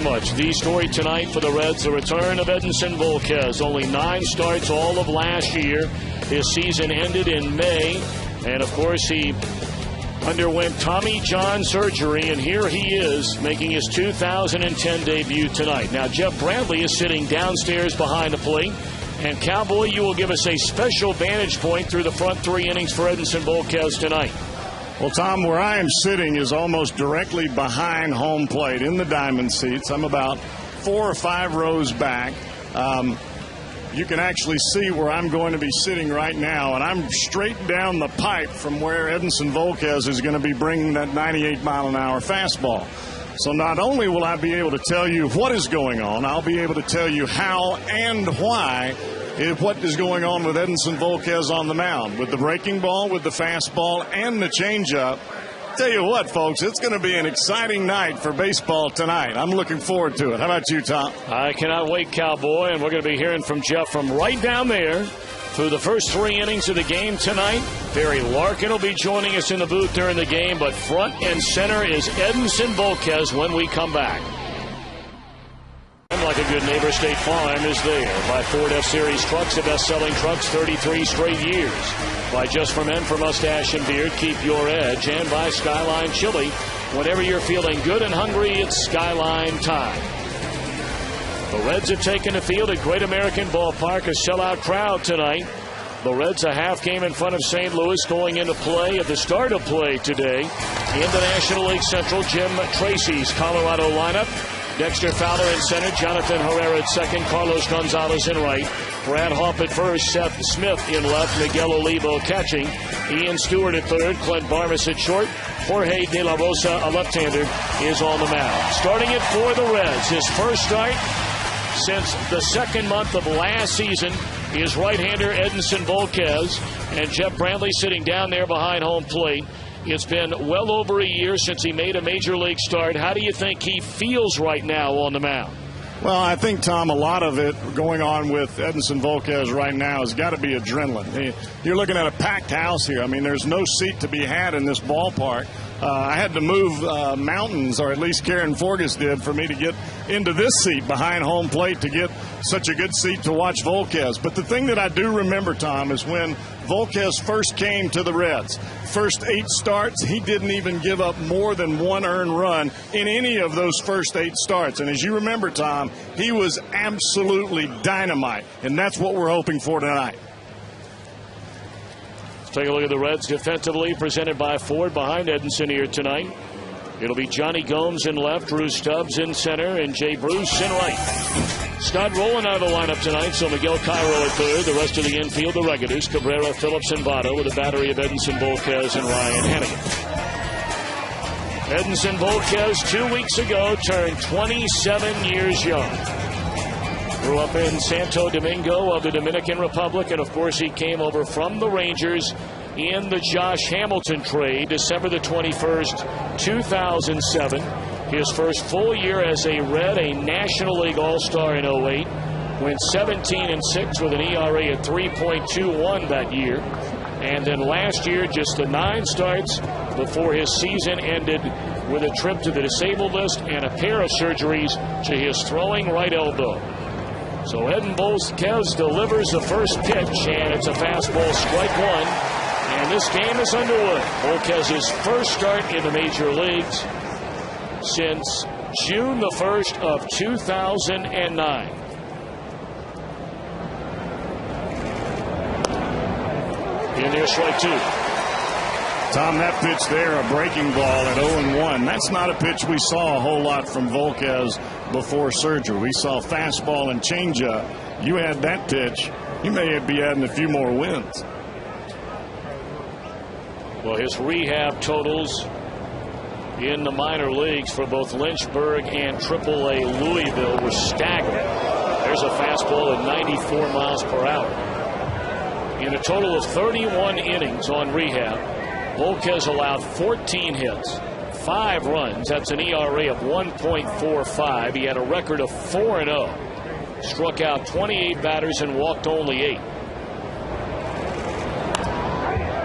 much. The story tonight for the Reds, the return of Edinson Volquez. Only 9 starts all of last year. His season ended in May. And, of course, he underwent Tommy John surgery, and here he is making his 2010 debut tonight. Now, Jeff Bradley is sitting downstairs behind the plate. And, Cowboy, you will give us a special vantage point through the front 3 innings for Edinson Volquez tonight. Well, Tom, where I am sitting is almost directly behind home plate in the diamond seats. I'm about 4 or 5 rows back. You can actually see where I'm going to be sitting right now, and I'm straight down the pipe from where Edinson Volquez is going to be bringing that 98-mile-an-hour fastball. So not only will I be able to tell you what is going on, I'll be able to tell you how and why what is going on with Edinson Volquez on the mound, with the breaking ball, with the fastball, and the changeup. Tell you what, folks, it's going to be an exciting night for baseball tonight. I'm looking forward to it. How about you, Tom? I cannot wait, Cowboy, and we're going to be hearing from Jeff from right down there through the first 3 innings of the game tonight. Barry Larkin will be joining us in the booth during the game, but front and center is Edinson Volquez when we come back. Like a good neighbor, State Farm is there. By Ford F-Series trucks, the best-selling trucks 33 straight years. By Just for Men for mustache and beard, keep your edge. And by Skyline Chili. Whenever you're feeling good and hungry, it's Skyline time. The Reds have taken the field at Great American Ballpark, a sellout crowd tonight. The Reds a half game in front of St. Louis going into play at the start of play today in the National League Central. Jim Tracy's Colorado lineup. Dexter Fowler in center, Jonathan Herrera at second, Carlos Gonzalez in right, Brad Hoff at first, Seth Smith in left, Miguel Olivo catching, Ian Stewart at third, Clint Barmas at short, Jorge De La Rosa, a left-hander, is on the mound. Starting it for the Reds, his first start since the second month of last season is right-hander Edinson Volquez, and Jeff Bradley sitting down there behind home plate. It's been well over a year since he made a major league start. How do you think he feels right now on the mound? Well, I think, Tom, a lot of it going on with Edinson Volquez right now has got to be adrenaline. You're looking at a packed house here. I mean, there's no seat to be had in this ballpark. I had to move mountains, or at least Karen Forgas did, for me to get into this seat behind home plate to get such a good seat to watch Volquez. But the thing that I do remember, Tom, is when Volquez first came to the Reds. First 8 starts, he didn't even give up more than 1 earned run in any of those first 8 starts. And as you remember, Tom, he was absolutely dynamite. And that's what we're hoping for tonight. Take a look at the Reds defensively, presented by Ford behind Edinson here tonight. It'll be Johnny Gomes in left, Drew Stubbs in center, and Jay Bruce in right. Scott rolling out of the lineup tonight, so Miguel Cairo at third. The rest of the infield, the regulars, Cabrera, Phillips, and Votto, with a battery of Edinson Volquez and Ryan Hannigan. Edinson Volquez 2 weeks ago turned 27 years young. Grew up in Santo Domingo of the Dominican Republic, and of course he came over from the Rangers in the Josh Hamilton trade, December the 21st, 2007. His first full year as a Red, a National League All-Star in 08. Went 17-6 with an ERA at 3.21 that year. And then last year, just the 9 starts before his season ended with a trip to the disabled list and a pair of surgeries to his throwing right elbow. So Edinson Volquez delivers the first pitch, and it's a fastball, strike 1. And this game is underway. Volquez's first start in the major leagues since June the 1st of 2009. In there, strike 2. Tom, that pitch there, a breaking ball at 0-1. That's not a pitch we saw a whole lot from Volquez before surgery. We saw fastball and changeup. You had that pitch, you may be adding a few more wins. Well, his rehab totals in the minor leagues for both Lynchburg and AAA Louisville were staggering. There's a fastball at 94 miles per hour. In a total of 31 innings on rehab, Volquez allowed 14 hits, 5 runs. That's an ERA of 1.45. He had a record of 4-0. Struck out 28 batters and walked only 8.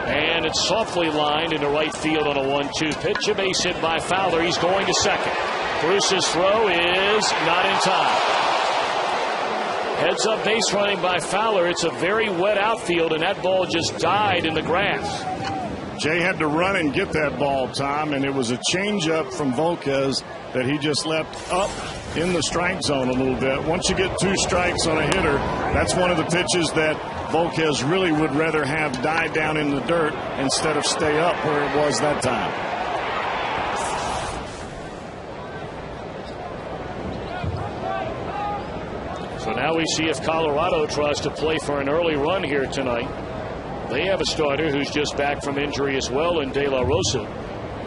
And it's softly lined into right field on a 1-2 pitch. A base hit by Fowler. He's going to second. Bruce's throw is not in time. Heads up base running by Fowler. It's a very wet outfield, and that ball just died in the grass. Jay had to run and get that ball, Tom, and it was a changeup from Volquez that he just left up in the strike zone a little bit. Once you get 2 strikes on a hitter, that's one of the pitches that Volquez really would rather have die down in the dirt instead of stay up where it was that time. So now we see if Colorado tries to play for an early run here tonight. They have a starter who's just back from injury as well in De La Rosa,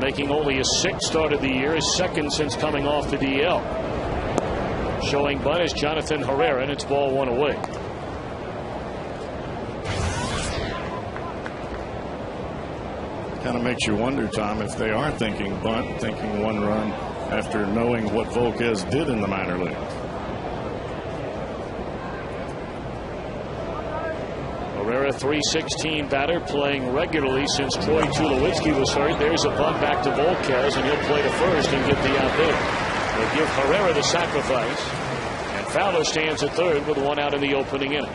making only his 6th start of the year, his 2nd since coming off the DL. Showing bunt is Jonathan Herrera, and it's ball 1 away. Kind of makes you wonder, Tom, if they are thinking bunt, thinking 1 run after knowing what Volquez did in the minor leagues. Herrera, .316 batter, playing regularly since Troy Tulowitzki was hurt. There's a bunt back to Volquez, and he'll play to first and get the out there. They'll give Herrera the sacrifice, and Fowler stands at third with 1 out in the opening inning.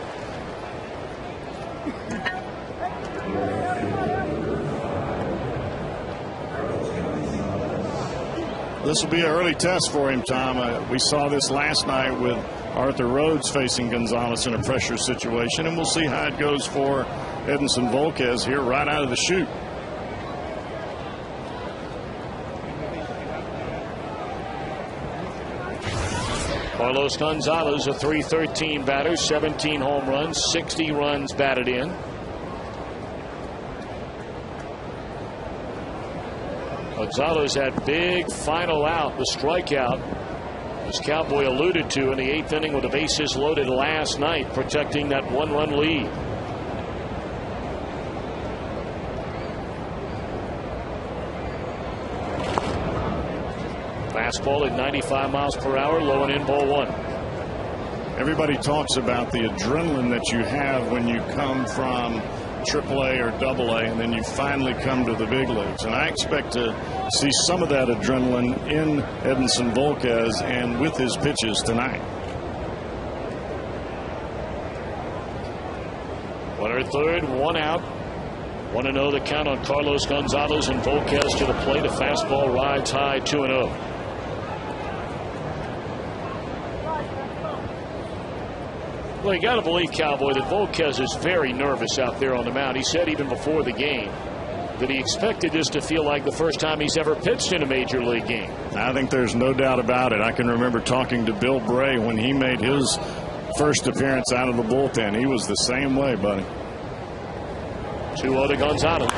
This will be an early test for him, Tom. We saw this last night with Arthur Rhodes facing Gonzalez in a pressure situation, and we'll see how it goes for Edinson Volquez here right out of the chute. Carlos Gonzalez, a .313 batter, 17 home runs, 60 runs batted in. Gonzalez had big final out, the strikeout, as Cowboy alluded to in the 8th inning with the bases loaded last night, protecting that 1-run lead. Fastball at 95 miles per hour, low and in, ball 1. Everybody talks about the adrenaline that you have when you come from AAA or AA, and then you finally come to the big leagues. And I expect to see some of that adrenaline in Edinson Volquez and with his pitches tonight. 1/3, 1 out. 1-0 the count on Carlos Gonzalez, and Volquez to the plate. A fastball rides high, 2-0. Well, you got to believe, Cowboy, that Volquez is very nervous out there on the mound. He said even before the game that he expected this to feel like the first time he's ever pitched in a major league game. I think there's no doubt about it. I can remember talking to Bill Bray when he made his first appearance out of the bullpen. He was the same way, buddy. 2-0 to Gonzalez,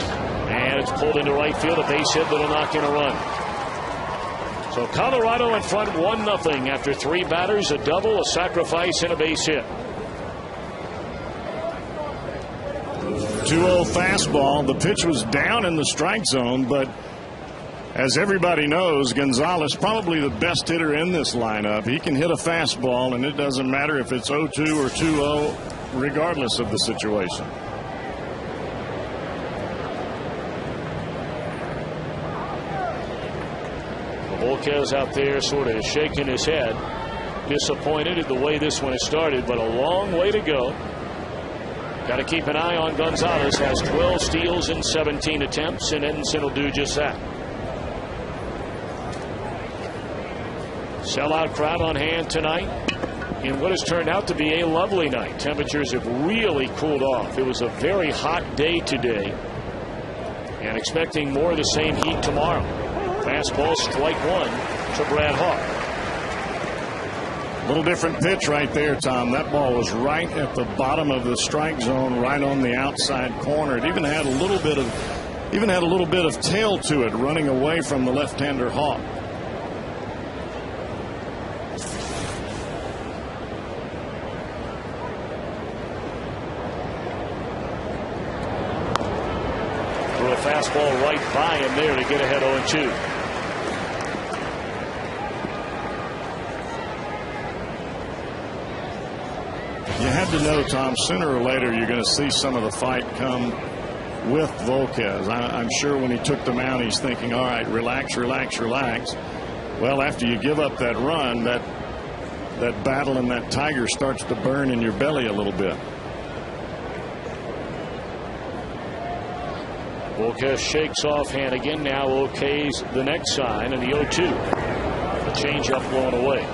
and it's pulled into right field. A base hit that'll knock in a run. So Colorado in front 1-0 after 3 batters, a double, a sacrifice, and a base hit. 2-0 fastball. The pitch was down in the strike zone, but as everybody knows, Gonzalez probably the best hitter in this lineup. He can hit a fastball, and it doesn't matter if it's 0-2 or 2-0, regardless of the situation. Volquez out there sort of shaking his head, disappointed at the way this one has started, but a long way to go. Got to keep an eye on Gonzalez. Has 12 steals in 17 attempts, and Edinson will do just that. Sellout crowd on hand tonight in what has turned out to be a lovely night. Temperatures have really cooled off. It was a very hot day today, and expecting more of the same heat tomorrow. Fastball, strike 1 to Brad Hawk. Little different pitch right there, Tom. That ball was right at the bottom of the strike zone, right on the outside corner. It even had a little bit of tail to it, running away from the left-hander Hawk. Threw a fastball right by him there to get ahead 0-2. You had to know, Tom, sooner or later you're going to see some of the fight come with Volquez. I'm sure when he took the mound he's thinking, all right, relax, relax, relax. Well, after you give up that run, that battle and that tiger starts to burn in your belly a little bit. Volquez shakes off Hannigan. Now okays the next sign, and the 0-2. The changeup blown away.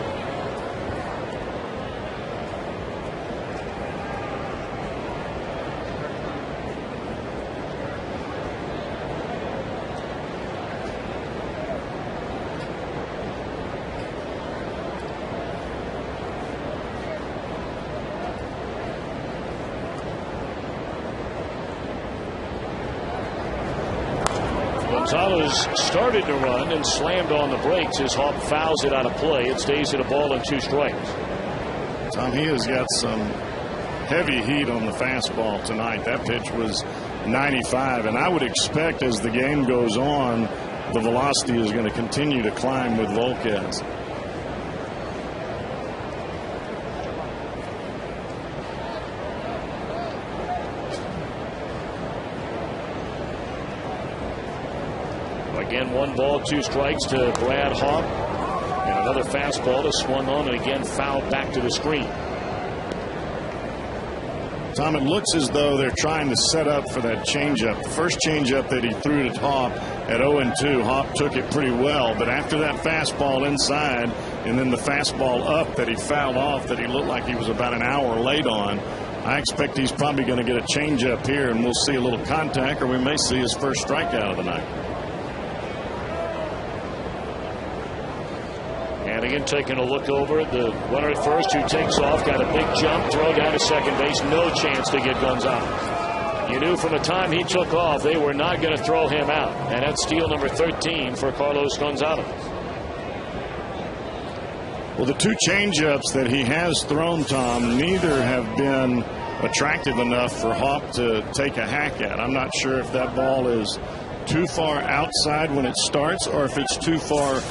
Gonzalez started to run and slammed on the brakes as Hawk fouls it out of play. It stays at a ball and 2 strikes. Tom, he has got some heavy heat on the fastball tonight. That pitch was 95, and I would expect as the game goes on, the velocity is going to continue to climb with Volquez. Again, 1 ball, 2 strikes to Brad Hawk. And another fastball is swung on and again fouled back to the screen. Tom, it looks as though they're trying to set up for that changeup. The first changeup that he threw to Hawk at 0-2, Hawk took it pretty well. But after that fastball inside and then the fastball up that he fouled off that he looked like he was about an hour late on, I expect he's probably going to get a changeup here, and we'll see a little contact, or we may see his first strikeout of the night. Hannigan taking a look over at the runner at first, who takes off, got a big jump, throw down to second base, no chance to get Gonzalez. You knew from the time he took off they were not going to throw him out, and that's steal number 13 for Carlos Gonzalez. Well, the 2 changeups that he has thrown, Tom, neither have been attractive enough for Hawk to take a hack at. I'm not sure if that ball is too far outside when it starts or if it's too far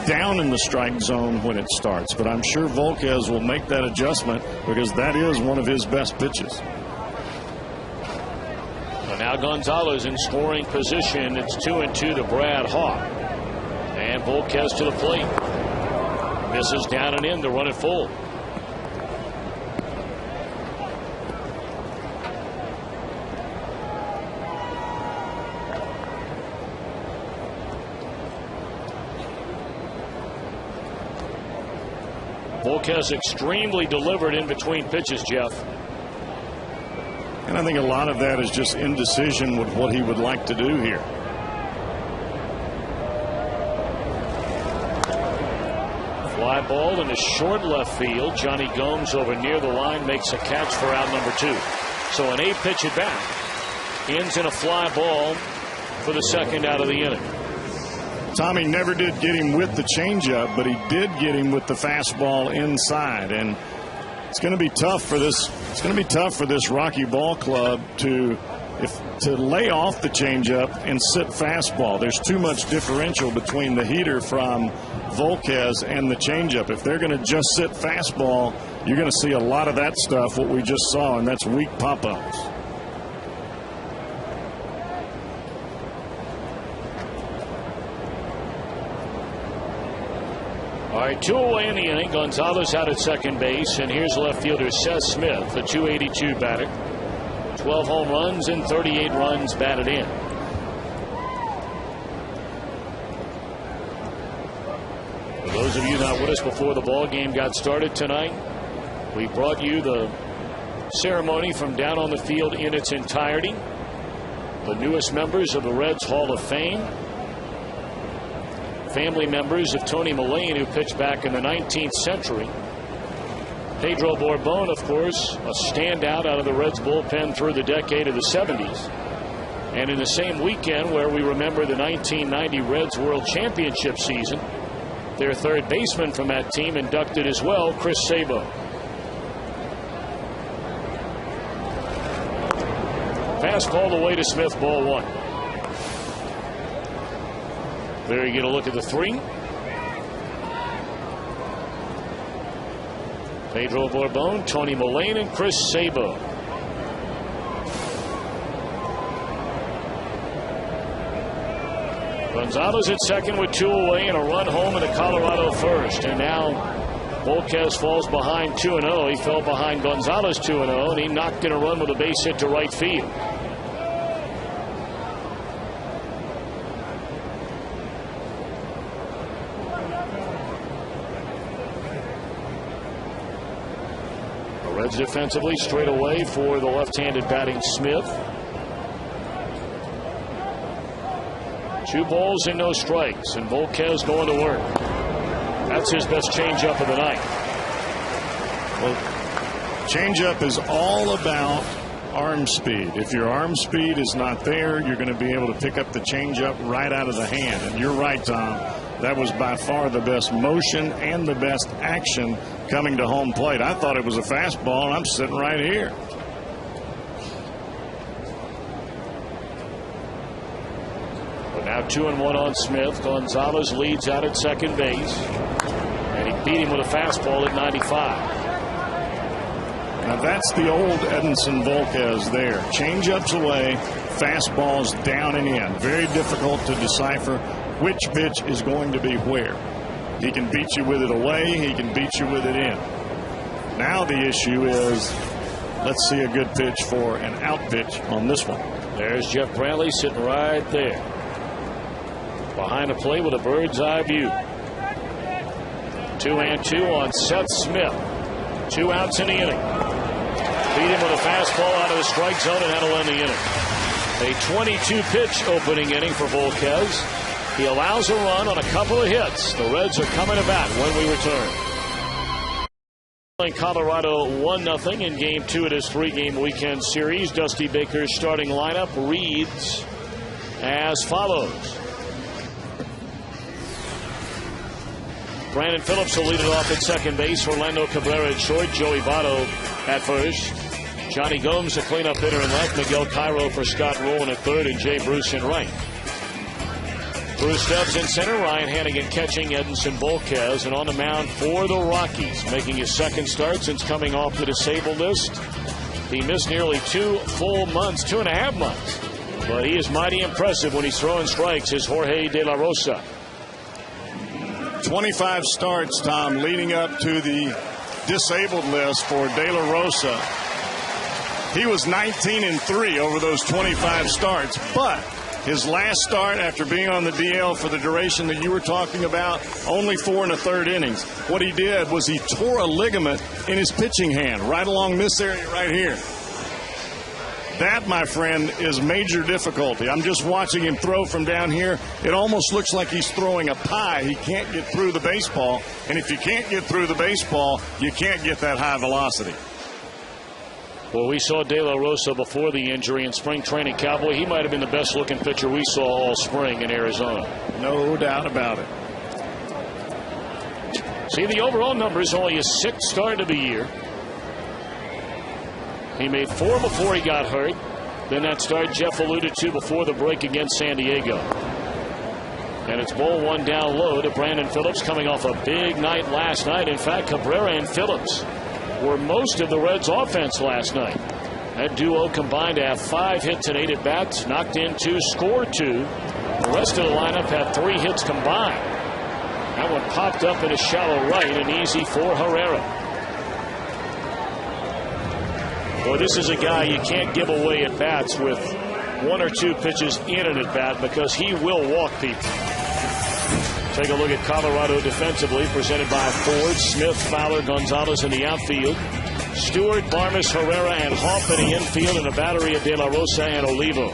down in the strike zone when it starts. But I'm sure Volquez will make that adjustment because that is one of his best pitches. Well, now Gonzalez in scoring position. It's 2-2 to Brad Hawk. And Volquez to the plate. Misses down and in to run it full. Volquez extremely delivered in between pitches, Jeff. And I think a lot of that is just indecision with what he would like to do here. Fly ball in the short left field. Johnny Gomes over near the line makes a catch for out number 2. So an 8-pitch at bat ends in a fly ball for the second out of the inning. Tommy never did get him with the changeup, but he did get him with the fastball inside, and it's going to be tough for this. It's going to be tough for this Rocky ball club to lay off the changeup and sit fastball. There's too much differential between the heater from Volquez and the changeup. If they're going to just sit fastball, you're going to see a lot of that stuff, what we just saw, and that's weak pop-ups. All right, 2 away in the inning. Gonzalez out at second base, and here's left fielder Seth Smith, the .282 batter. 12 home runs and 38 runs batted in. For those of you not with us before the ball game got started tonight, we brought you the ceremony from down on the field in its entirety. The newest members of the Reds Hall of Fame. Family members of Tony Mullane, who pitched back in the 19th century. Pedro Borbon, of course, a standout out of the Reds bullpen through the decade of the 70s. And in the same weekend where we remember the 1990 Reds World Championship season, their third baseman from that team inducted as well, Chris Sabo. Fastball away to Smith, ball 1. There you get a look at the 3. Pedro Borbon, Tony Mullane, and Chris Sabo. Gonzalez at second with 2 away and a run home in the Colorado first. And now Volquez falls behind 2-0. He fell behind Gonzalez 2-0, and he knocked in a run with a base hit to right field. The Reds defensively straight away for the left-handed batting Smith. 2 balls and no strikes, and Volquez going to work. That's his best changeup of the night. Well, changeup is all about arm speed. If your arm speed is not there, you're going to be able to pick up the changeup right out of the hand. And you're right, Tom. That was by far the best motion and the best action coming to home plate. I thought it was a fastball, and I'm sitting right here. Now 2-1 on Smith. Gonzalez leads out at second base, and he beat him with a fastball at 95. Now that's the old Edinson Volquez there. Changeups away, fastballs down and in. Very difficult to decipher which pitch is going to be where. He can beat you with it away. He can beat you with it in. Now the issue is, let's see a good pitch for an out pitch on this one. There's Jeff Brantley sitting right there behind the plate with a bird's eye view. 2-2 on Seth Smith. 2 outs in the inning. Beat him with a fastball out of the strike zone, and that'll end the inning. A 22-pitch opening inning for Volquez. He allows a run on a couple of hits. The Reds are coming to bat when we return. Colorado 1-0 in Game 2 of this 3-game weekend series. Dusty Baker's starting lineup reads as follows. Brandon Phillips will lead it off at second base. Orlando Cabrera at short. Joey Votto at first. Johnny Gomes, the cleanup hitter in left. Miguel Cairo for Scott Rowland at third, and Jay Bruce in right. Bruce Stubbs in center. Ryan Hannigan catching. Edinson Volquez, and on the mound for the Rockies, making his second start since coming off the disabled list. He missed nearly 2 full months, 2.5 months, but he is mighty impressive when he's throwing strikes. Is Jorge De La Rosa. 25 starts, Tom, leading up to the disabled list for De La Rosa. He was 19-3 over those 25 starts, but his last start after being on the DL for the duration that you were talking about, only 4 1/3 innings. What he did was he tore a ligament in his pitching hand right along this area right here. That, my friend, is major difficulty. I'm just watching him throw from down here. It almost looks like he's throwing a pie. He can't get through the baseball. And if you can't get through the baseball, you can't get that high velocity. Well, we saw De La Rosa before the injury in spring training. Cowboy, he might have been the best looking pitcher we saw all spring in Arizona. No doubt about it. See, the overall numbers, only his 6th start of the year. He made 4 before he got hurt. Then that start Jeff alluded to before the break against San Diego. And it's ball 1 down low to Brandon Phillips, coming off a big night last night. In fact, Cabrera and Phillips were most of the Reds' offense last night. That duo combined to have 5 hits and 8 at-bats, knocked in 2, scored 2. The rest of the lineup had 3 hits combined. That one popped up in a shallow right, and easy for Herrera. Boy, this is a guy you can't give away at bats with 1 or 2 pitches in an at bat, because he will walk people. Take a look at Colorado defensively, presented by Ford. Smith, Fowler, Gonzalez in the outfield. Stewart, Barmes, Herrera, and Hoff in the infield, and a battery of De La Rosa and Olivo.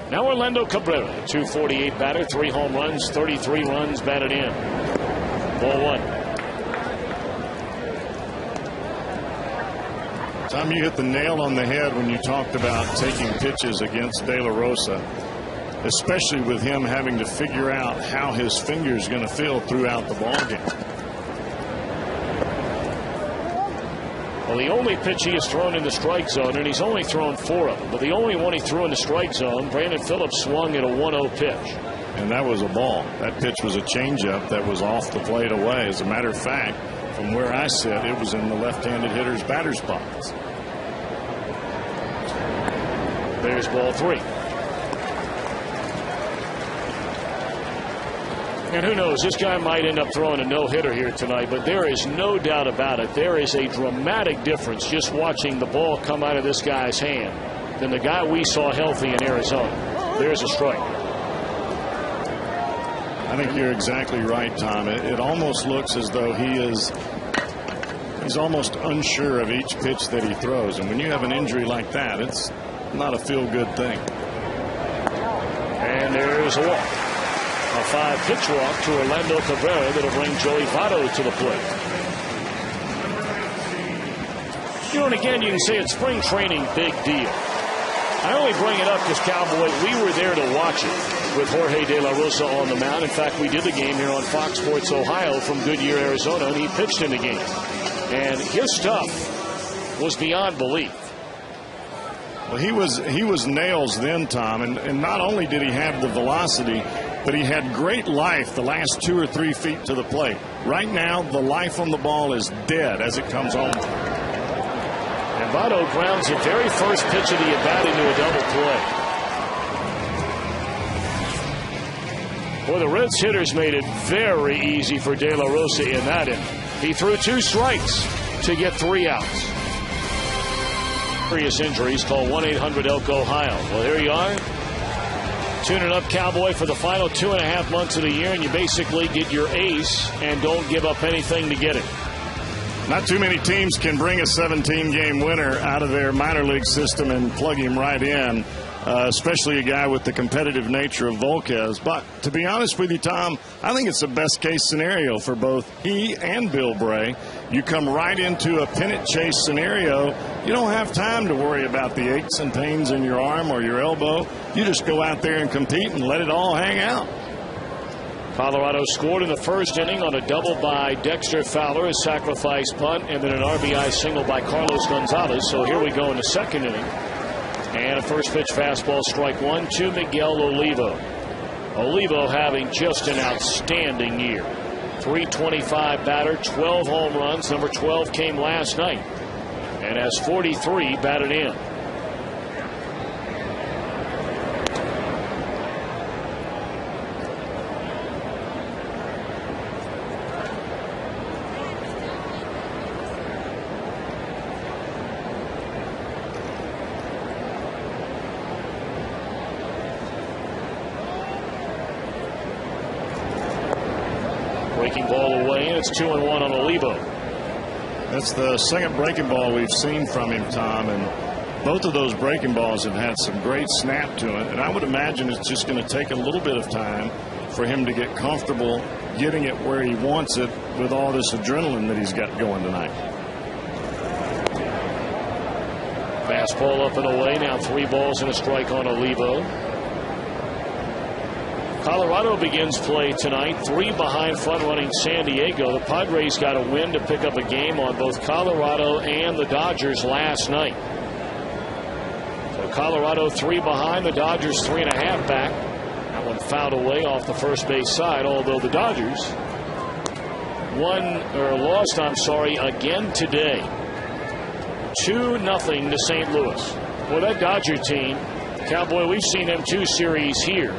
Now Orlando Cabrera, 248 batter, 3 home runs, 33 runs batted in. Ball 1. Tom, you hit the nail on the head when you talked about taking pitches against De La Rosa, especially with him having to figure out how his finger's going to feel throughout the ballgame. Well, the only pitch he has thrown in the strike zone, and he's only thrown 4 of them, but the only one he threw in the strike zone, Brandon Phillips swung at a 1-0 pitch. And that was a ball. That pitch was a changeup that was off the plate away. As a matter of fact, from where I sit, it was in the left-handed hitter's batter's box. There's ball 3. And who knows, this guy might end up throwing a no-hitter here tonight, but there is no doubt about it. There is a dramatic difference just watching the ball come out of this guy's hand than the guy we saw healthy in Arizona. There's a strike. I think you're exactly right, Tom. It almost looks as though he's almost unsure of each pitch that he throws. And when you have an injury like that, it's not a feel-good thing. And there's a walk. A 5-pitch walk to Orlando Cabrera that'll bring Joey Votto to the plate. You know, and again, you can say it's spring training, big deal. I only bring it up because, Cowboy, we were there to watch it with Jorge De La Rosa on the mound. In fact, we did the game here on Fox Sports Ohio from Goodyear, Arizona, and he pitched in the game. And his stuff was beyond belief. Well, he was nails then, Tom, and not only did he have the velocity, but he had great life the last 2 or 3 feet to the plate. Right now, the life on the ball is dead as it comes home. And Votto grounds the very first pitch of the at-bat into a double play. Well, the Reds hitters made it very easy for De La Rosa in that inning. He threw 2 strikes to get 3 outs. Serious injuries, call 1-800-ELK-OHIO. Well, here you are. Tuning up, Cowboy, for the final 2.5 months of the year, and you basically get your ace and don't give up anything to get it. Not too many teams can bring a 17-game winner out of their minor league system and plug him right in, especially a guy with the competitive nature of Volquez. But to be honest with you, Tom, I think it's the best case scenario for both he and Bill Bray. You come right into a pennant chase scenario. You don't have time to worry about the aches and pains in your arm or your elbow. You just go out there and compete and let it all hang out. Colorado scored in the first inning on a double by Dexter Fowler, a sacrifice punt, and then an RBI single by Carlos Gonzalez. So here we go in the second inning. And a first pitch fastball, strike 1 to Miguel Olivo. Olivo having just an outstanding year. .325 batter, 12 home runs. Number 12 came last night and has 43 batted in. Breaking ball away, and it's 2-1 on Olivo. That's the second breaking ball we've seen from him, Tom, and both of those breaking balls have had some great snap to it, and I would imagine it's just going to take a little bit of time for him to get comfortable getting it where he wants it with all this adrenaline that he's got going tonight. Fastball up and away, now 3 balls and a strike on Olivo. Colorado begins play tonight, 3 behind front-running San Diego. The Padres got a win to pick up a game on both Colorado and the Dodgers last night. So Colorado 3 behind, the Dodgers 3.5 back. That one fouled away off the first base side, although the Dodgers lost again today. 2-0 to St. Louis. Well, that Dodger team, Cowboy, we've seen them 2 series here.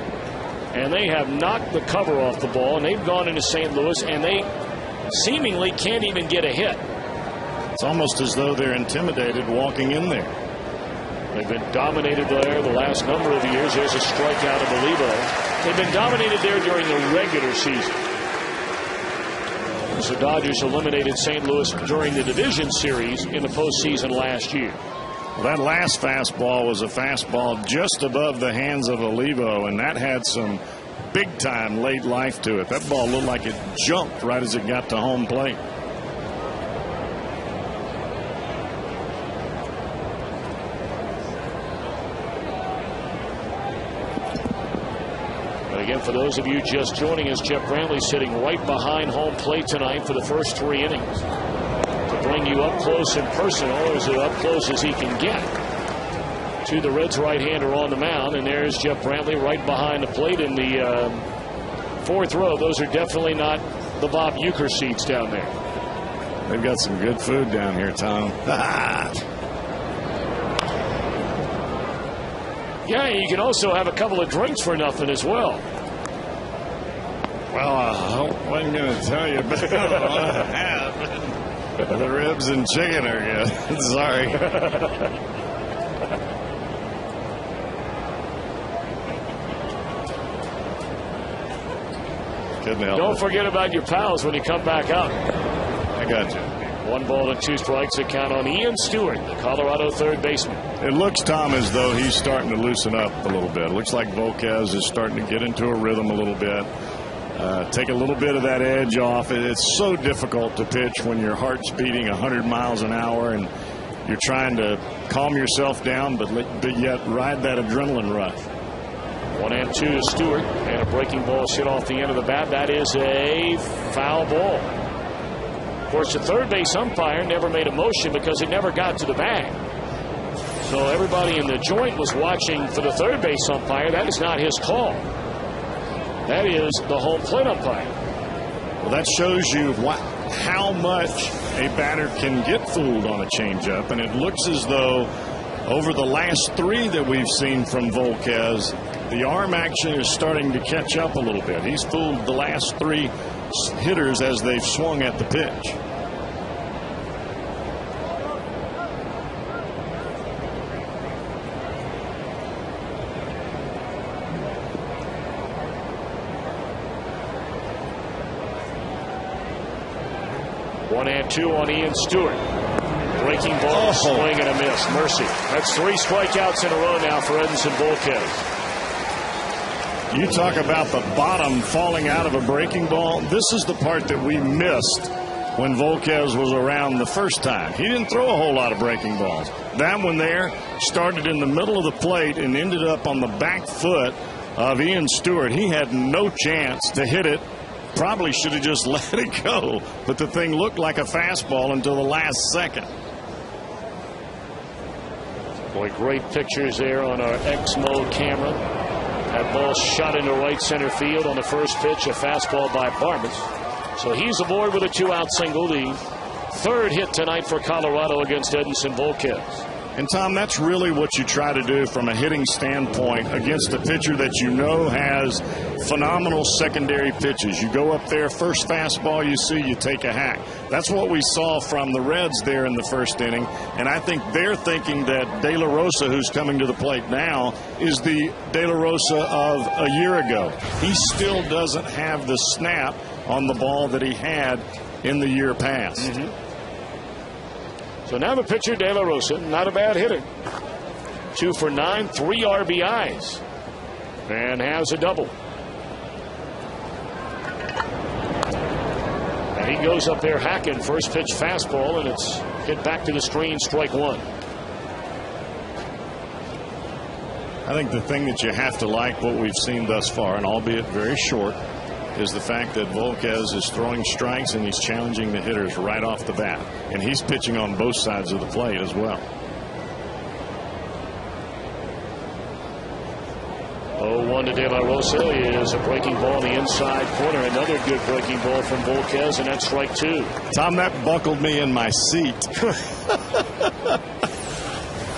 And they have knocked the cover off the ball, and they've gone into St. Louis, and they seemingly can't even get a hit. It's almost as though they're intimidated walking in there. They've been dominated there the last number of years. There's a strikeout of Olivo. They've been dominated there during the regular season. The Dodgers eliminated St. Louis during the division series in the postseason last year. Well, that last fastball was a fastball just above the hands of Olivo, and that had some big-time late life to it. That ball looked like it jumped right as it got to home plate. But again, for those of you just joining us, Jeff Brantley sitting right behind home plate tonight for the first 3 innings. Bring you up close and personal, or as up close as he can get to the Reds right-hander on the mound. And there's Jeff Brantley right behind the plate in the 4th row. Those are definitely not the Bob Uecker seats down there. They've got some good food down here, Tom. Yeah, you can also have a couple of drinks for nothing as well. Well, I wasn't going to tell you, but I have. The ribs and chicken are good. Sorry. Couldn't help Don't it. forget about your pals when you come back out. I got you. 1 ball and 2 strikes to count on Ian Stewart, the Colorado third baseman. It looks, Tom, as though he's starting to loosen up a little bit. It looks like Volquez is starting to get into a rhythm a little bit. Take a little bit of that edge off. It's so difficult to pitch when your heart's beating 100 miles an hour and you're trying to calm yourself down, but yet ride that adrenaline rush. 1-2 to Stewart, and a breaking ball hit off the end of the bat. That is a foul ball. Of course, the third base umpire never made a motion because it never got to the bag. So everybody in the joint was watching for the third base umpire. That is not his call. That is the home plate umpire. Well, that shows you how much a batter can get fooled on a changeup, and it looks as though over the last 3 that we've seen from Volquez, the arm action is starting to catch up a little bit. He's fooled the last 3 hitters as they've swung at the pitch. One and 2 on Ian Stewart. Breaking ball, swing and a miss. Mercy. That's 3 strikeouts in a row now for Edinson Volquez. You talk about the bottom falling out of a breaking ball. This is the part that we missed when Volquez was around the first time. He didn't throw a whole lot of breaking balls. That one there started in the middle of the plate and ended up on the back foot of Ian Stewart. He had no chance to hit it. Probably should have just let it go, but the thing looked like a fastball until the last second. Boy, great pictures there on our X mode camera. That ball shot into right center field on the first pitch, a fastball by Barnes. So he's aboard with a 2-out single, the 3rd hit tonight for Colorado against Edinson Volquez. And Tom, that's really what you try to do from a hitting standpoint against a pitcher that you know has phenomenal secondary pitches. You go up there, first fastball you see, you take a hack. That's what we saw from the Reds there in the first inning. And I think they're thinking that De La Rosa, who's coming to the plate now, is the De La Rosa of a year ago. He still doesn't have the snap on the ball that he had in the year past. So now the pitcher, De La Rosa, not a bad hitter. 2 for 9, 3 RBIs, and has a double. And he goes up there hacking, first pitch fastball, and it's hit back to the screen, strike 1. I think the thing that you have to like what we've seen thus far, and albeit very short, is the fact that Volquez is throwing strikes and he's challenging the hitters right off the bat. And he's pitching on both sides of the plate as well. 0-1 to De La Rosa is a breaking ball in the inside corner. Another good breaking ball from Volquez, and that's strike 2. Tom, that buckled me in my seat.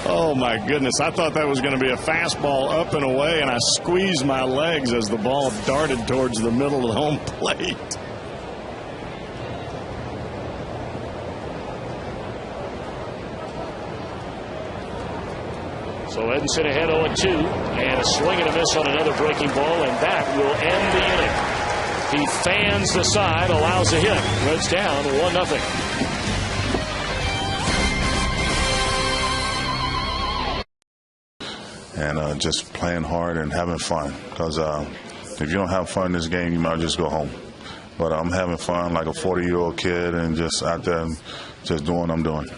Oh, my goodness. I thought that was going to be a fastball up and away, and I squeezed my legs as the ball darted towards the middle of the home plate. So Edinson ahead 0-2, and a swing and a miss on another breaking ball, and that will end the inning. He fans the side, allows a hit. Reds down 1-0. And just playing hard and having fun. Because if you don't have fun in this game, you might just go home. But I'm having fun like a 40-year-old kid and just out there just doing what I'm doing.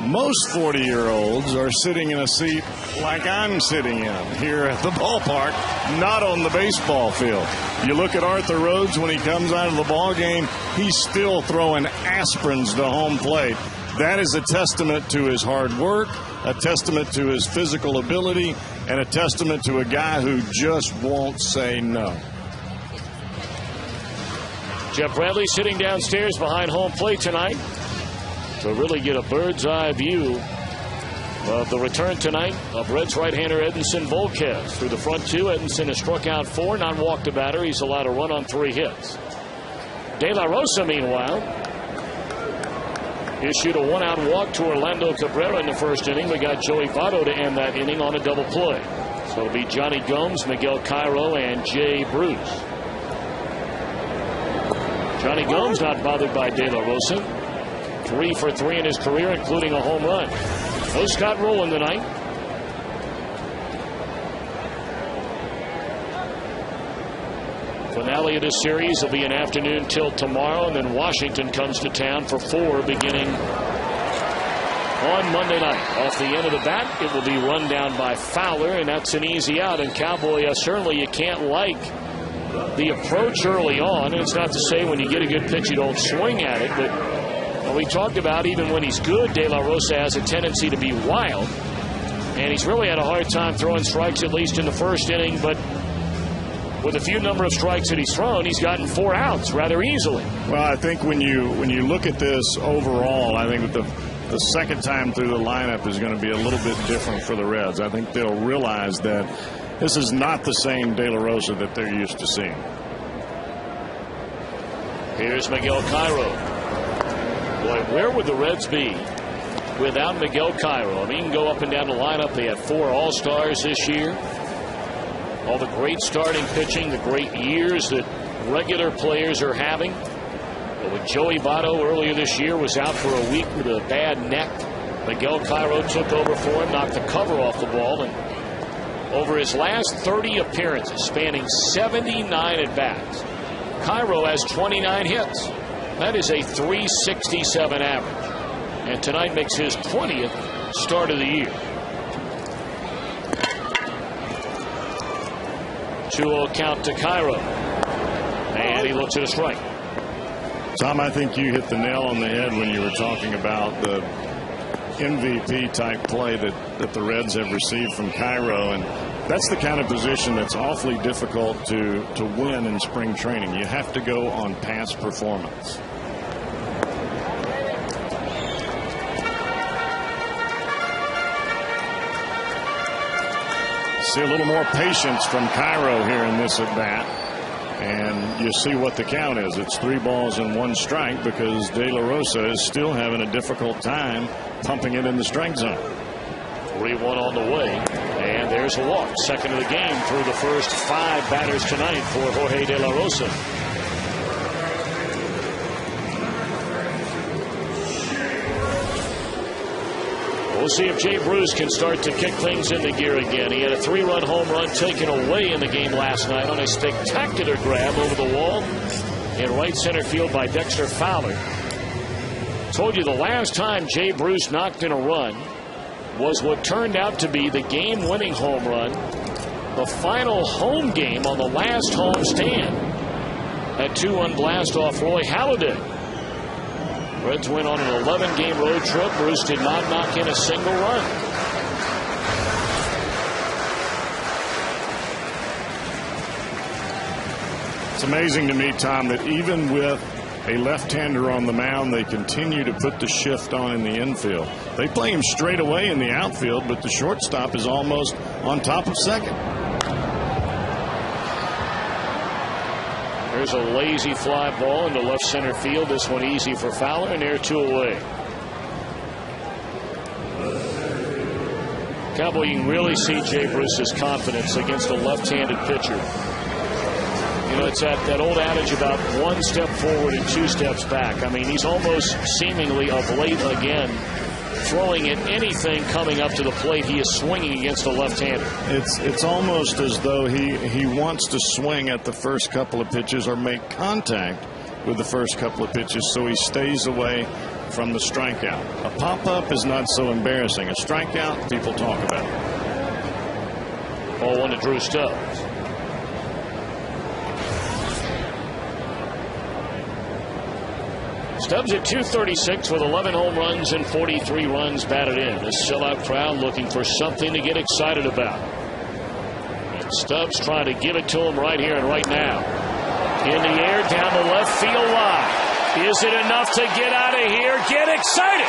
Most 40-year-olds are sitting in a seat like I'm sitting in here at the ballpark, not on the baseball field. You look at Arthur Rhodes when he comes out of the ball game, he's still throwing aspirins to home plate. That is a testament to his hard work, a testament to his physical ability, and a testament to a guy who just won't say no. Jeff Bradley sitting downstairs behind home plate tonight to really get a bird's eye view The return tonight of Reds right-hander Edinson Volquez. Through the front two, Edinson has struck out 4, not walked a batter. He's allowed a run on 3 hits. De La Rosa, meanwhile, issued a 1-out walk to Orlando Cabrera in the first inning. We got Joey Votto to end that inning on a double play. So it'll be Johnny Gomes, Miguel Cairo, and Jay Bruce. Johnny Gomes not bothered by De La Rosa. 3 for 3 in his career, including a home run. No Scott Rowland tonight. Finale of this series will be an afternoon tilt tomorrow, and then Washington comes to town for 4 beginning on Monday night. Off the end of the bat, it will be run down by Fowler, and that's an easy out. And Cowboy, certainly you can't like the approach early on. And it's not to say when you get a good pitch you don't swing at it, but we talked about even when he's good, De La Rosa has a tendency to be wild, and he's really had a hard time throwing strikes, at least in the first inning. But with a few number of strikes that he's thrown, he's gotten 4 outs rather easily. Well, I think when you look at this overall, I think the second time through the lineup is going to be a little bit different for the Reds. I think they'll realize that this is not the same De La Rosa that they're used to seeing. Here's Miguel Cairo. Boy, where would the Reds be without Miguel Cairo? I mean, you can go up and down the lineup. They had 4 All-Stars this year. All the great starting pitching, the great years that regular players are having. But when Joey Votto earlier this year was out for a week with a bad neck, Miguel Cairo took over for him, knocked the cover off the ball, and over his last 30 appearances, spanning 79 at-bats, Cairo has 29 hits. That is a .367 average. And tonight makes his 20th start of the year. 2-0 count to Cairo. And he looks at a strike. Tom, I think you hit the nail on the head when you were talking about the MVP type play that the Reds have received from Cairo, and that's the kind of position that's awfully difficult to win in spring training. You have to go on past performance. See a little more patience from Cairo here in this at bat, and you see what the count is. It's 3 balls and 1 strike because De La Rosa is still having a difficult time pumping it in the strike zone. 3-1 on the way, and there's a walk. Second of the game through the first 5 batters tonight for Jorge De La Rosa. We'll see if Jay Bruce can start to kick things into gear again. He had a 3-run home run taken away in the game last night on a spectacular grab over the wall in right center field by Dexter Fowler. Told you the last time Jay Bruce knocked in a run was what turned out to be the game-winning home run, the final home game on the last home stand. That 2-1 blast off Roy Halladay. Reds went on an 11-game road trip. Bruce did not knock in a single run. It's amazing to me, Tom, that even with a left-hander on the mound, they continue to put the shift on in the infield. They play him straight away in the outfield, but the shortstop is almost on top of second. There's a lazy fly ball into left center field. This one easy for Fowler, and they're 2 away. Cowboy, you can really see Jay Bruce's confidence against a left-handed pitcher. You know, it's that old adage about 1 step forward and 2 steps back. I mean, he's almost seemingly of late again throwing at anything coming up to the plate. He is swinging against a left-hander. It's almost as though he wants to swing at the first couple of pitches or make contact with the first couple of pitches, so he stays away from the strikeout. A pop-up is not so embarrassing. A strikeout, people talk about it. 0-1 to Drew Stubbs. Stubbs at .236 with 11 home runs and 43 runs batted in. This sellout crowd looking for something to get excited about. And Stubbs trying to give it to him right here and right now. In the air down the left field line. Is it enough to get out of here? Get excited!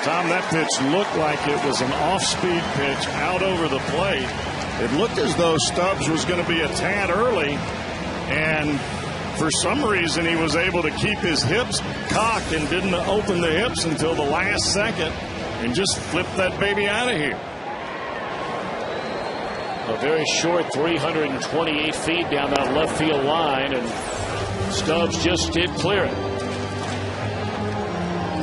Tom, that pitch looked like it was an off-speed pitch out over the plate. It looked as though Stubbs was going to be a tad early, and for some reason he was able to keep his hips cocked and didn't open the hips until the last second and just flipped that baby out of here. A very short 328 feet down that left field line, and Stubbs just did clear it.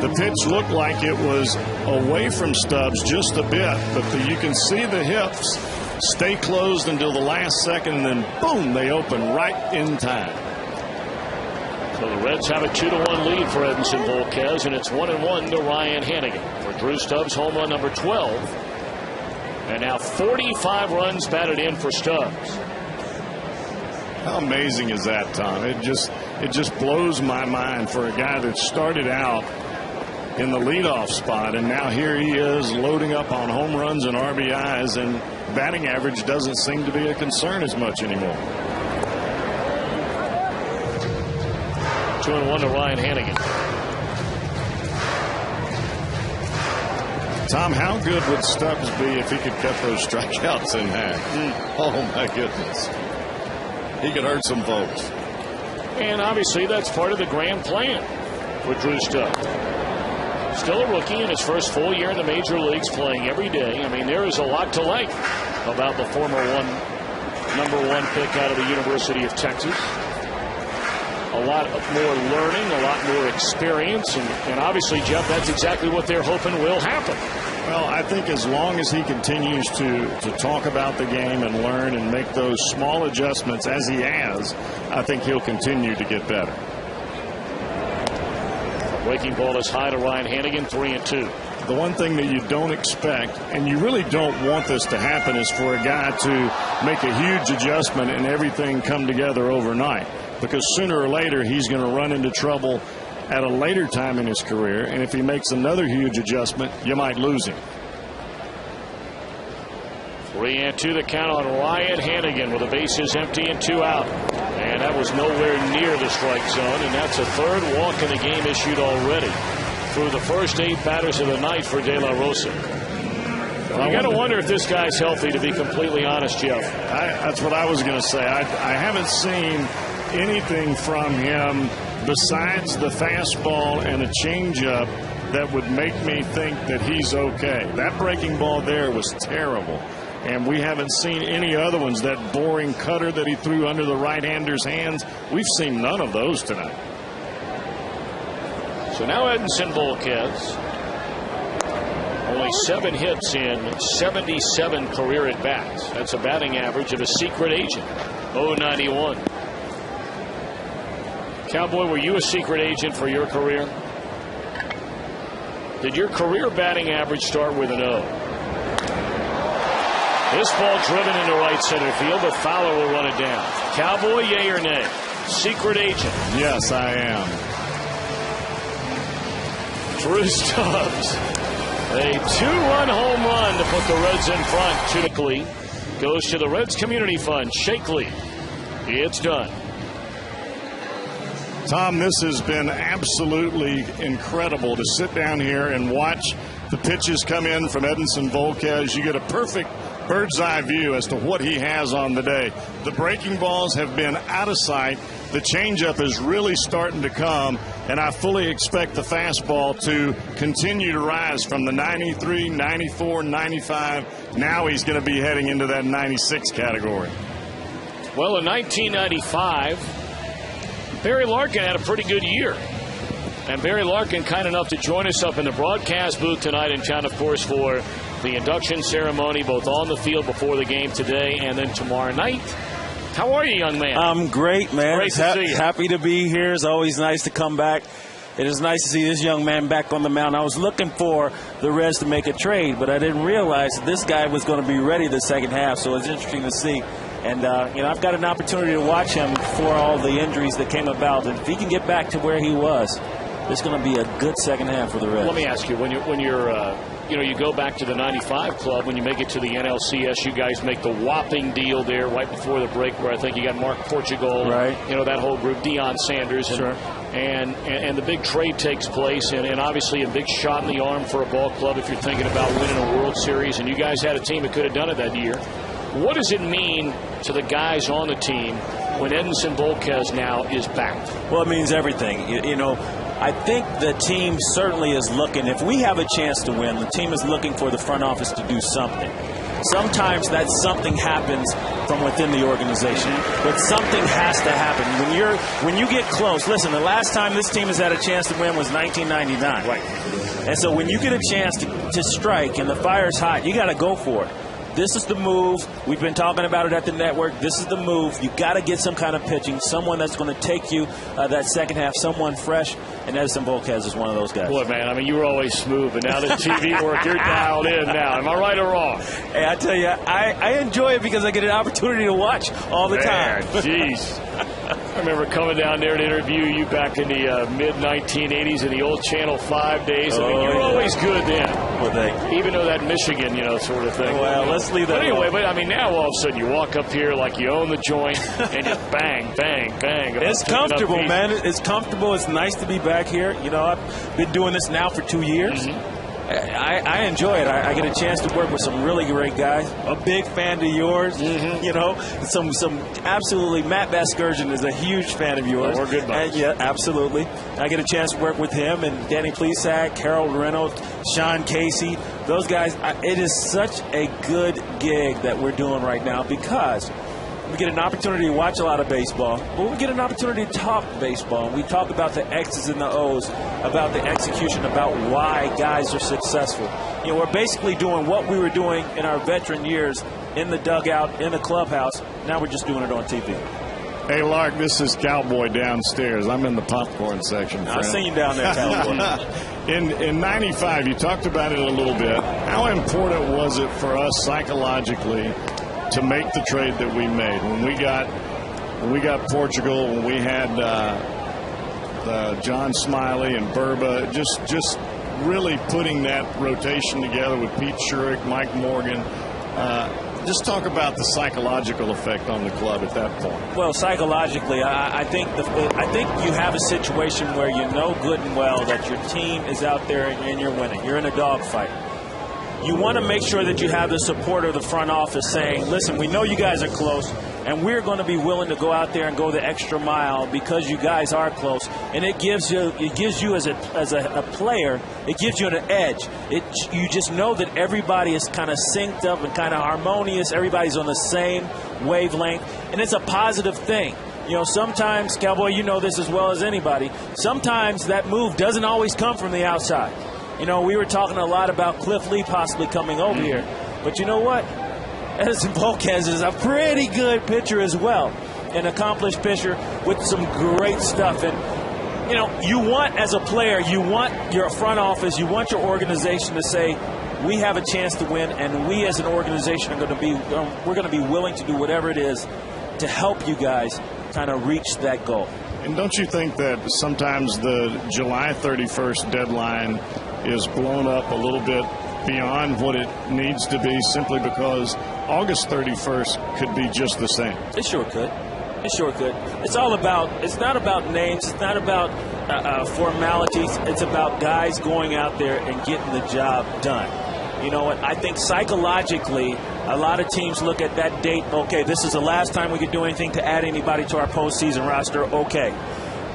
The pitch looked like it was away from Stubbs just a bit, but you can see the hips stay closed until the last second, and then boom, they open right in time. So the Reds have a 2-1 lead for Edinson Volquez, and it's 1-1 to Ryan Hanigan for Drew Stubbs, home run number 12. And now 45 runs batted in for Stubbs. How amazing is that, Tom? It just blows my mind for a guy that started out in the leadoff spot, and now here he is loading up on home runs and RBIs, and batting average doesn't seem to be a concern as much anymore. 2-1 to Ryan Hanigan. Tom, how good would Stubbs be if he could cut those strikeouts in half? Oh, my goodness. He could hurt some folks. And obviously that's part of the grand plan for Drew Stubbs. Still a rookie in his first full year in the major leagues, playing every day. I mean, there is a lot to like about the former number one pick out of the University of Texas. A lot more learning, a lot more experience, and obviously, Jeff, that's exactly what they're hoping will happen. Well, I think as long as he continues to talk about the game and learn and make those small adjustments as he has, I think he'll continue to get better. Breaking ball is high to Ryan Hanigan, 3-2. The one thing that you don't expect, and you really don't want this to happen, is for a guy to make a huge adjustment and everything come together overnight. Because sooner or later he's going to run into trouble at a later time in his career, and if he makes another huge adjustment, you might lose him. 3-2 the count on Ryan Hanigan with the bases empty and 2 out. And that was nowhere near the strike zone, and that's a third walk in the game issued already through the first 8 batters of the night for De La Rosa. You got to wonder if this guy's healthy, to be completely honest, Jeff. That's what I was going to say. I haven't seen anything from him besides the fastball and a changeup that would make me think that he's okay. That breaking ball there was terrible, and we haven't seen any other ones. That boring cutter that he threw under the right-hander's hands, we've seen none of those tonight. So now Edinson Volquez, only 7 hits in 77 career at-bats. That's a batting average of a secret agent, .091. Cowboy, were you a secret agent for your career? Did your career batting average start with an O? This ball driven into right center field, but Fowler will run it down. Cowboy, yay or nay? Secret agent. Yes, I am. Drew Stubbs, a 2-run home run to put the Reds in front. 2 goes to the Reds Community Fund. Shakely. It's done. Tom, this has been absolutely incredible to sit down here and watch the pitches come in from Edinson Volquez. You get a perfect bird's eye view as to what he has on the day. The breaking balls have been out of sight. The changeup is really starting to come, and I fully expect the fastball to continue to rise from the 93, 94, 95. Now he's going to be heading into that 96 category. Well, in 1995, Barry Larkin had a pretty good year. And Barry Larkin kind enough to join us up in the broadcast booth tonight in town, of course, for the induction ceremony, both on the field before the game today and then tomorrow night. How are you, young man? I'm great, man. Great to see you. Happy to be here. It's always nice to come back. It is nice to see this young man back on the mound. I was looking for the Reds to make a trade, but I didn't realize that this guy was going to be ready the second half, so it's interesting to see. And, I've got an opportunity to watch him before all the injuries that came about. And if he can get back to where he was, it's going to be a good second half for the Reds. Let me ask you, when you're you go back to the 95 club, when you make it to the NLCS, you guys make the whopping deal there right before the break where I think you got Mark Portugal, right? That whole group, Deion Sanders. And sure. and the big trade takes place, and obviously a big shot in the arm for a ball club if you're thinking about winning a World Series, and you guys had a team that could have done it that year. What does it mean to the guys on the team when Edinson Volquez now is back? Well, it means everything. You know, I think the team certainly is looking, if we have a chance to win, the team is looking for the front office to do something. Sometimes that something happens from within the organization, but something has to happen. When you get close, listen, the last time this team has had a chance to win was 1999. Right. And so when you get a chance to strike and the fire's hot, you got to go for it. This is the move. We've been talking about it at the network. This is the move. You got to get some kind of pitching, someone that's going to take you that second half, someone fresh, and Edinson Volquez is one of those guys. Boy, man, I mean, you were always smooth, but now the TV work, you're dialed in now. Am I right or wrong? Hey, I tell you, I enjoy it because I get an opportunity to watch all the time. Jeez. I remember coming down there to interview you back in the mid-1980s in the old Channel 5 days. I mean, you were always good then. Well, thank you. Even though that Michigan, sort of thing. Well, let's leave that But anyway, alone. I mean, now all of a sudden you walk up here like you own the joint and just bang, bang, bang. It's comfortable, man. It's comfortable. It's nice to be back here. You know, I've been doing this now for 2 years. Mm-hmm. I enjoy it. I get a chance to work with some really great guys. A big fan of yours. Mm-hmm. You know, some absolutely. Matt Vasgersian is a huge fan of yours. Well, we're good buddies. Yeah, absolutely. I get a chance to work with him and Danny Plesac, Harold Reynolds, Sean Casey. Those guys. It is such a good gig that we're doing right now because we get an opportunity to watch a lot of baseball, but we get an opportunity to talk baseball. We talk about the X's and the O's, about the execution, about why guys are successful. You know, we're basically doing what we were doing in our veteran years in the dugout, in the clubhouse. Now we're just doing it on TV. Hey, Lark, this is Cowboy downstairs. I'm in the popcorn section. I've seen you down there, Cowboy. In 95, you talked about it a little bit. How important was it for us psychologically to make the trade that we made when we got Portugal, when we had John Smiley and Burba, just really putting that rotation together with Pete Schurig, Mike Morgan. Just talk about the psychological effect on the club at that point. Well, psychologically, I think you have a situation where you know good and well that your team is out there and you're winning. You're in a dogfight. You want to make sure that you have the support of the front office saying, listen, we know you guys are close, and we're going to be willing to go out there and go the extra mile because you guys are close. And it gives you as a player, it gives you an edge. You just know that everybody is kind of synced up and kind of harmonious. Everybody's on the same wavelength, and it's a positive thing. You know, sometimes, Cowboy, you know this as well as anybody, sometimes that move doesn't always come from the outside. You know, we were talking a lot about Cliff Lee possibly coming over here. But you know what? Edinson Volquez is a pretty good pitcher as well. An accomplished pitcher with some great stuff. And, you know, you want, as a player, you want your front office, you want your organization to say, we have a chance to win, and we as an organization are going to be, we're going to be willing to do whatever it is to help you guys kind of reach that goal. And don't you think that sometimes the July 31st deadline is blown up a little bit beyond what it needs to be simply because August 31st could be just the same? It sure could. It sure could. It's not about names. It's not about formalities. It's about guys going out there and getting the job done. You know what? I think psychologically, a lot of teams look at that date, okay, this is the last time we could do anything to add anybody to our postseason roster, okay.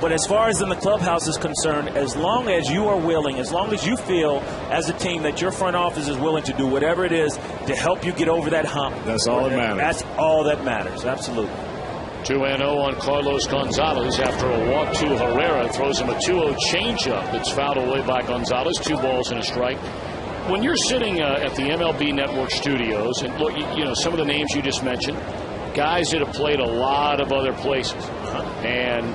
But as far as in the clubhouse is concerned, as long as you are willing, as long as you feel as a team that your front office is willing to do whatever it is to help you get over that hump. That's all that matters. That's all that matters, absolutely. 2-0 on Carlos Gonzalez after a walk to Herrera. Throws him a 2-0 changeup that's fouled away by Gonzalez. 2 balls and a strike. When you're sitting at the MLB Network studios, and look, you know, some of the names you just mentioned, guys that have played a lot of other places. And,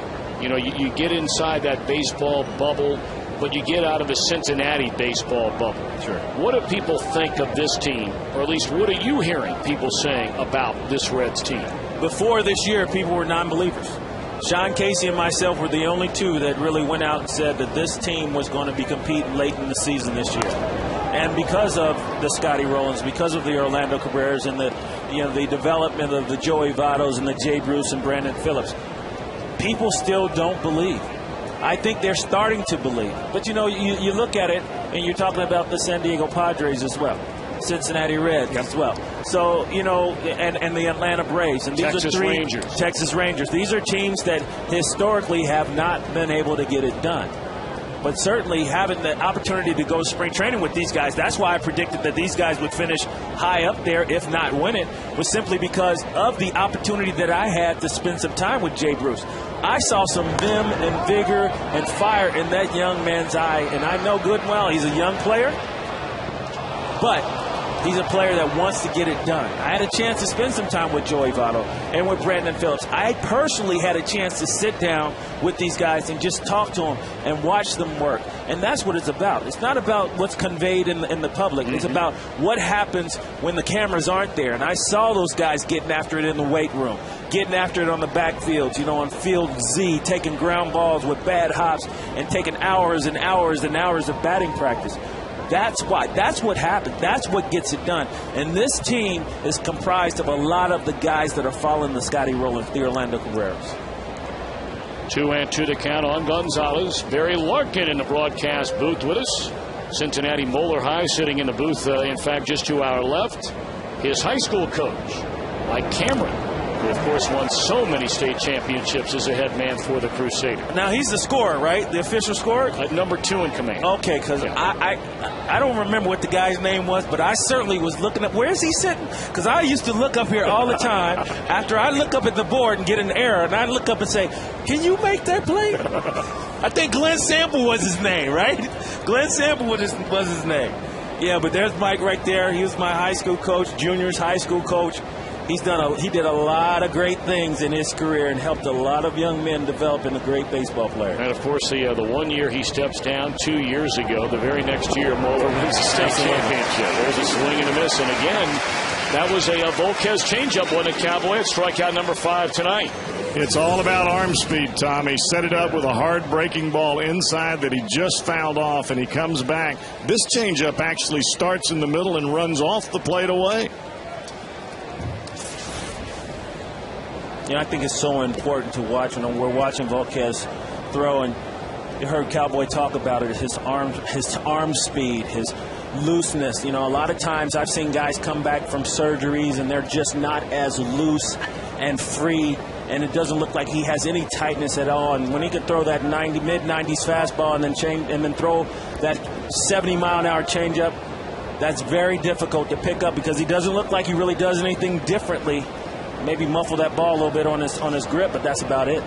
you know, you get inside that baseball bubble, but you get out of a Cincinnati baseball bubble. Sure. What do people think of this team, or at least what are you hearing people saying about this Reds team? Before this year, people were non-believers. Sean Casey and myself were the only two that really went out and said that this team was going to be competing late in the season this year. And because of the Scotty Rowlands, because of the Orlando Cabreras and the development of the Joey Vottos and the Jay Bruce and Brandon Phillips, people still don't believe. I think they're starting to believe. But, you know, you look at it, and you're talking about the San Diego Padres as well. Cincinnati Reds as well. So, you know, and the Atlanta Braves. And these Texas are three Rangers. Texas Rangers. These are teams that historically have not been able to get it done. But certainly having the opportunity to go to spring training with these guys, that's why I predicted that these guys would finish high up there, if not win it, was simply because of the opportunity that I had to spend some time with Jay Bruce. I saw some vim and vigor and fire in that young man's eye, and I know good and well he's a young player, but he's a player that wants to get it done. I had a chance to spend some time with Joey Votto and with Brandon Phillips. I personally had a chance to sit down with these guys and just talk to them and watch them work. And that's what it's about. It's not about what's conveyed in the public. It's about what happens when the cameras aren't there. And I saw those guys getting after it in the weight room, getting after it on the backfields, you know, on field Z, taking ground balls with bad hops and taking hours and hours and hours of batting practice. That's why. That's what happened. That's what gets it done. And this team is comprised of a lot of the guys that are following the Scotty Rowlands, the Orlando Carreras. 2-2 to count on Gonzalez. Barry Larkin in the broadcast booth with us. Cincinnati Moeller High sitting in the booth, in fact, just to our left. His high school coach, Mike Cameron, who, of course, won so many state championships as a head man for the Crusaders. Now, he's the scorer, right? The official scorer? Number 2 in command. Okay, because I don't remember what the guy's name was, but I certainly was looking up. Where is he sitting? Because I used to look up here all the time. After I look up at the board and get an error, and I look up and say, can you make that play? I think Glenn Sample was his name, right? Glenn Sample was his name. Yeah, but there's Mike right there. He was my high school coach, juniors high school coach. He did a lot of great things in his career and helped a lot of young men develop into great baseball players. And, of course, the 1 year he steps down 2 years ago, the very next year, Moeller wins the state championship. There's a swing and a miss. And, again, that was a Volquez changeup one at Cowboy at strikeout number 5 tonight. It's all about arm speed, Tom. He set it up with a hard breaking ball inside that he just fouled off, and he comes back. This changeup actually starts in the middle and runs off the plate away. You know, I think it's so important to watch. When we're watching Volquez throw, and you heard Cowboy talk about it, his arm speed, his looseness. You know, a lot of times I've seen guys come back from surgeries and they're just not as loose and free, and it doesn't look like he has any tightness at all. And when he could throw that mid-90s fastball and then throw that 70-mile-an-hour changeup, that's very difficult to pick up because he doesn't look like he really does anything differently. Maybe muffle that ball a little bit on his grip, but that's about it.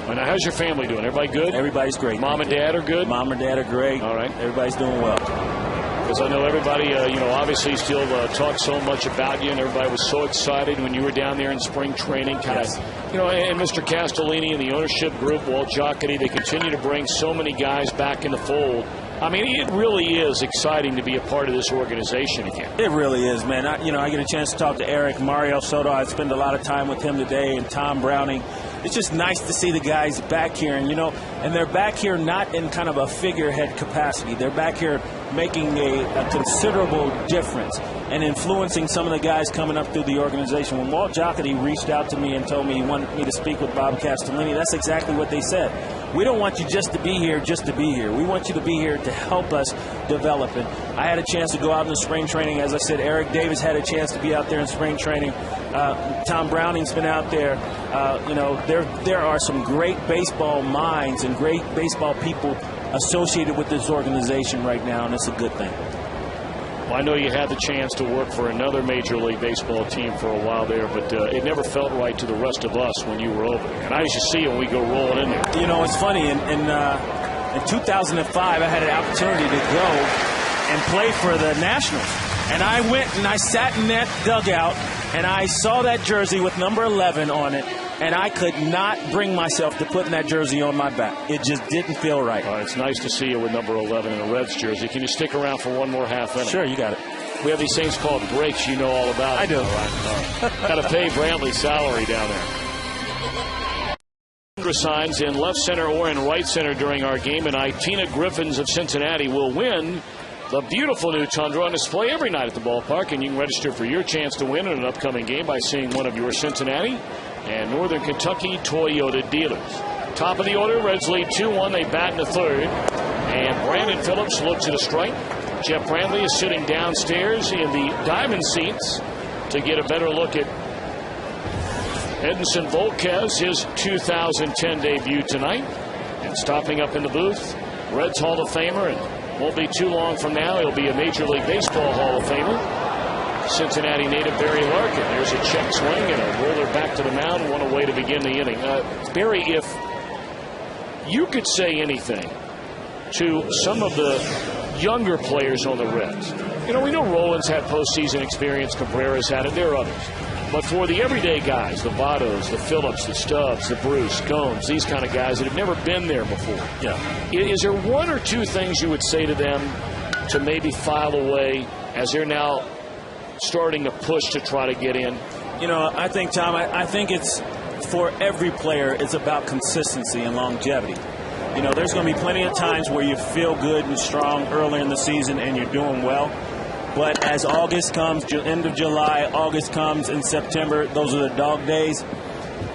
Well, now, how's your family doing? Everybody good? Everybody's great. Mom and Dad are good? Mom and Dad are great. All right. Everybody's doing well. Because I know everybody, obviously still talked so much about you, and everybody was so excited when you were down there in spring training. Yes. And Mr. Castellini and the ownership group, Walt Jocketty, they continue to bring so many guys back in the fold. I mean, it really is exciting to be a part of this organization again. It really is, man. I get a chance to talk to Eric, Mario Soto. I spend a lot of time with him today, and Tom Browning. It's just nice to see the guys back here, and they're back here not in kind of a figurehead capacity. They're back here making a considerable difference and influencing some of the guys coming up through the organization. When Walt Jocketty reached out to me and told me he wanted me to speak with Bob Castellini, that's exactly what they said. We don't want you just to be here We want you to be here to help us develop. And I had a chance to go out in the spring training. As I said, Eric Davis had a chance to be out there in spring training. Tom Browning's been out there. There are some great baseball minds and great baseball people associated with this organization right now, and it's a good thing. Well, I know you had the chance to work for another Major League Baseball team for a while there, but it never felt right to the rest of us when you were over there. And I used to see it when we go rolling in there. It's funny. In 2005, I had an opportunity to go and play for the Nationals. And I went and I sat in that dugout, and I saw that jersey with number 11 on it, and I could not bring myself to putting that jersey on my back. It just didn't feel right. It's nice to see you with number 11 in a Reds jersey. Can you stick around for one more half inning? Sure, you got it. We have these things called breaks. You know all about it. I do. All right. Got to pay Brantley's salary down there. Signs in left center or in right center during our game tonight. Tina Griffins of Cincinnati will win the beautiful new Tundra on display every night at the ballpark, and you can register for your chance to win in an upcoming game by seeing one of your Cincinnati and Northern Kentucky Toyota dealers. Top of the order, Reds lead 2-1. They bat in the third. And Brandon Phillips looks at a strike. Jeff Brantley is sitting downstairs in the diamond seats to get a better look at Edinson Volquez, his 2010 debut tonight. And stopping up in the booth, Reds Hall of Famer, and won't be too long from now, he'll be a Major League Baseball Hall of Famer, Cincinnati native Barry Larkin. There's a check swing and a roller back to the mound. One away to begin the inning. Barry, if you could say anything to some of the younger players on the Reds. You know, we know Rollins had postseason experience, Cabrera's had it, there are others. But for the everyday guys, the Vottos, the Phillips, the Stubbs, the Bruce, Gomes, these kind of guys that have never been there before. Yeah. Is there one or two things you would say to them to maybe file away as they're now starting a push to try to get in? You know, I think, Tom, I think it's for every player, it's about consistency and longevity. You know, there's going to be plenty of times where you feel good and strong early in the season and you're doing well. But as August comes, end of July, August comes, in September, those are the dog days.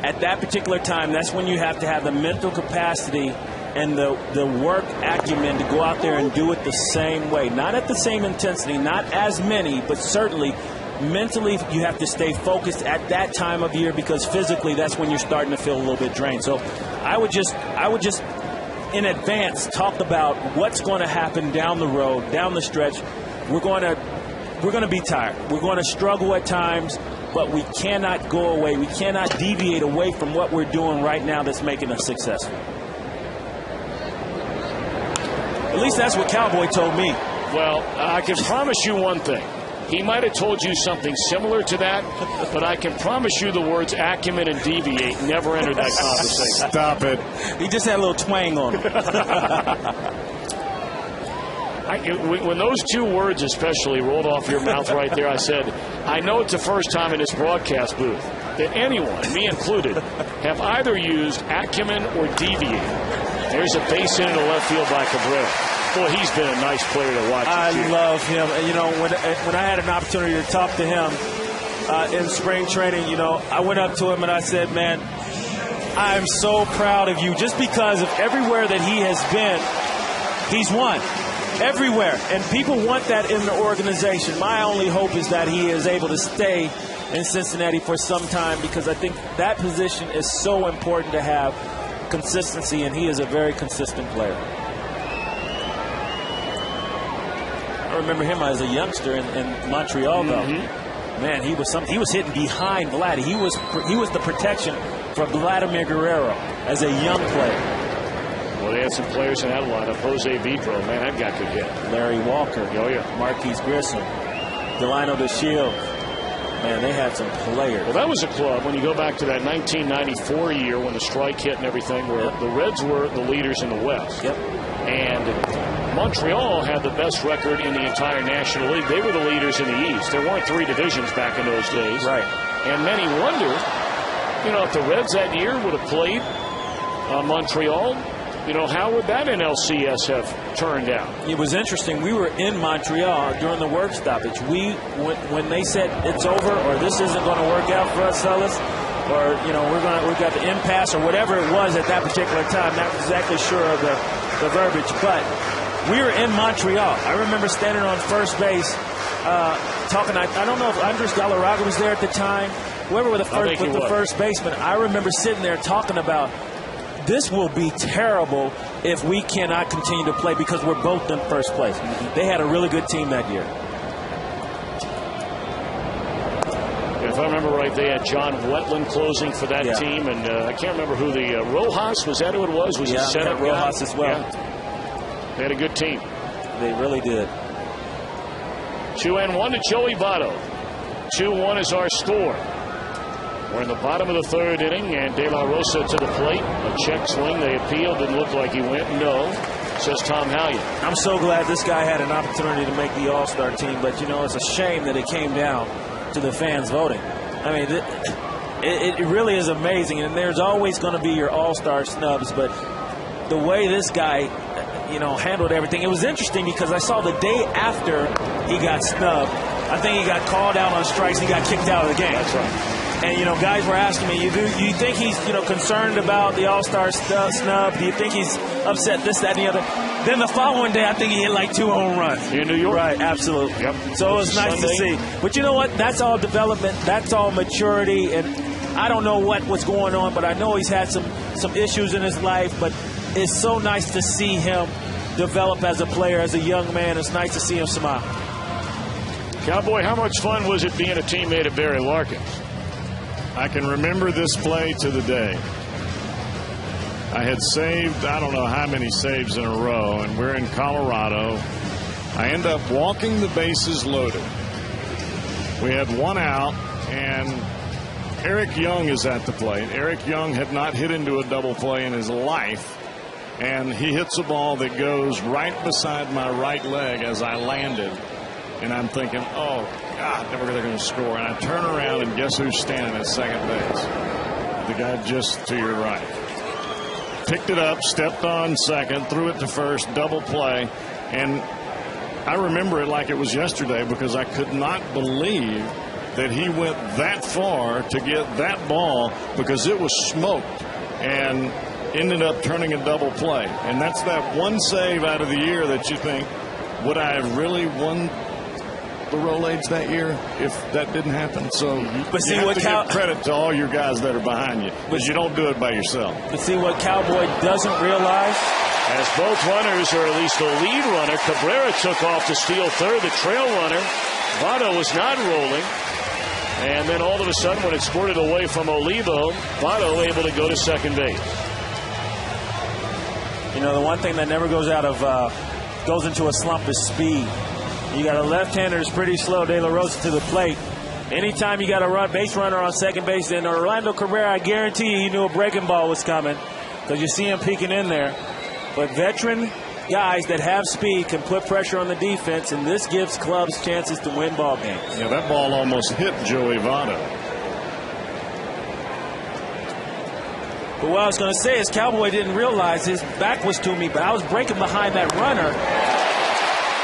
At that particular time, that's when you have to have the mental capacity and the work acumen to go out there and do it the same way. Not at the same intensity, not as many, but certainly mentally you have to stay focused at that time of year, because physically that's when you're starting to feel a little bit drained. So I would just in advance talk about what's going to happen down the road, down the stretch. We're going to be tired. We're going to struggle at times, but we cannot go away. We cannot deviate away from what we're doing right now that's making us successful. At least that's what Cowboy told me. Well, I can promise you one thing. He might have told you something similar to that, but I can promise you the words acumen and deviate never entered that conversation. Stop it. He just had a little twang on it. When those two words especially rolled off your mouth right there, I said, I know it's the first time in this broadcast booth that anyone, me included, have either used acumen or deviate. There's a base hit into left field by Cabrera. Boy, he's been a nice player to watch. I love him. You know, when I had an opportunity to talk to him in spring training, you know, I went up to him and I said, man, I'm so proud of you. Just because of everywhere that he has been, he's won. Everywhere. And people want that in the organization. My only hope is that he is able to stay in Cincinnati for some time, because I think that position is so important to have consistency, and he is a very consistent player. I remember him as a youngster in Montreal, though. Mm-hmm. Man, he was hitting behind Vladdy. He was the protection for Vladimir Guerrero as a young player. Well, they had some players in that lineup. Jose Vidro, man, that guy could hit. Larry Walker. Oh, yeah. Marquise Grissom. Delino DeShields. Man, they had some players. Well, that was a club, when you go back to that 1994 year when the strike hit and everything, where the Reds were the leaders in the West. Yep. And Montreal had the best record in the entire National League. They were the leaders in the East. There weren't three divisions back in those days. Right. And many wonder, you know, if the Reds that year would have played Montreal, you know, how would that NLCS have turned out? It was interesting. We were in Montreal during the work stoppage. When they said it's over, or this isn't going to work out for us, fellas, or, you know, we've got the impasse or whatever it was at that particular time. Not exactly sure of the verbiage, but we were in Montreal. I remember standing on first base talking. I don't know if Andres Galarraga was there at the time. Whoever was the first baseman. I remember sitting there talking about, this will be terrible if we cannot continue to play, because we're both in first place. They had a really good team that year. If I remember right, they had John Wetland closing for that team, and I can't remember who the Rojas, was that who it was? Was he center Rojas as well? Yeah. They had a good team. They really did. 2-1 to Joey Votto. 2-1 is our score. We're in the bottom of the third inning, and De La Rosa to the plate. A check swing. They appealed. Didn't look like he went. No, says Tom Halyard. I'm so glad this guy had an opportunity to make the All-Star team, but, you know, it's a shame that it came down to the fans voting. I mean, it really is amazing, and there's always going to be your All-Star snubs, but the way this guy, you know, handled everything, it was interesting because I saw the day after he got snubbed, I think he got called out on strikes. He got kicked out of the game. That's right. And, guys were asking me, you think he's, concerned about the All-Star snub? Do you think he's upset this, that, and the other? Then the following day, I think he hit like 2 home runs. In New York? Right, absolutely. Yep. So it was nice to see. But you know what? That's all development. That's all maturity. And I don't know what's going on, but I know he's had some issues in his life. But it's so nice to see him develop as a player, as a young man. It's nice to see him smile. Cowboy, how much fun was it being a teammate of Barry Larkins? I can remember this play to the day. I had saved, I don't know how many saves in a row, and we're in Colorado. I end up walking the bases loaded. We had 1 out, and Eric Young is at the plate. Eric Young had not hit into a double play in his life, and he hits a ball that goes right beside my right leg as I landed. And I'm thinking, oh, God, never going to score. And I turn around, and guess who's standing at second base? The guy just to your right. Picked it up, stepped on second, threw it to first, double play. And I remember it like it was yesterday because I could not believe that he went that far to get that ball because it was smoked and ended up turning a double play. And that's that one save out of the year that you think, would I have really won the Rolaids that year if that didn't happen? So but see, you have what to give credit to all your guys that are behind you, because you don't do it by yourself. But see, what Cowboy doesn't realize, as both runners, or at least the lead runner, Cabrera took off to steal third. The trail runner, Votto, was not rolling. And then all of a sudden, when it squirted away from Olivo, Votto able to go to second base. The one thing that never goes goes into a slump is speed. You got a left-hander that's pretty slow, De La Rosa, to the plate. Anytime you got a base runner on second base, then Orlando Cabrera, I guarantee you, he knew a breaking ball was coming because you see him peeking in there. But veteran guys that have speed can put pressure on the defense, and this gives clubs chances to win ball games. Yeah, that ball almost hit Joey Votto. But what I was going to say is Cowboy didn't realize his back was to me, but I was breaking behind that runner.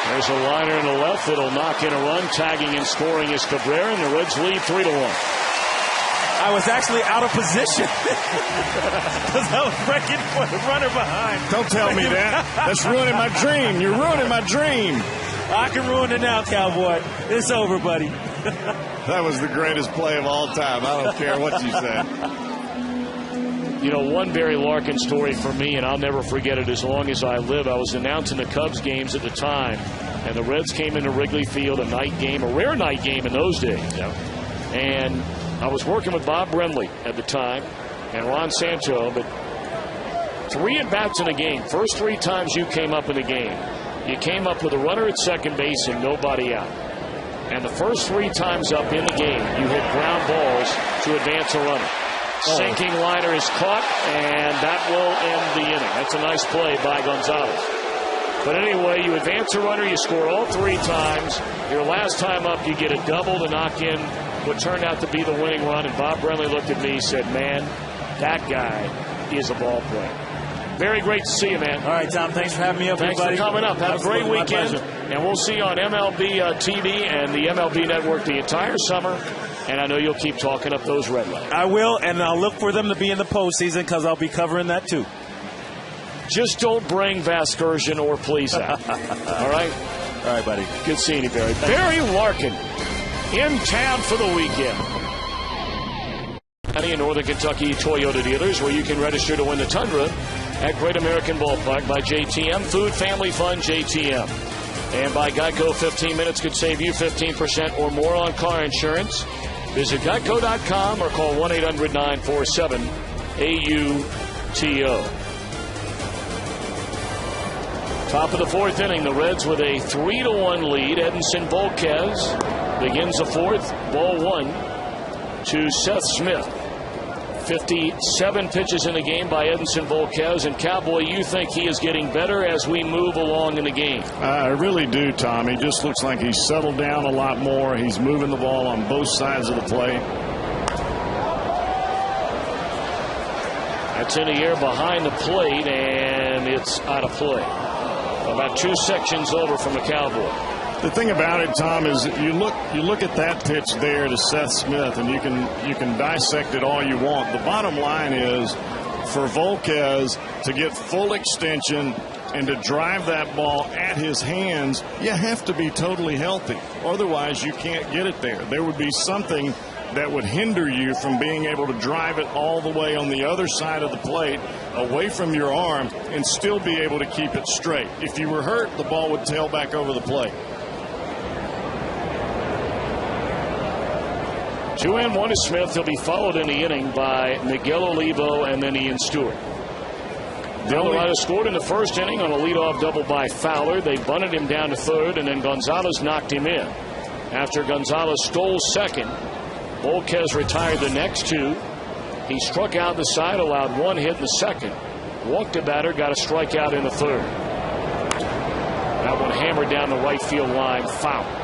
There's a liner in the left that'll knock in a run. Tagging and scoring is Cabrera, and the Reds lead 3-1. I was actually out of position because I was breaking for the runner behind. Don't tell me that. That's ruining my dream. You're ruining my dream. I can ruin it now, Cowboy. It's over, buddy. That was the greatest play of all time. I don't care what you said. One Barry Larkin story for me, and I'll never forget it as long as I live. I was announcing the Cubs games at the time, and the Reds came into Wrigley Field, a night game, a rare night game in those days. Yep. And I was working with Bob Brenly at the time and Ron Santo, but 3 at-bats in a game. First 3 times you came up in the game, you came up with a runner at second base and nobody out. And the first 3 times up in the game, you hit ground balls to advance a runner. Sinking liner is caught, and that will end the inning. That's a nice play by Gonzalez. But anyway, you advance a runner, you score all 3 times. Your last time up, you get a double to knock in what turned out to be the winning run. And Bob Brenly looked at me and said, man, that guy is a ball player. Very great to see you, man. All right, Tom, thanks for having me up here, buddy. Thanks for coming up. Have a great weekend. And we'll see you on MLB TV and the MLB Network the entire summer. And I know you'll keep talking up those Red Legs. I will, and I'll look for them to be in the postseason because I'll be covering that too. Just don't bring Vasgersian or Please out. All right? All right, buddy. Good seeing you, Barry. Barry Larkin in town for the weekend. In Northern Kentucky Toyota dealers, where you can register to win the Tundra at Great American Ballpark by JTM. Food, family fun, JTM. And by Geico, 15 minutes could save you 15% or more on car insurance. Visit geico.com or call 1-800-947-AUTO. Top of the 4th inning, the Reds with a 3-1 lead. Edinson Volquez begins the 4th. Ball 1 to Seth Smith. 57 pitches in the game by Edinson Volquez. And Cowboy, you think he is getting better as we move along in the game? I really do, Tom. He just looks like he's settled down a lot more. He's moving the ball on both sides of the plate. That's in the air behind the plate, and it's out of play. About 2 sections over from the Cowboy. The thing about it, Tom, is you look at that pitch there to Seth Smith, and you can dissect it all you want. The bottom line is, for Volquez to get full extension and to drive that ball at his hands, you have to be totally healthy. Otherwise, you can't get it there. There would be something that would hinder you from being able to drive it all the way on the other side of the plate, away from your arm, and still be able to keep it straight. If you were hurt, the ball would tail back over the plate. 2-1 to Smith. He'll be followed in the inning by Miguel Olivo and then Ian Stewart. Colorado scored in the first inning on a leadoff double by Fowler. They bunted him down to third, and then Gonzalez knocked him in. After Gonzalez stole second, Volquez retired the next two. He struck out the side, allowed one hit in the second, walked a batter, got a strikeout in the third. That one hammered down the right field line, foul.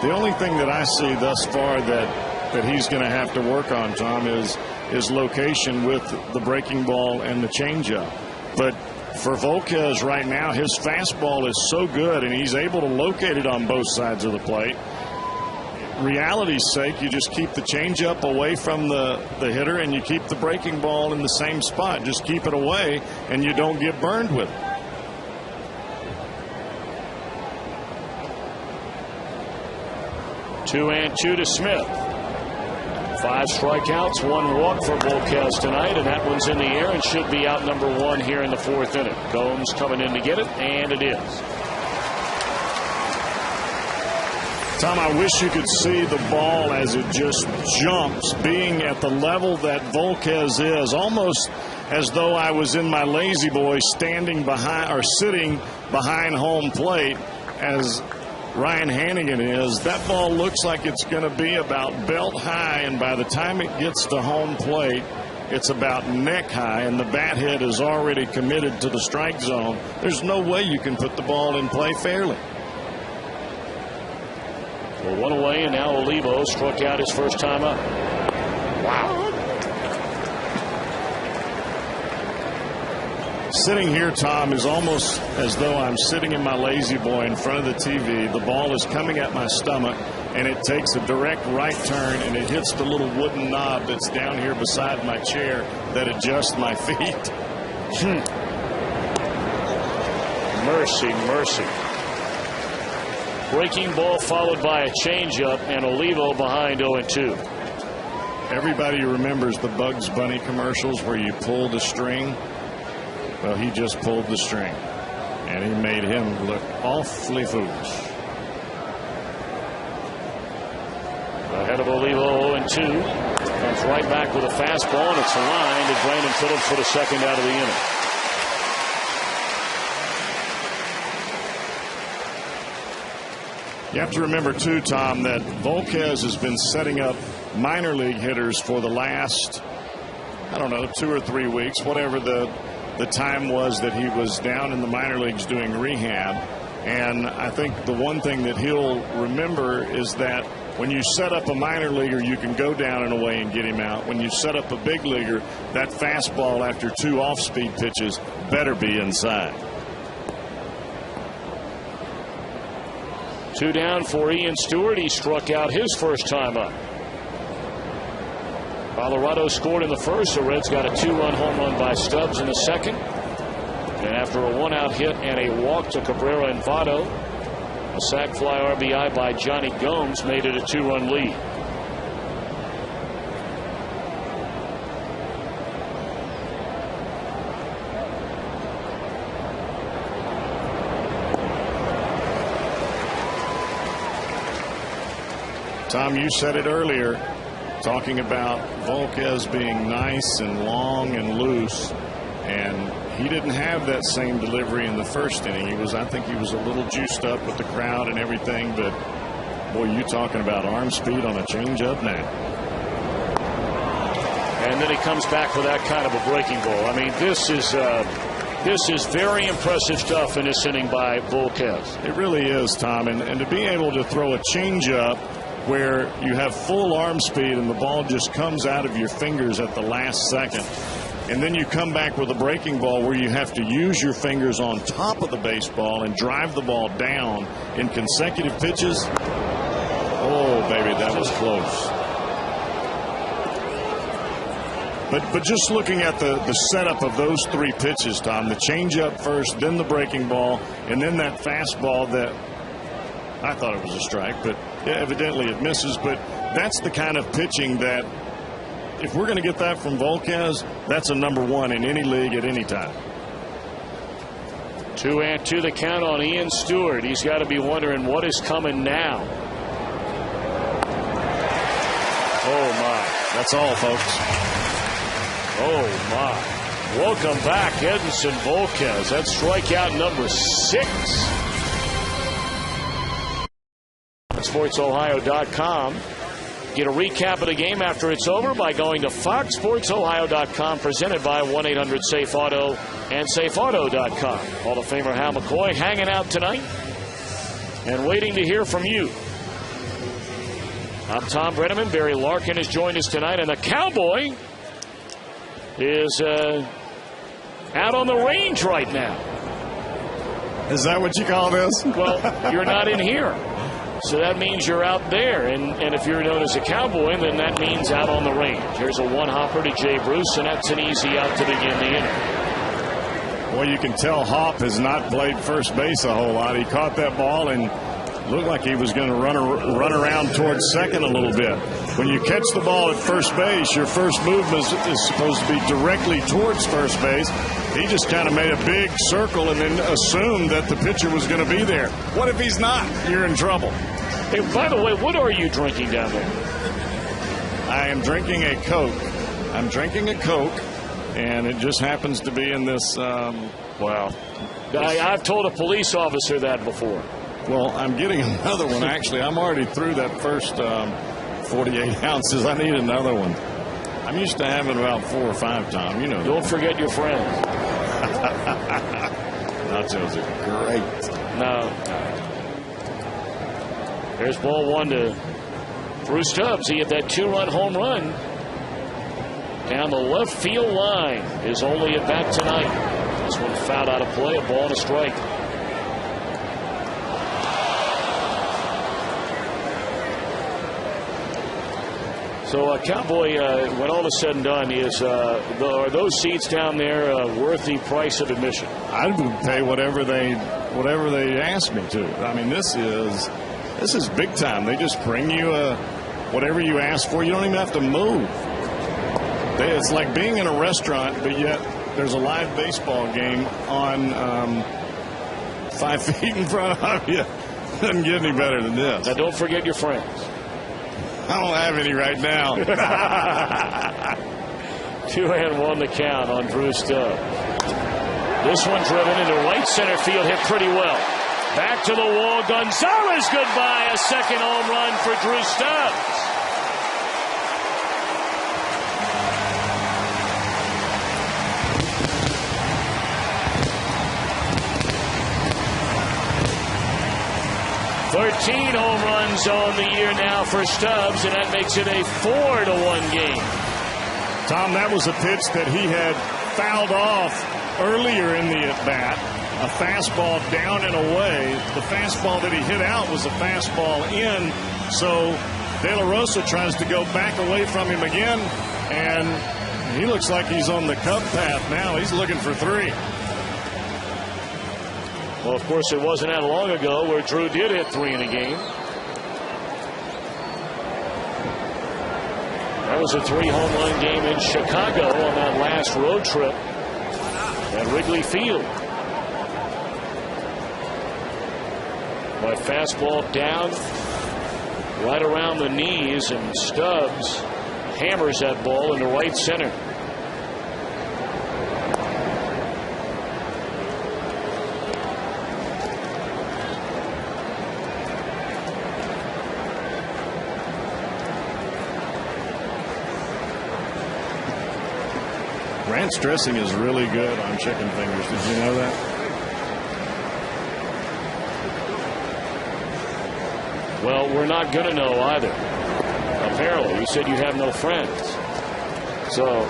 The only thing that I see thus far that he's going to have to work on, Tom, is his location with the breaking ball and the changeup. But for Volquez right now, his fastball is so good, and he's able to locate it on both sides of the plate. Reality's sake, you just keep the changeup away from the hitter, and you keep the breaking ball in the same spot. Just keep it away, and you don't get burned with it. Two and two to Smith. 5 strikeouts, 1 walk for Volquez tonight, and that one's in the air and should be out number 1 here in the 4th inning. Gomes coming in to get it, and it is. Tom, I wish you could see the ball as it just jumps, being at the level that Volquez is, almost as though I was in my lazy boy standing behind or sitting behind home plate as Ryan Hannigan is. That ball looks like it's going to be about belt high, and by the time it gets to home plate, it's about neck high, and the bat head is already committed to the strike zone. There's no way you can put the ball in play fairly. Well, 1 away, and now Olivo struck out his first time up. Wow. Sitting here, Tom, is almost as though I'm sitting in my lazy boy in front of the TV. The ball is coming at my stomach, and it takes a direct right turn, and it hits the little wooden knob that's down here beside my chair that adjusts my feet. Mercy, mercy. Breaking ball followed by a changeup, and Olivo behind 0-2. Everybody remembers the Bugs Bunny commercials where you pull the string. Well, he just pulled the string, and he made him look awfully foolish. Ahead of Olivo 0-2. Comes right back with a fastball, and it's a line to Brandon Phillips for the second out of the inning. You have to remember, too, Tom, that Volquez has been setting up minor league hitters for the last, I don't know, 2 or 3 weeks, whatever the time was that he was down in the minor leagues doing rehab. And I think the one thing that he'll remember is that when you set up a minor leaguer, you can go down and away and get him out. When you set up a big leaguer, that fastball after 2 off-speed pitches better be inside. 2 down for Ian Stewart. He struck out his first time up. Colorado scored in the first. The Reds got a 2-run home run by Stubbs in the second. And after a 1-out hit and a walk to Cabrera and Votto, a sac fly RBI by Johnny Gomes made it a 2-run lead. Tom, you said it earlier, talking about Volquez being nice and long and loose, and he didn't have that same delivery in the first inning. I think he was a little juiced up with the crowd and everything, but boy, you talking about arm speed on a changeup now. And then he comes back with that kind of a breaking ball. I mean, this is very impressive stuff in this inning by Volquez. It really is, Tom, and to be able to throw a changeup where you have full arm speed and the ball just comes out of your fingers at the last second. and then you come back with a breaking ball where you have to use your fingers on top of the baseball and drive the ball down in consecutive pitches. Oh, baby, that was close. But just looking at the setup of those three pitches, Tom, the changeup first, then the breaking ball, and then that fastball that I thought it was a strike, but evidently it misses. But that's the kind of pitching that if we're going to get that from Volquez, that's a #1 in any league at any time. 2-2 the count on Ian Stewart. He's got to be wondering what is coming now. Oh, my. That's all, folks. Oh, my. Welcome back, Edinson Volquez. That's strikeout number 6. SportsOhio.com. Get a recap of the game after it's over by going to FoxSportsOhio.com, presented by 1-800-SAFE-AUTO and SafeAuto.com. Hall of Famer Hal McCoy hanging out tonight and waiting to hear from you. I'm Tom Brenneman. Barry Larkin has joined us tonight, and the Cowboy is out on the range right now. Is that what you call this? Well, you're not in here. So that means you're out there, and if you're known as a Cowboy, then that means out on the range. Here's a one-hopper to Jay Bruce, and that's an easy out to begin the inning. Well, you can tell Hopp has not played first base a whole lot. He caught that ball and looked like he was going to run around towards second a little bit. When you catch the ball at first base, your first movement is supposed to be directly towards first base. He just kind of made a big circle and then assumed that the pitcher was going to be there. What if he's not? You're in trouble. Hey, by the way, what are you drinking down there? I am drinking a Coke. I'm drinking a Coke, and it just happens to be in this, I've told a police officer that before. Well, I'm getting another one, actually. I'm already through that first 48 ounces. I need another one. I'm used to having about 4 or 5, Tom. You know. Don't forget your friends. Nachos are great. No. There's ball 1 to Bruce Stubbs. He hit that 2-run home run down the left field line. His only at bat tonight. This one fouled out of play. A ball and a strike. So, Cowboy, when all is said and done, are those seats down there worth the price of admission? I would pay whatever they ask me to. I mean, this is big time. They just bring you whatever you ask for. You don't even have to move. It's like being in a restaurant, but yet there's a live baseball game on 5 feet in front of you. Doesn't get any better than this. Now, don't forget your friends. I don't have any right now. 2-1 the count on Drew Stubbs. This one driven into right center field, hit pretty well. Back to the wall. Gonzalez goodbye. A second home run for Drew Stubbs. Thirteen home runs on the year now for Stubbs, and that makes it a 4-1 game. Tom, that was a pitch that he had fouled off earlier in the at-bat. A fastball down and away. The fastball that he hit out was a fastball in. So De La Rosa tries to go back away from him again, and he looks like he's on the Cub path now. He's looking for 3. Well, of course, it wasn't that long ago where Drew did hit 3 in a game. That was a 3-home run game in Chicago on that last road trip at Wrigley Field. But fastball down right around the knees, and Stubbs hammers that ball into right center. Ranch dressing is really good on chicken fingers. Did you know that? Well, we're not going to know either. Apparently, you said you have no friends. So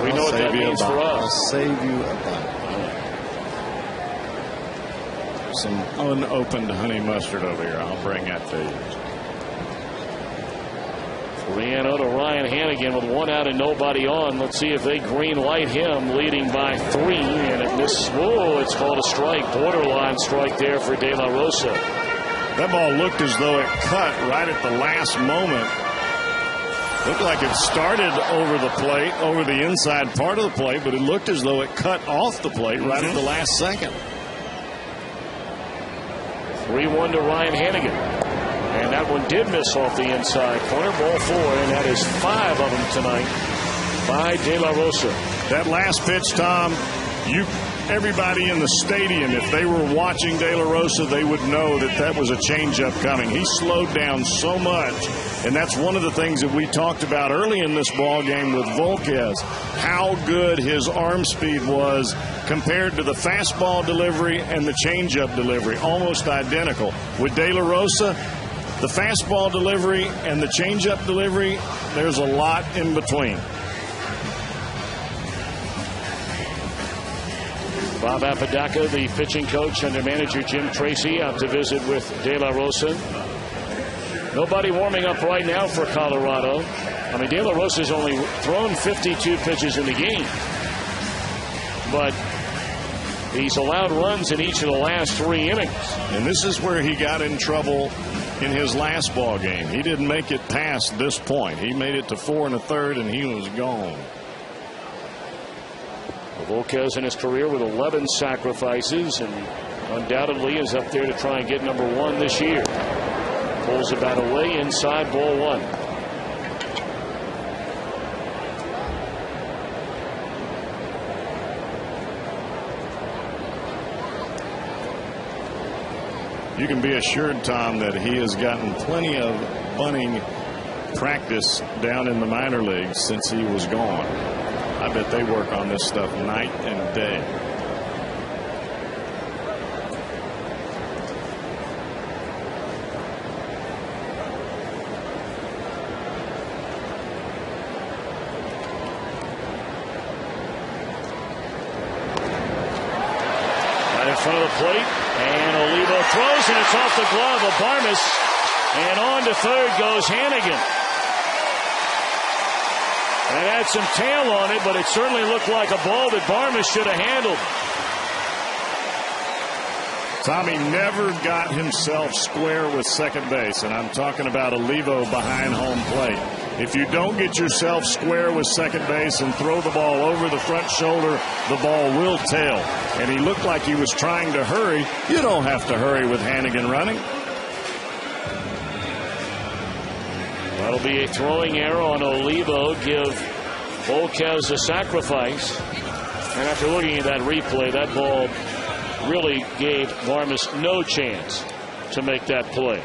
We know what that means for us. I'll save you a buck. Some unopened honey mustard over here. I'll bring that to you. 3-0 to Ryan Hannigan with 1 out and nobody on. Let's see if they green light him, leading by 3. And it misses. Whoa, it's called a strike. Borderline strike there for De La Rosa. That ball looked as though it cut right at the last moment. Looked like it started over the plate, over the inside part of the plate, but it looked as though it cut off the plate right at the last second. 3-1 to Ryan Hannigan. And that one did miss off the inside corner. Ball 4, and that is 5 of them tonight by De La Rosa. That last pitch, Tom, everybody in the stadium, if they were watching De La Rosa, they would know that that was a changeup coming. He slowed down so much, and that's one of the things that we talked about early in this ball game with Volquez, how good his arm speed was compared to the fastball delivery and the changeup delivery, almost identical. With De La Rosa, the fastball delivery and the changeup delivery, there's a lot in between. Bob Apodaca, the pitching coach, under manager Jim Tracy, out to visit with De La Rosa. Nobody warming up right now for Colorado. I mean, De La Rosa's only thrown 52 pitches in the game, but he's allowed runs in each of the last 3 innings. And this is where he got in trouble in his last ball game. He didn't make it past this point. He made it to 4 1/3, and he was gone. Volquez in his career with 11 sacrifices, and undoubtedly is up there to try and get number 1 this year. Pulls the bat away inside, ball 1. You can be assured, Tom, that he has gotten plenty of bunting practice down in the minor leagues since he was gone. I bet they work on this stuff night and day. Right in front of the plate, and Olivo throws, and it's off the glove of Barmes, and on to third goes Hannigan. That had some tail on it, but it certainly looked like a ball that Barmes should have handled. Tommy never got himself square with second base, and I'm talking about Olivo behind home plate. If you don't get yourself square with second base and throw the ball over the front shoulder, the ball will tail. And he looked like he was trying to hurry. You don't have to hurry with Hannigan running. That'll be a throwing error on Olivo. Give Volquez a sacrifice. And after looking at that replay, that ball really gave Barmes no chance to make that play.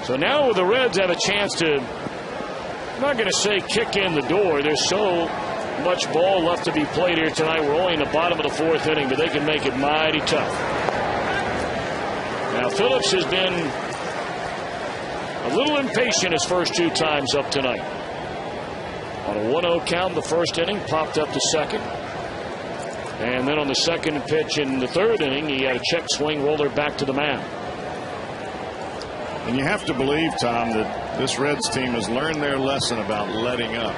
So now the Reds have a chance to, I'm not going to say kick in the door. There's so much ball left to be played here tonight. We're only in the bottom of the 4th inning, but they can make it mighty tough. Now Phillips has been a little impatient his first 2 times up tonight. On a 1-0 count in the first inning, popped up to second. And then on the second pitch in the 3rd inning, he had a check swing roller back to the mound. And you have to believe, Tom, that this Reds team has learned their lesson about letting up.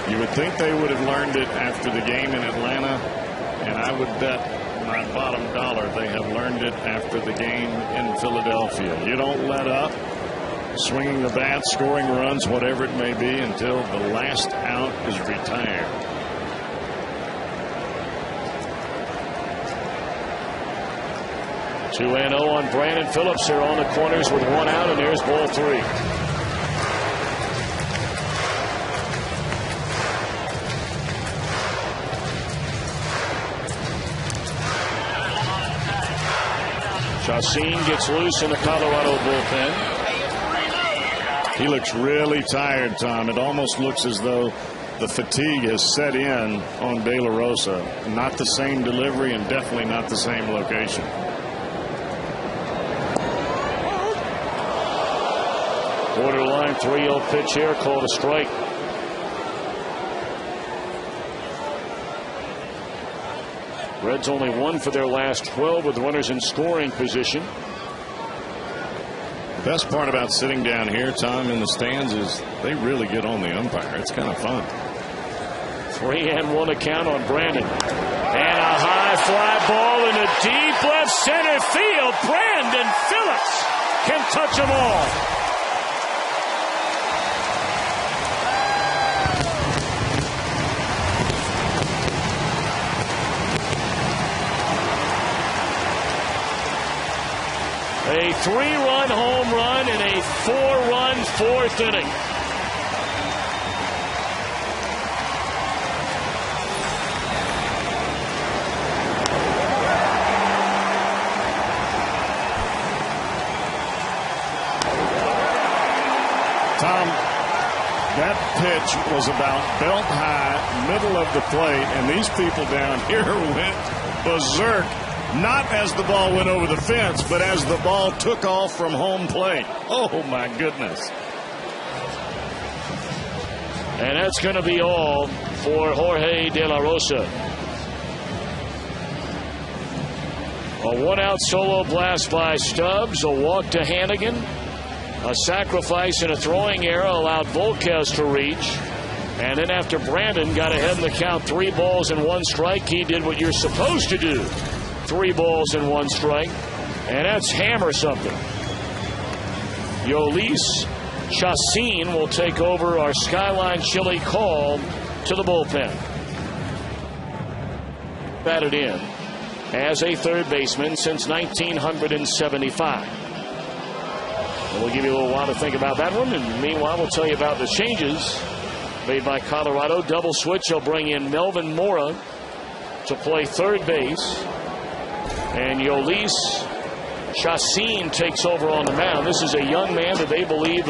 You would think they would have learned it after the game in Atlanta, and I would bet my bottom dollar they have learned it after the game in Philadelphia. You don't let up, swinging the bat, scoring runs, whatever it may be, until the last out is retired. Two and 0 on Brandon Phillips. They're on the corners with 1 out, and there's ball 3. Chacin gets loose in the Colorado bullpen. He looks really tired, Tom. It almost looks as though the fatigue has set in on De La Rosa. Not the same delivery and definitely not the same location. Borderline 3-0 pitch here, called a strike. Reds only 1 for their last 12 with runners in scoring position. The best part about sitting down here, Tom, in the stands is they really get on the umpire. It's kind of fun. 3-1 account on Brandon. And a high fly ball into deep left center field. Brandon Phillips can touch them all. A 3-run home run in a 4-run fourth inning. Tom, that pitch was about belt high, middle of the plate, and these people down here went berserk. Not as the ball went over the fence, but as the ball took off from home plate. Oh, my goodness. And that's going to be all for Jorge De La Rosa. A 1-out solo blast by Stubbs, a walk to Hannigan, a sacrifice and a throwing error allowed Volquez to reach. And then after Brandon got ahead in the count, 3 balls and 1 strike, he did what you're supposed to do. 3 balls and 1 strike, and that's hammer something. Yolis Chacin will take over our Skyline Chili call to the bullpen. Batted in as a third baseman since 1975. And we'll give you a little while to think about that one, and meanwhile we'll tell you about the changes made by Colorado. Double switch, they'll bring in Melvin Mora to play third base. And Yolis Chacin takes over on the mound. This is a young man that they believe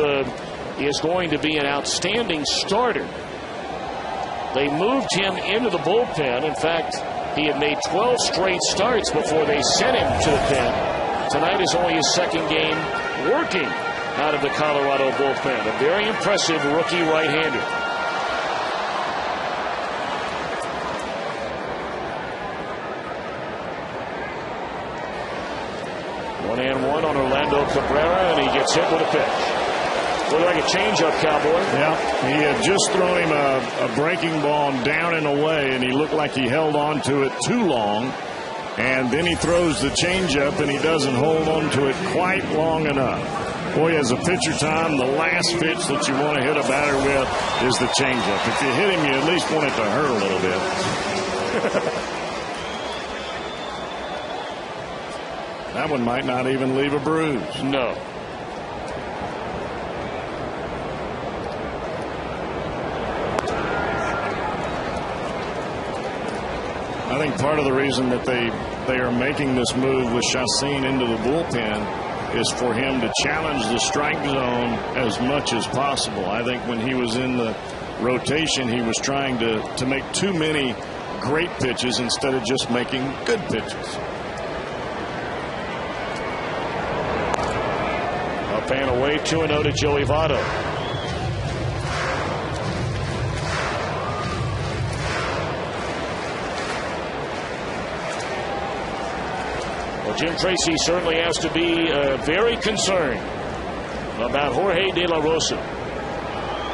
is going to be an outstanding starter. They moved him into the bullpen. In fact, he had made 12 straight starts before they sent him to the pen. Tonight is only his second game working out of the Colorado bullpen. A very impressive rookie right-hander. 1-1 on Orlando Cabrera, and he gets hit with a pitch. Looked like a changeup, Cowboy. Yeah, he had just thrown him a breaking ball down and away, and he looked like he held on to it too long. And then he throws the changeup, and he doesn't hold on to it quite long enough. Boy, as a pitcher, Tom, the last pitch that you want to hit a batter with is the changeup. If you hit him, you at least want it to hurt a little bit. That one might not even leave a bruise. No. I think part of the reason that they are making this move with Chacin into the bullpen is for him to challenge the strike zone as much as possible. I think when he was in the rotation, he was trying to make too many great pitches instead of just making good pitches. Up and away, 2-0 to Joey Votto. Well, Jim Tracy certainly has to be very concerned about Jorge De La Rosa.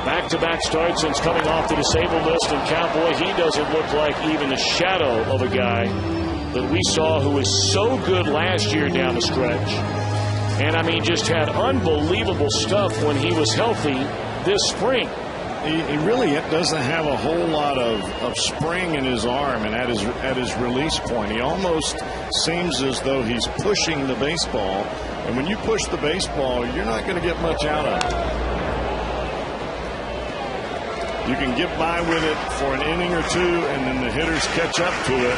Back-to-back starts since coming off the disabled list, and Cowboy, he doesn't look like even a shadow of a guy that we saw who was so good last year down the stretch. And, I mean, just had unbelievable stuff when he was healthy this spring. He really doesn't have a whole lot of spring in his arm and at his release point. He almost seems as though he's pushing the baseball. And when you push the baseball, you're not going to get much out of it. You can get by with it for an inning or two, and then the hitters catch up to it.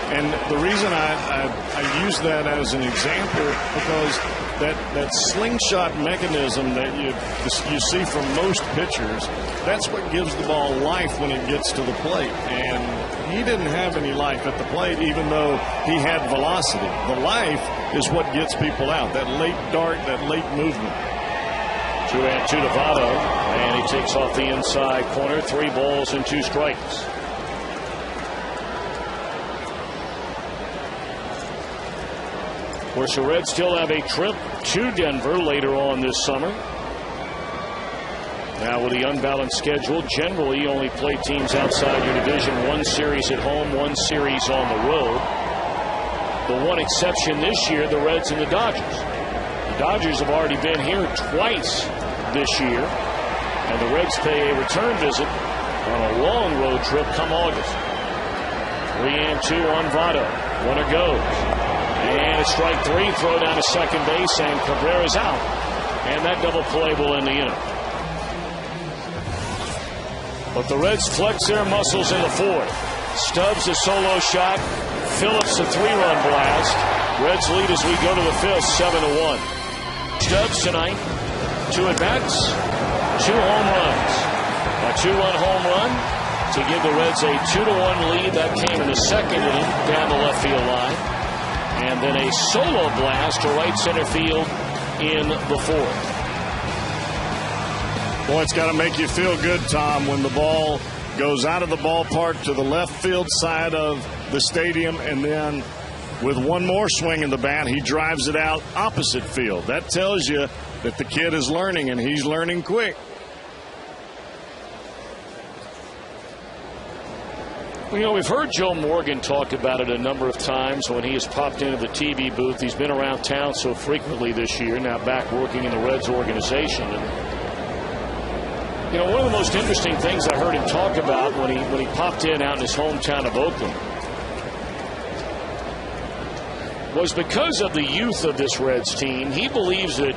And the reason I use that as an example, because that slingshot mechanism that you see from most pitchers, that's what gives the ball life when it gets to the plate. And he didn't have any life at the plate, even though he had velocity. The life is what gets people out, that late dart, that late movement. 2-2 to Votto, and he takes off the inside corner. 3 balls and 2 strikes. Of course, the Reds still have a trip to Denver later on this summer. Now, with the unbalanced schedule, generally you only play teams outside your division 1 series at home, 1 series on the road. The one exception this year, the Reds and the Dodgers. The Dodgers have already been here twice this year, and the Reds pay a return visit on a long road trip come August. 3-2 on Votto. Runner goes. And it's strike 3, throw down to second base, and Cabrera's out. And that double play will end the inning. But the Reds flex their muscles in the 4th. Stubbs a solo shot. Phillips a 3-run blast. Reds lead as we go to the 5th, 7-1. Stubbs tonight, 2 at-bats, 2 home runs. A 2-run home run to give the Reds a 2-1 lead. That came in the 2nd inning down the left field line. And then a solo blast to right center field in the 4th. Boy, it's got to make you feel good, Tom, when the ball goes out of the ballpark to the left field side of the stadium, and then with one more swing in the bat, he drives it out opposite field. That tells you that the kid is learning, and he's learning quick. Well, you know, we've heard Joe Morgan talk about it a number of times when he has popped into the TV booth. He's been around town so frequently this year, now back working in the Reds organization. And you know, one of the most interesting things I heard him talk about when he popped in out in his hometown of Oakland was because of the youth of this Reds team. He believes that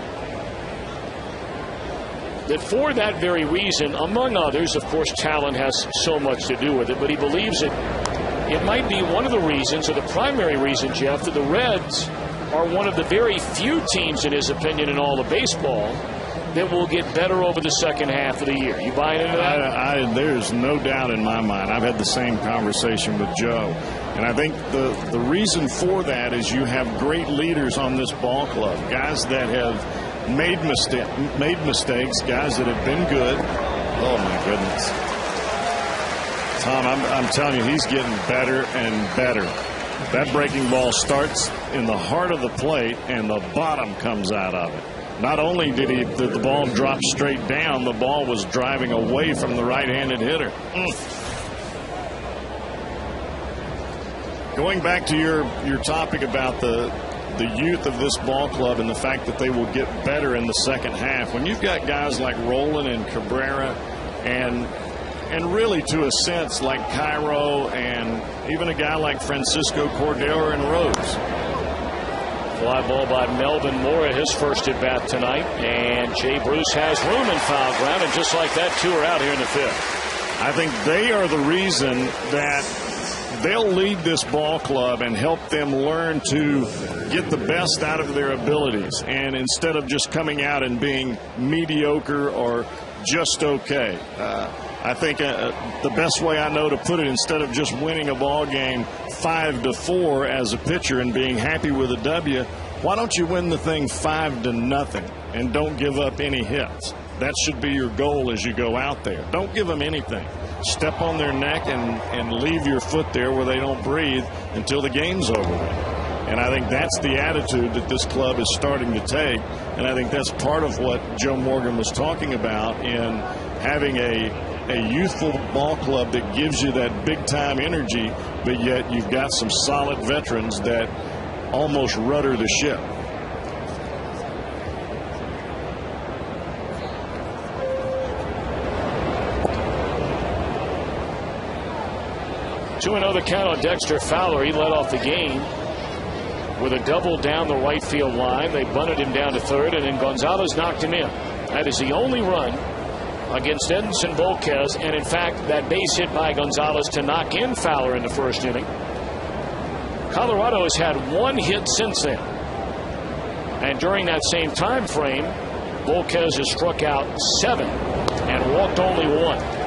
for that very reason, among others, of course, talent has so much to do with it, but he believes that it might be one of the reasons, or the primary reason, Jeff, that the Reds are one of the very few teams, in his opinion, in all of baseball that will get better over the second half of the year. You buying into that? There's no doubt in my mind. I've had the same conversation with Joe. And I think the reason for that is you have great leaders on this ball club. Guys that have made mistakes, guys that have been good. Oh, my goodness. Tom, I'm telling you, he's getting better and better. That breaking ball starts in the heart of the plate, and the bottom comes out of it. Not only did the ball drop straight down, the ball was driving away from the right-handed hitter. Going back to your topic about the youth of this ball club and the fact that they will get better in the second half, when you've got guys like Roland and Cabrera and really to a sense like Cairo and even a guy like Francisco Cordero and Rose. Fly ball by Melvin Mora, his first at bat tonight, and Jay Bruce has room in foul ground, and just like that, 2 are out here in the 5th. I think they are the reason that they'll lead this ball club and help them learn to get the best out of their abilities, and instead of just coming out and being mediocre or just okay. I think the best way I know to put it, instead of just winning a ball game 5-4 as a pitcher and being happy with a W, why don't you win the thing 5-0 and don't give up any hits? That should be your goal as you go out there. Don't give them anything. Step on their neck and leave your foot there where they don't breathe until the game's over with. And I think that's the attitude that this club is starting to take. And I think that's part of what Joe Morgan was talking about in having a youthful ball club that gives you that big-time energy, but yet you've got some solid veterans that almost rudder the ship. Two another count on Dexter Fowler. He led off the game with a double down the right field line. They bunted him down to third, and then Gonzalez knocked him in. That is the only run against Edinson Volquez, and in fact that base hit by Gonzalez to knock in Fowler in the first inning. Colorado has had 1 hit since then, and during that same time frame Volquez has struck out 7 and walked only 1.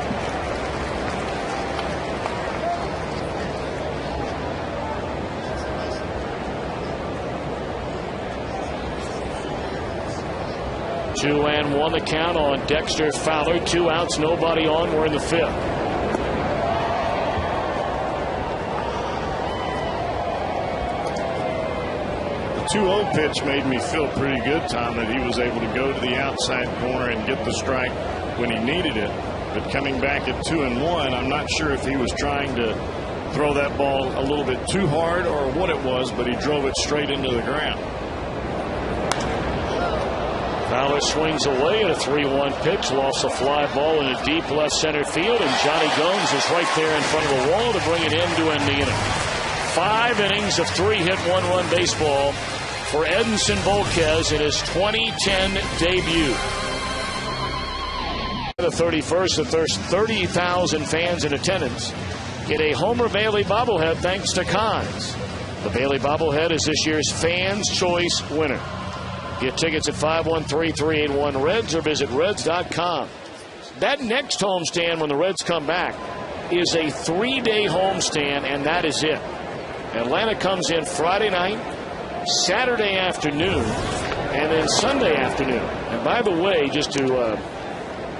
2-1 the count on Dexter Fowler. 2 outs, nobody on. We're in the 5th. The 2-0 pitch made me feel pretty good, Tom, that he was able to go to the outside corner and get the strike when he needed it. But coming back at 2-1, I'm not sure if he was trying to throw that ball a little bit too hard or what it was, but he drove it straight into the ground. Fowler swings away at a 3-1 pitch, lost a fly ball in a deep left center field, and Johnny Gomes is right there in front of the wall to bring it in to end the inning. 5 innings of 3-hit, 1-run baseball for Edinson Volquez in his 2010 debut. The 31st, that there's 30,000 fans in attendance. Get a Homer Bailey bobblehead thanks to Cons. The Bailey bobblehead is this year's Fans' Choice winner. Get tickets at 513-381-REDS or visit Reds.com. That next homestand when the Reds come back is a 3-day homestand, and that is it. Atlanta comes in Friday night, Saturday afternoon, and then Sunday afternoon. And by the way, just to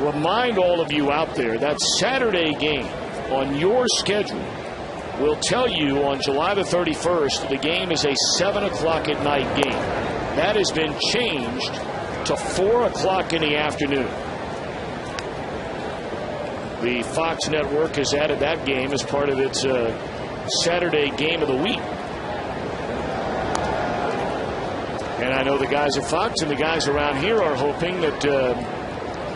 remind all of you out there, that Saturday game on your schedule will tell you on July the 31st the game is a 7 o'clock at night game. That has been changed to 4 o'clock in the afternoon. The Fox network has added that game as part of its Saturday game of the week. And I know the guys at Fox and the guys around here are hoping that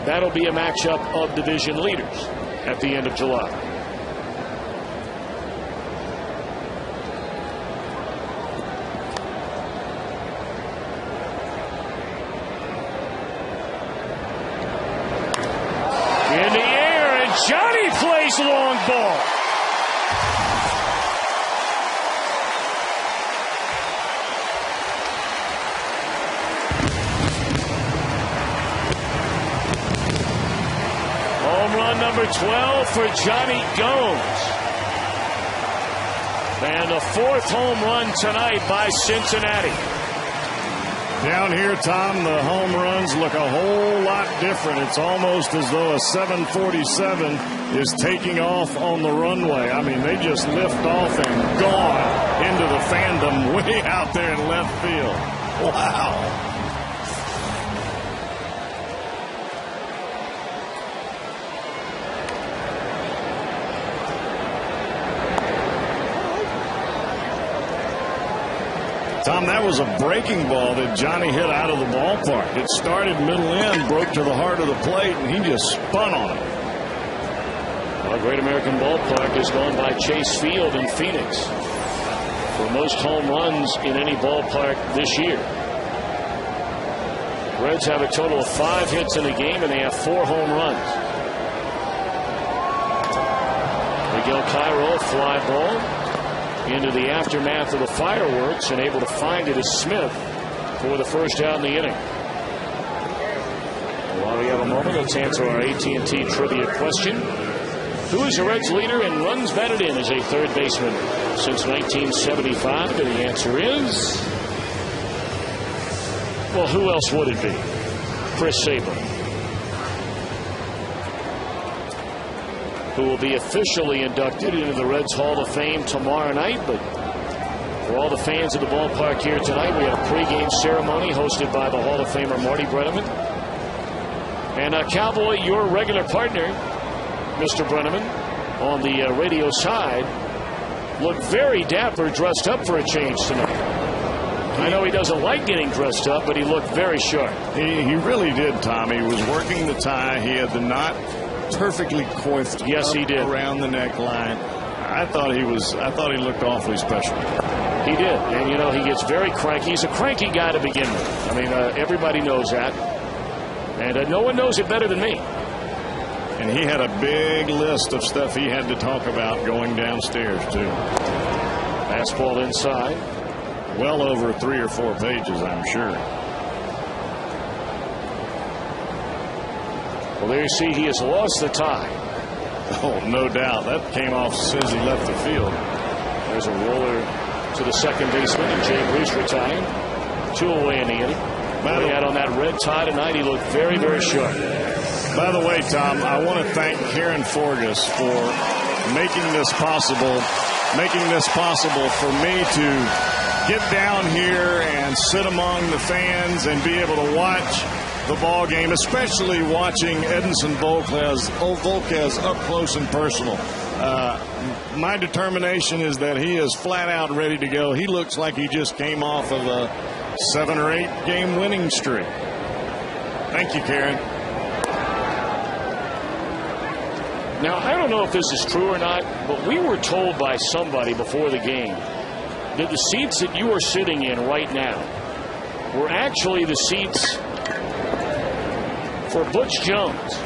that'll be a matchup of division leaders at the end of July. In the air, and Johnny plays long ball. Home run number 12 for Johnny Gomes. And the 4th home run tonight by Cincinnati. Down here, Tom, the home runs look a whole lot different. It's almost as though a 747 is taking off on the runway. I mean, they just lift off and gone into the fandom way out there in left field. Wow. Tom, that was a breaking ball that Johnny hit out of the ballpark. It started middle in, broke to the heart of the plate, and he just spun on it. Well, Great American Ballpark is going by Chase Field in Phoenix for most home runs in any ballpark this year. Reds have a total of 5 hits in the game, and they have 4 home runs. Miguel Cairo, fly ball into the aftermath of the fireworks, and able to find it as Smith for the first out in the inning. While we have a moment, let's answer our AT&T trivia question. Who is the Reds leader in runs batted in as a third baseman since 1975? And the answer is, well, who else would it be? Chris Sabin, who will be officially inducted into the Reds Hall of Fame tomorrow night. But for all the fans of the ballpark here tonight, we have a pregame ceremony hosted by the Hall of Famer Marty Brennaman. And Cowboy, your regular partner, Mr. Brennaman, on the radio side, looked very dapper, dressed up for a change tonight. I know he doesn't like getting dressed up, but he looked very sharp. He really did, Tom. He was working the tie. He had the knot perfectly coiffed. Yes, he did. Around the neckline. I thought he looked awfully special. He did. And, you know, he gets very cranky. He's a cranky guy to begin with. I mean, everybody knows that. And no one knows it better than me. And he had a big list of stuff he had to talk about going downstairs, too. Fastball inside. Well over 3 or 4 pages, I'm sure. Well, there you see he has lost the tie. Oh, no doubt. That came off as soon as he left the field. There's a roller to the second baseman, and Jay Bruce retiring. 2 away in the inning. What he had on that red tie tonight, he looked very, very sharp. By the way, Tom, I want to thank Karen Forgas for making this possible for me to get down here and sit among the fans and be able to watch the ball game, especially watching Edinson Volquez up close and personal. My determination is that he is flat out ready to go. He looks like he just came off of a 7 or 8 game winning streak. Thank you, Karen. Now, I don't know if this is true or not, but we were told by somebody before the game that the seats that you are sitting in right now were actually the seats for Butch Jones,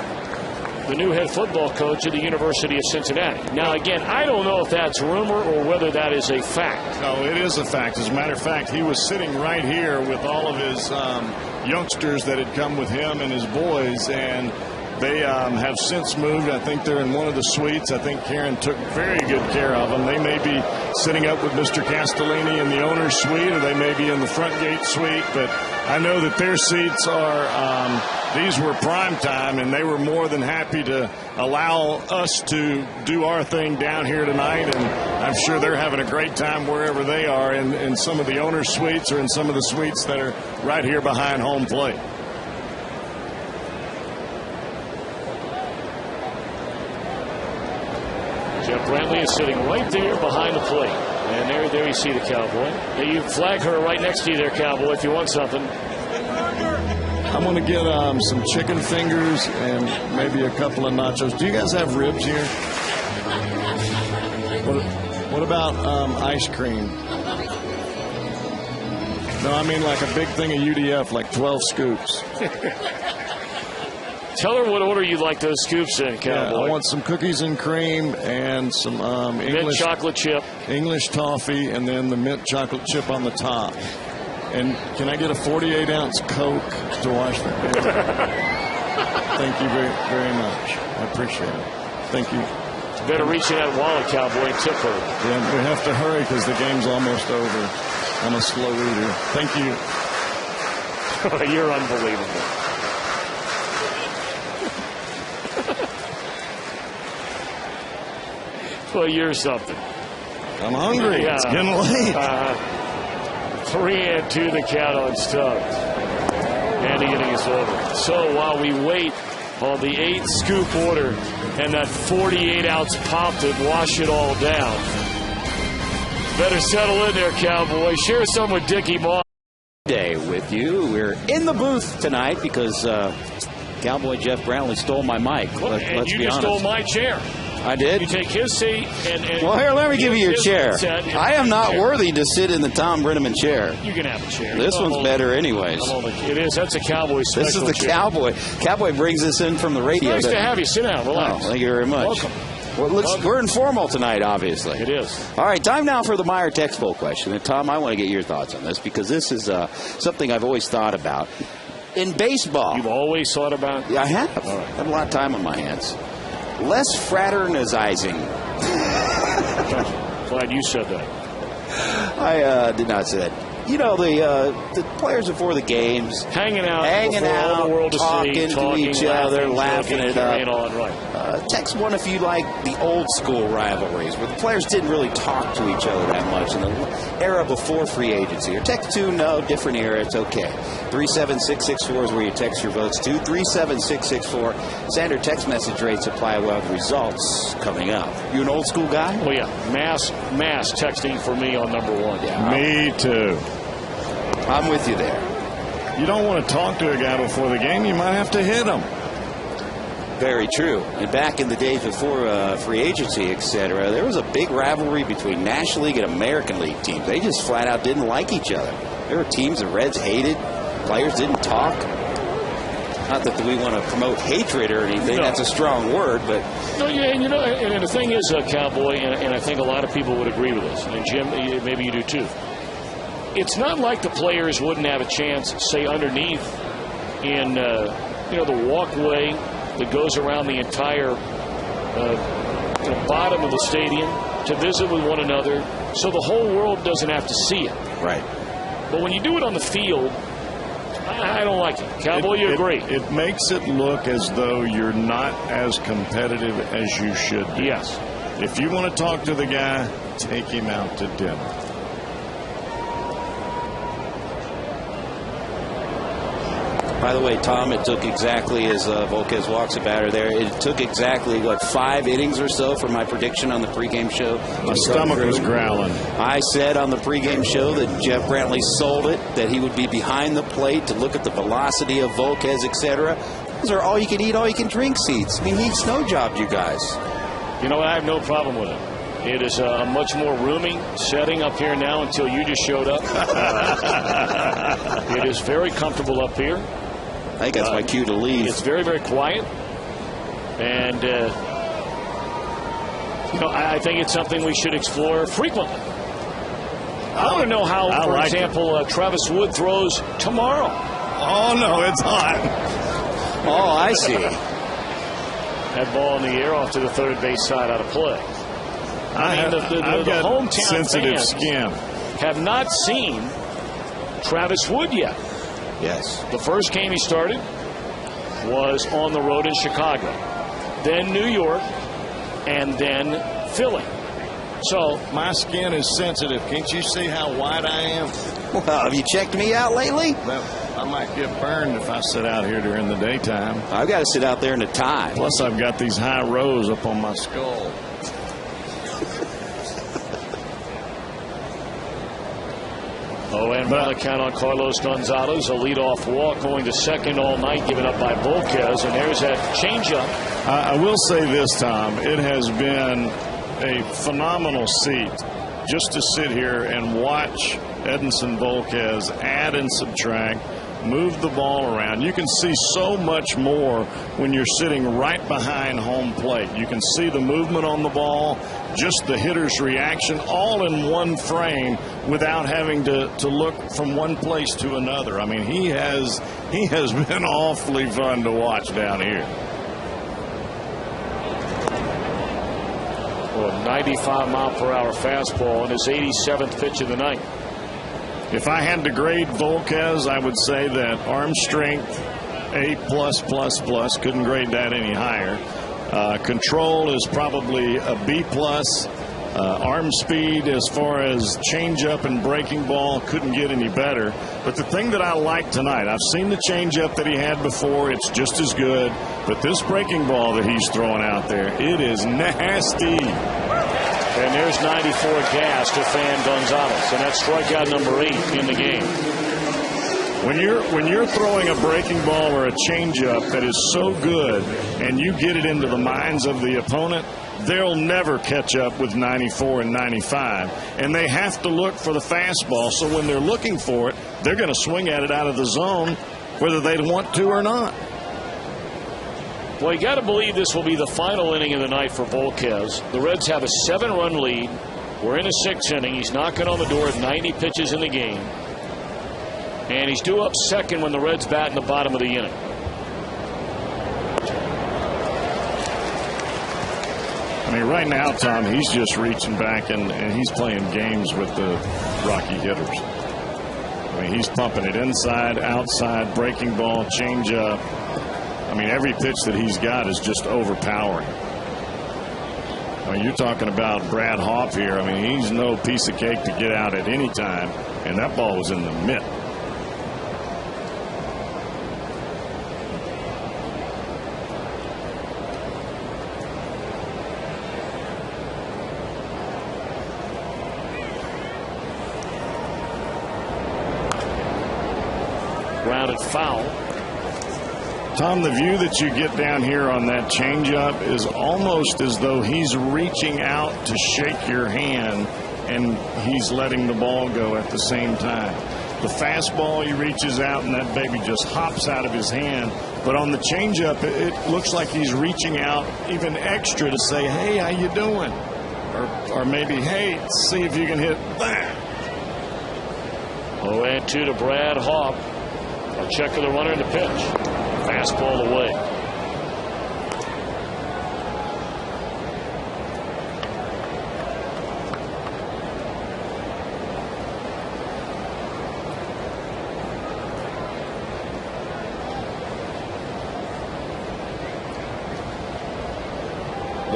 the new head football coach at the University of Cincinnati. Now, again, I don't know if that's rumor or whether that is a fact. No, it is a fact. As a matter of fact, he was sitting right here with all of his youngsters that had come with him and his boys, and they have since moved. I think they're in one of the suites. I think Karen took very good care of them. They may be sitting up with Mr. Castellini in the owner's suite, or they may be in the front gate suite, but I know that their seats are these were prime time, and they were more than happy to allow us to do our thing down here tonight, and I'm sure they're having a great time wherever they are in some of the owner's suites or in some of the suites that are right here behind home plate. Jeff Brantley is sitting right there behind the plate. And there you see the Cowboy. Now you flag her right next to you there, Cowboy, if you want something. I'm going to get some chicken fingers and maybe a couple of nachos. Do you guys have ribs here? What about ice cream? No, I mean like a big thing of UDF, like 12 scoops. Tell her what order you'd like those scoops in, Cowboy. Yeah, I want some cookies and cream and some English mint chocolate chip, English toffee, and then the mint chocolate chip on the top. And can I get a 48-ounce Coke to wash that down? Thank you very, very much. I appreciate it. Thank you. Better reach in that wallet, Cowboy, and tip her. Yeah, we have to hurry because the game's almost over. I'm a slow eater. Thank you. You're unbelievable. Well, you're something. I'm hungry. Yeah. It's getting late. 3-2 the count on Stubbs. And the inning is over. So while we wait on the 8-scoop order and that 48-ounce pop to wash it all down, better settle in there, Cowboy. Share some with Dickie Moss. Day with you. We're in the booth tonight because Cowboy Jeff Brantley stole my mic. Let's be honest. Stole my chair. I did. You take his seat and well, here, let me give you your chair. I am not worthy to sit in the Tom Brenneman chair. You can have a chair. This one's better anyways. It is. That's a Cowboy special. This is the chair. Cowboy. Cowboy brings this in from the radio. It's nice to have you. Sit down. Relax. Oh, thank you very much. Welcome. Well, we're informal tonight, obviously. It is. All right, time now for the Meyer text poll question. And Tom, I want to get your thoughts on this because this is something I've always thought about. In baseball. You've always thought about? Yeah, I have. All right. I have a lot of time on my hands. Less fraternizing. Glad you said that. I did not say that. You know, the players before the games. Hanging out, all the world talking to each other, laughing it up. On, right. Text one if you like the old school rivalries, where the players didn't really talk to each other that much in the era before free agency. Or text two, no, different era, it's okay. 37664 is where you text your votes to. 37664. Standard text message rates apply. We'll have results coming up. You an old school guy? Oh, yeah. Mass texting for me on number one. Yeah. Me too. I'm with you there. You don't want to talk to a guy before the game. You might have to hit him. Very true. And back in the days before free agency, etc., there was a big rivalry between National League and American League teams. They just flat out didn't like each other. There were teams the Reds hated. Players didn't talk. Not that we want to promote hatred or anything. No. That's a strong word, but... No, yeah, and the thing is, Cowboy, and I think a lot of people would agree with this, and Jim, maybe you do too. It's not like the players wouldn't have a chance, say, underneath in, the walkway that goes around the entire bottom of the stadium to visit with one another so the whole world doesn't have to see it. Right. But when you do it on the field, I don't like it. Cowboy, you agree? It makes it look as though you're not as competitive as you should be. Yes. If you want to talk to the guy, take him out to dinner. By the way, Tom, it took exactly, as Volquez walks a batter there, it took exactly, 5 innings or so for my prediction on the pregame show. My stomach was growling. I said on the pregame show that Jeff Brantley sold it, that he would be behind the plate to look at the velocity of Volquez, etc. Those are all-you-can-eat, all-you-can-drink seats. I mean, he snow-jobbed you guys. You know what? I have no problem with it. It is a much more roomy setting up here now until you just showed up. It is very comfortable up here. I think that's my cue to leave. It's very, very quiet. And, I think it's something we should explore frequently. I want to know how, for example, Travis Wood throws tomorrow. Oh, no, it's hot. Oh, I see. That ball in the air off to the third base side out of play. I've the hometown sensitive fans skin. Have not seen Travis Wood yet. Yes. The first game he started was on the road in Chicago, then New York, and then Philly. So my skin is sensitive. Can't you see how white I am? Well, have you checked me out lately? Well, I might get burned if I sit out here during the daytime. I've got to sit out there in the tie. Plus, I've got these high rows up on my skull. And on the count on Carlos Gonzalez, a leadoff walk going to second all night, given up by Volquez, and there's that changeup. I will say this, Tom. It has been a phenomenal seat just to sit here and watch Edinson Volquez add and subtract, move the ball around. You can see so much more when you're sitting right behind home plate. You can see the movement on the ball, just the hitter's reaction, all in one frame without having to look from one place to another. I mean, he has been awfully fun to watch down here. Well, 95-mile-per-hour fastball and his 87th pitch of the night. If I had to grade Volquez, I would say that arm strength, A+++. Couldn't grade that any higher. Control is probably a B+. Arm speed, as far as changeup and breaking ball, couldn't get any better. But the thing that I like tonight, I've seen the changeup that he had before. It's just as good. But this breaking ball that he's throwing out there, it is nasty. And there's 94 gas to Fan Gonzalez, and that's strikeout number 8 in the game. When you're throwing a breaking ball or a changeup that is so good and you get it into the minds of the opponent, they'll never catch up with 94 and 95. And they have to look for the fastball. So when they're looking for it, they're going to swing at it out of the zone, whether they want to or not. Well, you got to believe this will be the final inning of the night for Volquez. The Reds have a 7-run lead. We're in the 6th inning. He's knocking on the door at 90 pitches in the game. And he's due up second when the Reds bat in the bottom of the inning. I mean, right now, Tom, he's just reaching back and he's playing games with the Rocky hitters. I mean, he's pumping it inside, outside, breaking ball, changeup. I mean, every pitch that he's got is just overpowering. I mean, you're talking about Brad Hoff here. I mean, he's no piece of cake to get out at any time, and that ball was in the mitt. Grounded foul. Tom, the view that you get down here on that changeup is almost as though he's reaching out to shake your hand and he's letting the ball go at the same time. The fastball, he reaches out and that baby just hops out of his hand. But on the changeup, it looks like he's reaching out even extra to say, hey, how you doing? Or maybe, hey, see if you can hit that. 0-2 to Brad Hoff. A check of the runner in the pitch. Fastball away.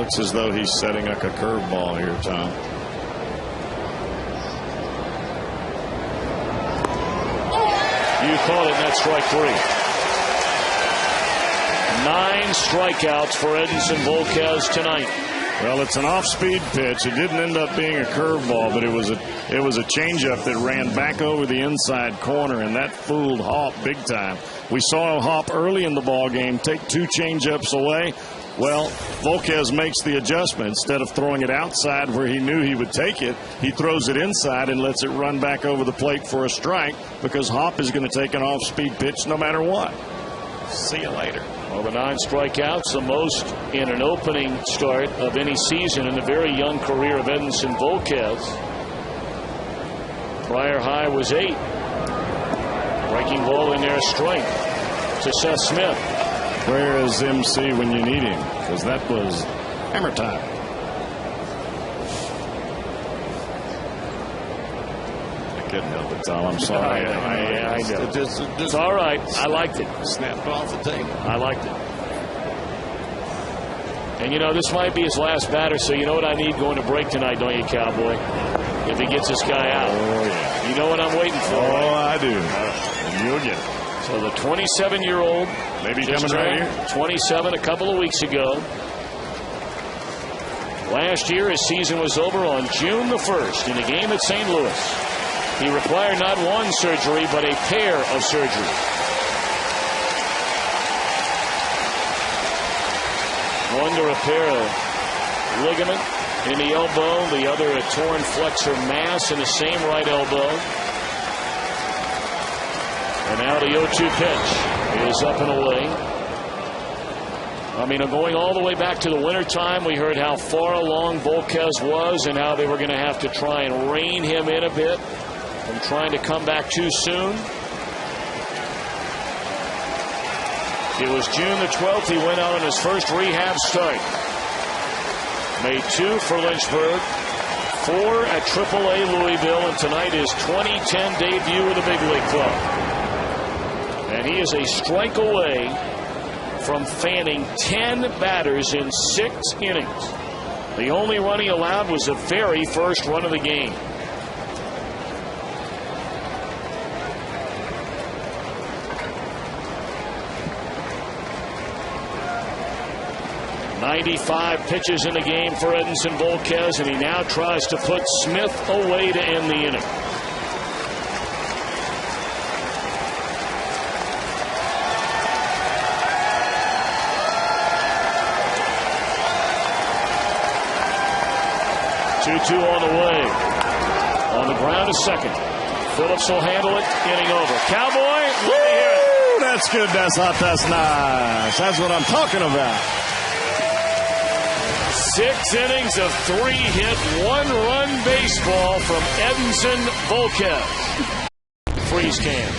Looks as though he's setting up a curveball here, Tom. You called it, and that's strike 3. 9 strikeouts for Edinson Volquez tonight. Well, it's an off-speed pitch. It didn't end up being a curveball, but it was a changeup that ran back over the inside corner, and that fooled Hop big time. We saw Hop early in the ball game take 2 changeups away. Well, Volquez makes the adjustment. Instead of throwing it outside where he knew he would take it, he throws it inside and lets it run back over the plate for a strike, because Hop is going to take an off-speed pitch no matter what. See you later. Well, the 9 strikeouts, the most in an opening start of any season in the very young career of Edinson Volquez. Prior high was 8. Breaking ball in there, strike to Seth Smith. Where is MC when you need him? Because that was hammer time. I couldn't help it, Tom. I'm sorry. I know. It's all right. I liked it. Snapped off the table. I liked it. And, you know, this might be his last batter, so you know what I need going to break tonight, don't you, Cowboy? If he gets this guy out. Oh, yeah. You know what I'm waiting for. Oh, right? I do. And you'll get it. So the 27-year-old, maybe coming right here. 27 a couple of weeks ago. Last year, his season was over on June the 1st in a game at St. Louis. He required not 1 surgery, but a pair of surgeries. One to repair a ligament in the elbow, the other a torn flexor mass in the same right elbow. And now the 0-2 pitch is up and away. I mean, going all the way back to the wintertime, we heard how far along Volquez was and how they were going to have to try and rein him in a bit from trying to come back too soon. It was June the 12th he went out on his first rehab start. Made 2 for Lynchburg, 4 at AAA Louisville, and tonight his 2010 debut with the big league club. And he is a strike away from fanning 10 batters in 6 innings. The only run he allowed was the very first run of the game. .95 pitches in the game for Edinson Volquez, and he now tries to put Smith away to end the inning. Two on the way. On the ground is second. Phillips will handle it. Inning over. Cowboy, let me hear it. That's good. That's hot. That's nice. That's what I'm talking about. 6 innings of 3-hit, 1-run baseball from Edinson Volquez. Freeze can.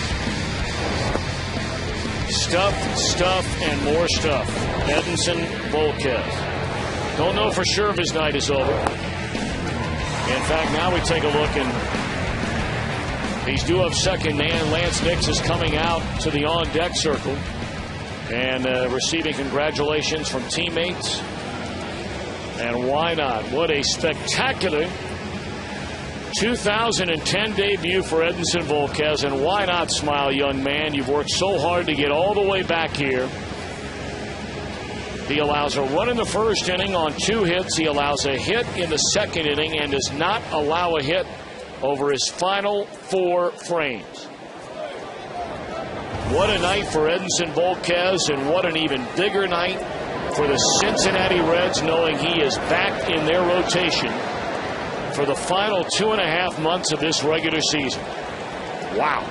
Stuff, and more stuff. Edinson Volquez. Don't know for sure if his night is over. In fact, now we take a look, and he's due up second, and Lance Nix is coming out to the on-deck circle and receiving congratulations from teammates. And why not? What a spectacular 2010 debut for Edinson Volquez. And why not smile, young man? You've worked so hard to get all the way back here. He allows a run in the first inning on 2 hits. He allows a hit in the second inning and does not allow a hit over his final 4 frames. What a night for Edinson Volquez, and what an even bigger night for the Cincinnati Reds, knowing he is back in their rotation for the final 2.5 months of this regular season. Wow.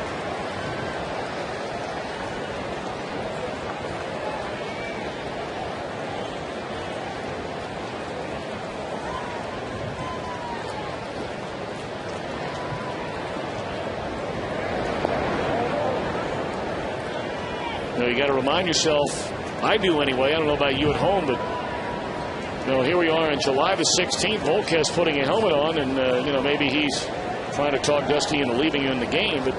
You got to remind yourself, I do anyway, I don't know about you at home, but here we are on July the 16th, Volquez putting a helmet on, and maybe he's trying to talk Dusty into leaving you in the game, but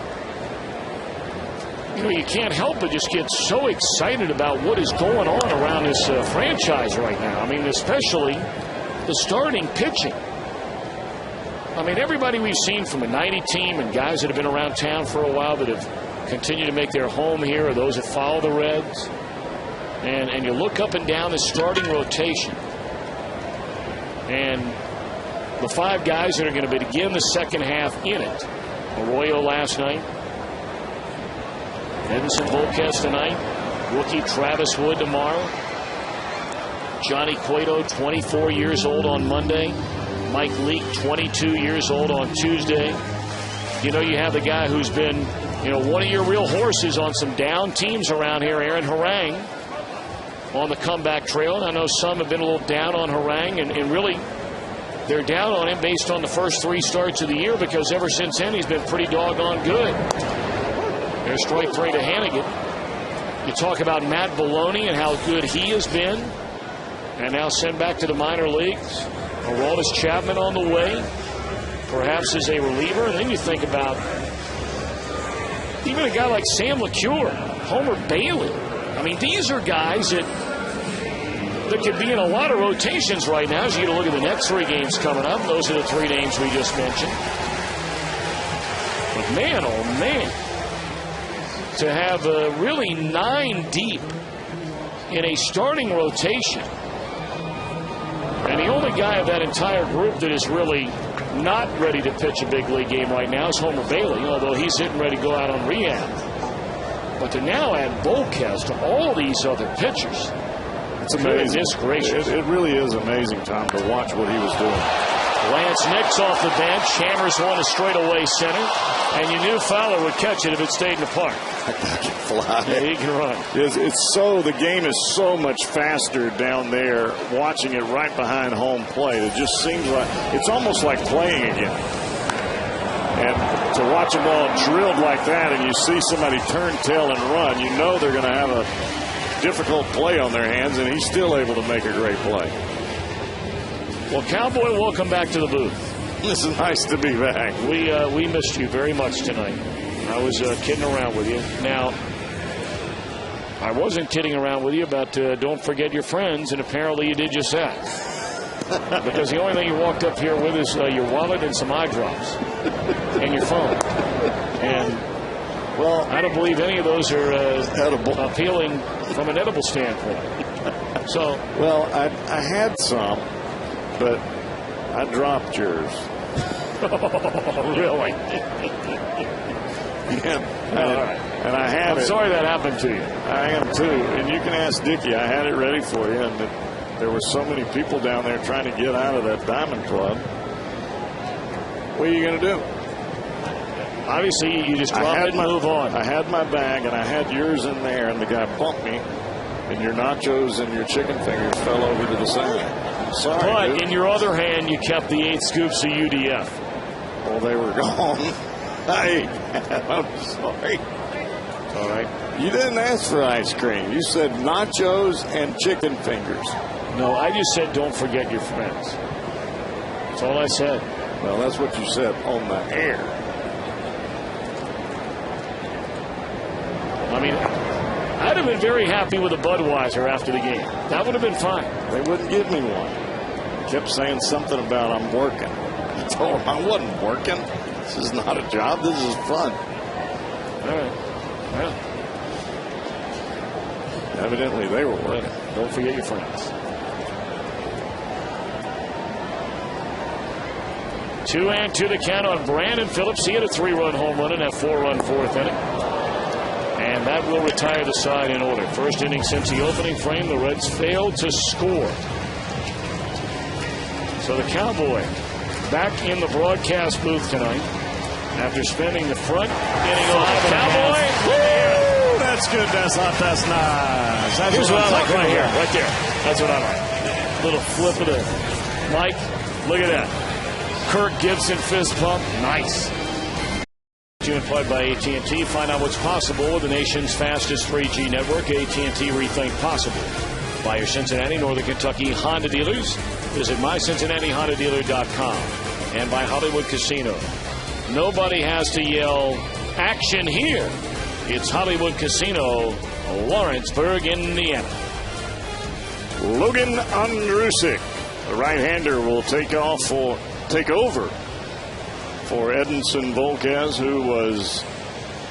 you can't help but just get so excited about what is going on around this franchise right now. I mean, especially the starting pitching. I mean, everybody we've seen from a 90 team and guys that have been around town for a while that have continued to make their home here, or those that follow the Reds. And you look up and down the starting rotation. And the 5 guys that are going to begin the second half in it. Arroyo last night. Edinson Volquez tonight. Rookie Travis Wood tomorrow. Johnny Cueto, 24 years old on Monday. Mike Leake, 22 years old on Tuesday. You know, you have the guy who's been, one of your real horses on some down teams around here, Aaron Harang, on the comeback trail. And I know some have been a little down on Harang, and really they're down on him based on the first 3 starts of the year, because ever since then he's been pretty doggone good. There's strike 3 to Hannigan. You talk about Matt Baloney and how good he has been, and now sent back to the minor leagues. Aroldis Chapman on the way, perhaps as a reliever. And then you think about even a guy like Sam LeCure, Homer Bailey. I mean, these are guys that could be in a lot of rotations right now as you get a look at the next 3 games coming up. Those are the 3 names we just mentioned. But man, oh man, to have really 9 deep in a starting rotation. And the only guy of that entire group that is really not ready to pitch a big league game right now is Homer Bailey, although he's hitting ready to go out on rehab. But to now add Volquez to all these other pitchers, it's amazing. Goodness gracious. It really is amazing, Tom, to watch what he was doing. Lance Nix off the bench, hammers one to straightaway center, and you knew Fowler would catch it if it stayed in the park. That guy can fly. Yeah, he can run. The game is so much faster down there, watching it right behind home plate. It just seems like it's almost like playing again. And to watch them all drilled like that, and you see somebody turn tail and run, you know they're going to have a difficult play on their hands, and he's still able to make a great play. Well, Cowboy, welcome back to the booth. It's nice to be back. We missed you very much tonight. I was kidding around with you. Now, I wasn't kidding around with you about don't forget your friends, and apparently you did just that. Because the only thing you walked up here with is your wallet and some eye drops and your phone. And, well, I don't believe any of those are appealing from an edible standpoint. So, well, I had some, but I dropped yours. Oh, really? And I had I'm sorry that happened to you. I am too. And you can ask Dickie. I had it ready for you, and there were so many people down there trying to get out of that Diamond Club. What are you going to do? Obviously, you just drop it and move on. I had my bag, and I had yours in there, and the guy bumped me, and your nachos and your chicken fingers fell over to the side. Sorry, but dude. in your other hand, you kept the 8 scoops of UDF. Well, they were gone. I'm sorry. All right. You didn't ask for ice cream. You said nachos and chicken fingers. No, I just said don't forget your friends. That's all I said. Well, that's what you said on the air. I mean, I'd have been very happy with a Budweiser after the game. That would have been fine. They wouldn't give me one. Kept saying something about I'm working. I told them I wasn't working. This is not a job. This is fun. All right. Well, evidently they were working. Don't forget your friends. 2-2 the count on Brandon Phillips. He had a 3-run home run in that 4-run 4th inning. And that will retire the side in order. First inning since the opening frame, the Reds failed to score. So the Cowboy back in the broadcast booth tonight after spending the front inning alive. Cowboy! Woo! That's good. That's nice. That's Here's what I like right here. about. Right there. That's what I like. Little flip of the mic. Look at that. Kirk Gibson fist pump. Nice. Employed by AT&T. Find out what's possible with the nation's fastest 3G network. AT&T Rethink Possible. By your Cincinnati, Northern Kentucky Honda dealers. Visit myCincinnatiHondaDealer.com. And by Hollywood Casino. Nobody has to yell action here It's Hollywood Casino, Lawrenceburg, Indiana. Logan Andrusik, the right-hander, will take over for Edinson Volquez, who was,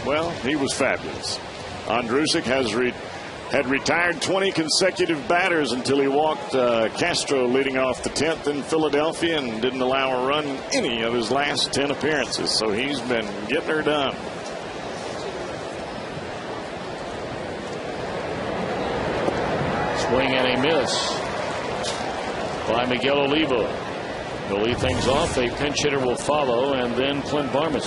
well, he was fabulous. Andrusik had retired 20 consecutive batters until he walked Castro leading off the 10th in Philadelphia and didn't allow a run in any of his last 10 appearances. So he's been getting her done. Swing and a miss by Miguel Olivo. He'll lead things off. A pinch hitter will follow, and then Clint Barmes.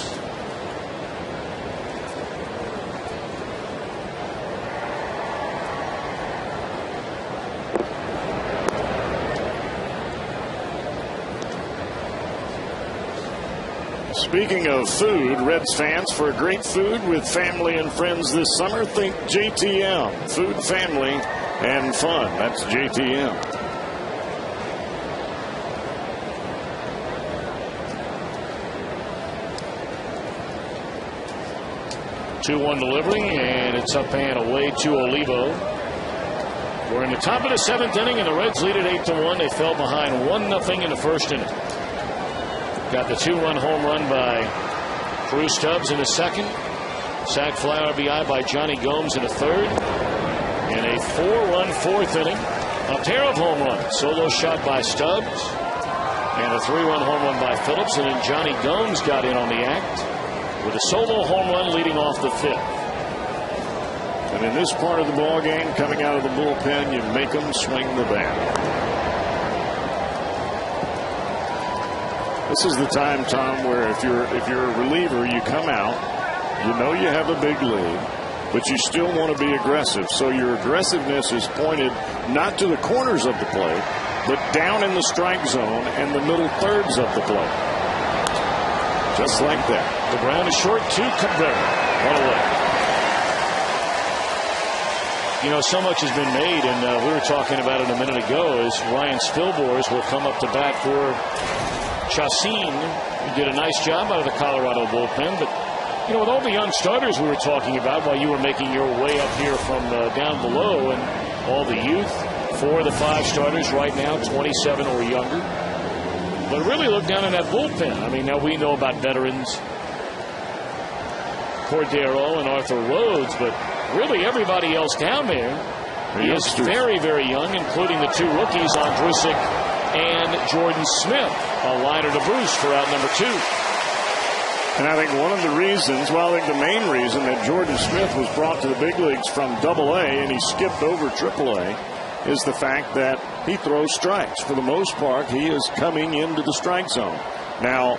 Speaking of food, Reds fans, for great food with family and friends this summer, think JTM. Food, family, and fun. That's JTM. Two-one delivery, and it's up and away to Olivo. We're in the top of the 7th inning, and the Reds lead it 8-1. They fell behind 1-0 in the first inning. Got the 2-run home run by Drew Stubbs in the second. Sac fly RBI by Johnny Gomes in the third. In a 4-run 4th inning, a pair of home runs. Solo shot by Stubbs and a 3-run home run by Phillips. And then Johnny Gomes got in on the act with a solo home run leading off the 5th. And in this part of the ball game, coming out of the bullpen, you make them swing the bat. This is the time, Tom, where if you're a reliever, you come out, you know you have a big lead, but you still want to be aggressive. So your aggressiveness is pointed not to the corners of the plate, but down in the strike zone and the middle thirds of the plate. Just like that. The ground is short to Cabrera. One away. You know, so much has been made, and we were talking about it a minute ago, is Ryan Spilborghs will come up to bat for Chacin. Did a nice job out of the Colorado bullpen, but you know, with all the young starters we were talking about while you were making your way up here from down below, and all the youth, 4 of the 5 starters right now 27 or younger. But really look down in that bullpen. I mean, now we know about veterans, Cordero and Arthur Rhodes, but really everybody else down there is very, very young, including the 2 rookies, Andrusik and Jordan Smith. A liner to Bruce for out number 2. And I think one of the reasons, well, I think the main reason that Jordan Smith was brought to the big leagues from AA and he skipped over AAA is the fact that he throws strikes. For the most part, he is coming into the strike zone. Now,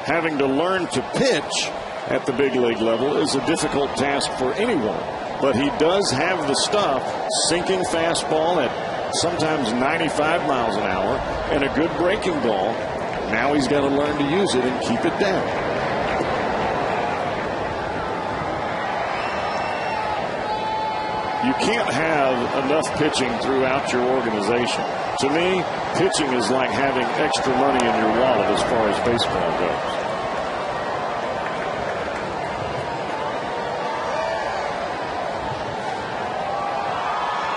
having to learn to pitch at the big league level is a difficult task for anyone. But he does have the stuff, sinking fastball at sometimes 95 miles an hour and a good breaking ball. Now he's got to learn to use it and keep it down. You can't have enough pitching throughout your organization. To me, pitching is like having extra money in your wallet as far as baseball goes.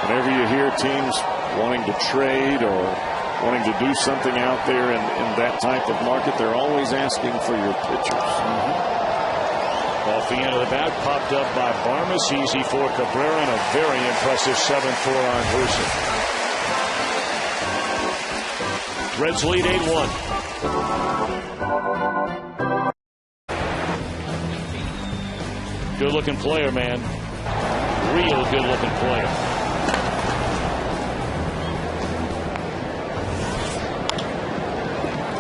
Whenever you hear teams wanting to trade or wanting to do something out there in that type of market, they're always asking for your pitchers. Off the end of the bat, popped up by Barmes. Easy for Cabrera, and a very impressive 7-4 on Bruce. Reds lead 8-1. Good looking player, man. Real good looking player.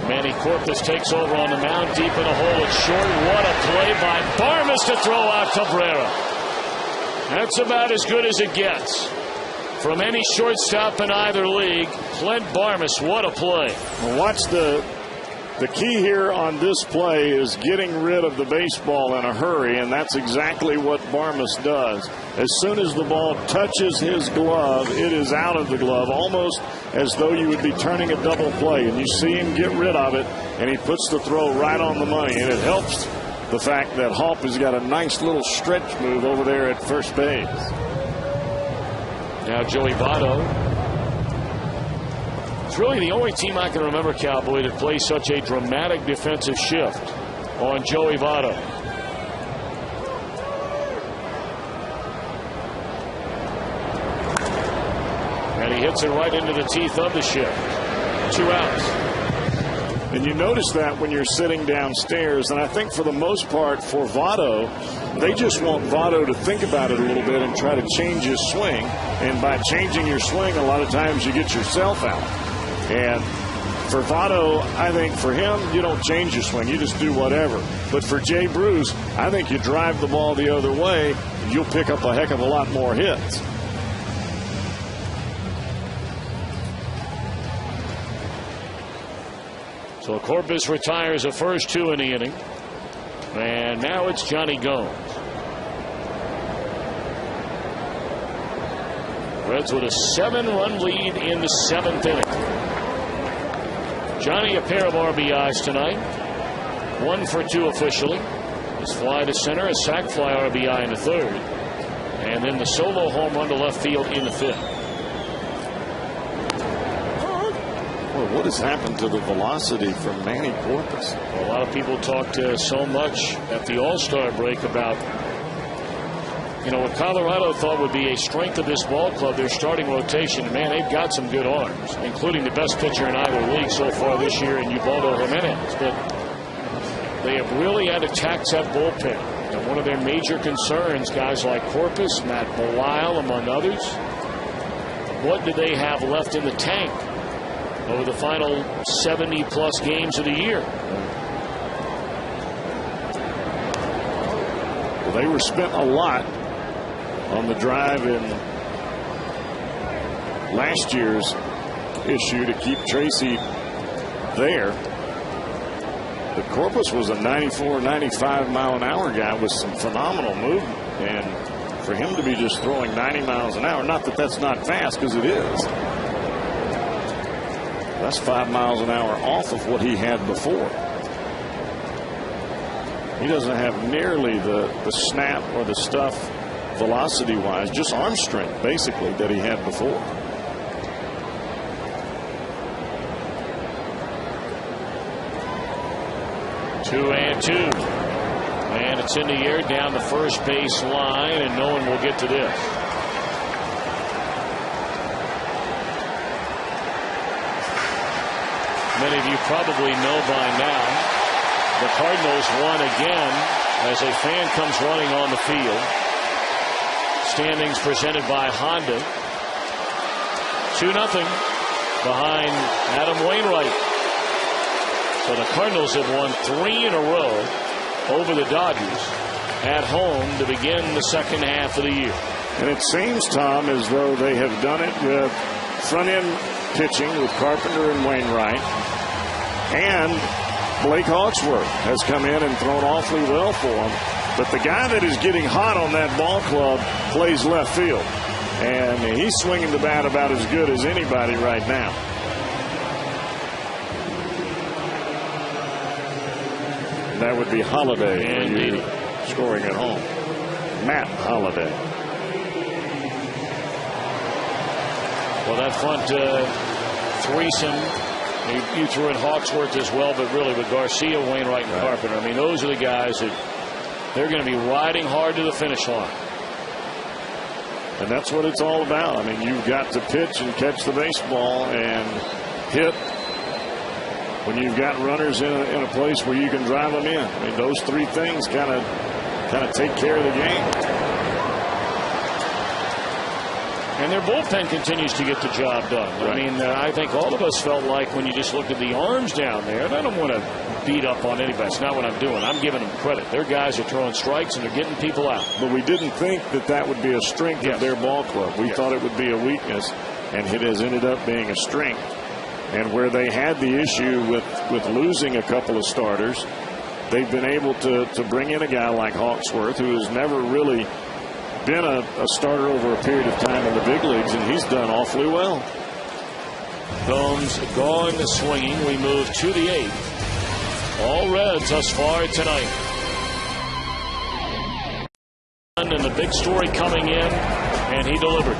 Manny Corpus takes over on the mound, deep in the hole. It's short. What a play by Barmes to throw out Cabrera. That's about as good as it gets from any shortstop in either league. Clint Barmes, what a play. Well, watch the key here on this play is getting rid of the baseball in a hurry, and that's exactly what Barmes does. As soon as the ball touches his glove, it is out of the glove, almost as though you would be turning a double play. And you see him get rid of it, and he puts the throw right on the money. And it helps the fact that Hopp has got a nice little stretch move over there at first base. Now Joey Votto. It's really the only team I can remember, Cowboy, that plays such a dramatic defensive shift on Joey Votto. And he hits it right into the teeth of the shift. 2 outs. And you notice that when you're sitting downstairs, and I think for the most part for Votto, they just want Votto to think about it a little bit and try to change his swing. And by changing your swing, a lot of times you get yourself out. And for Votto, I think for him, you don't change your swing. You just do whatever. But for Jay Bruce, I think you drive the ball the other way, you'll pick up a heck of a lot more hits. So Corpus retires the first 2 in the inning. And now it's Johnny Gomes. Reds with a 7-run lead in the 7th inning. Johnny, a pair of RBIs tonight. 1 for 2 officially. His fly to center, a sac fly RBI in the 3rd. And then the solo home run to left field in the 5th. Well, what has happened to the velocity from Manny Corpus? Well, a lot of people talked so much at the All-Star break about, you know, what Colorado thought would be a strength of this ball club, their starting rotation. Man, they've got some good arms, including the best pitcher in either league so far this year in Ubaldo Jimenez. But they have really had to tax that bullpen. And one of their major concerns, guys like Corpus, Matt Belisle, among others, what do they have left in the tank over the final 70-plus games of the year? Well, they were spent a lot on the drive in last year's issue to keep Tracy there. But Corpus was a 94, 95 mile an hour guy with some phenomenal movement. And for him to be just throwing 90 miles an hour, not that that's not fast, because it is. That's 5 miles an hour off of what he had before. He doesn't have nearly the snap or the stuff velocity-wise, just arm strength, basically, that he had before. Two and two. And it's in the air down the first base line, and no one will get to this. Many of you probably know by now the Cardinals won again as a fan comes running on the field. Standings presented by Honda. 2-0 behind Adam Wainwright. So the Cardinals have won 3 in a row over the Dodgers at home to begin the second half of the year. And it seems, Tom, as though they have done it with front-end pitching with Carpenter and Wainwright. And Blake Hawksworth has come in and thrown awfully well for him. But the guy that is getting hot on that ball club plays left field. And he's swinging the bat about as good as anybody right now. And that would be Holliday, indeed, scoring at home. Matt Holliday. Well, that front threesome, you threw in Hawksworth as well, but really with Garcia, Wainwright, and Carpenter. I mean, those are the guys that they're going to be riding hard to the finish line. And that's what it's all about. I mean, you've got to pitch and catch the baseball and hit when you've got runners in a place where you can drive them in. I mean, those 3 things kind of take care of the game. And their bullpen continues to get the job done. Right. I mean, I think all of us felt like when you just looked at the arms down there, and I don't want to beat up on anybody. It's not what I'm doing. I'm giving them credit. Their guys are throwing strikes and they're getting people out. But we didn't think that would be a strength of their ball club. We thought it would be a weakness, and it has ended up being a strength. And where they had the issue with losing a couple of starters, they've been able to bring in a guy like Hawksworth, who has never really been a starter over a period of time in the big leagues, and he's done awfully well. Gomes going swinging. We move to the 8th. All Reds thus far tonight. And the big story coming in, and he delivered.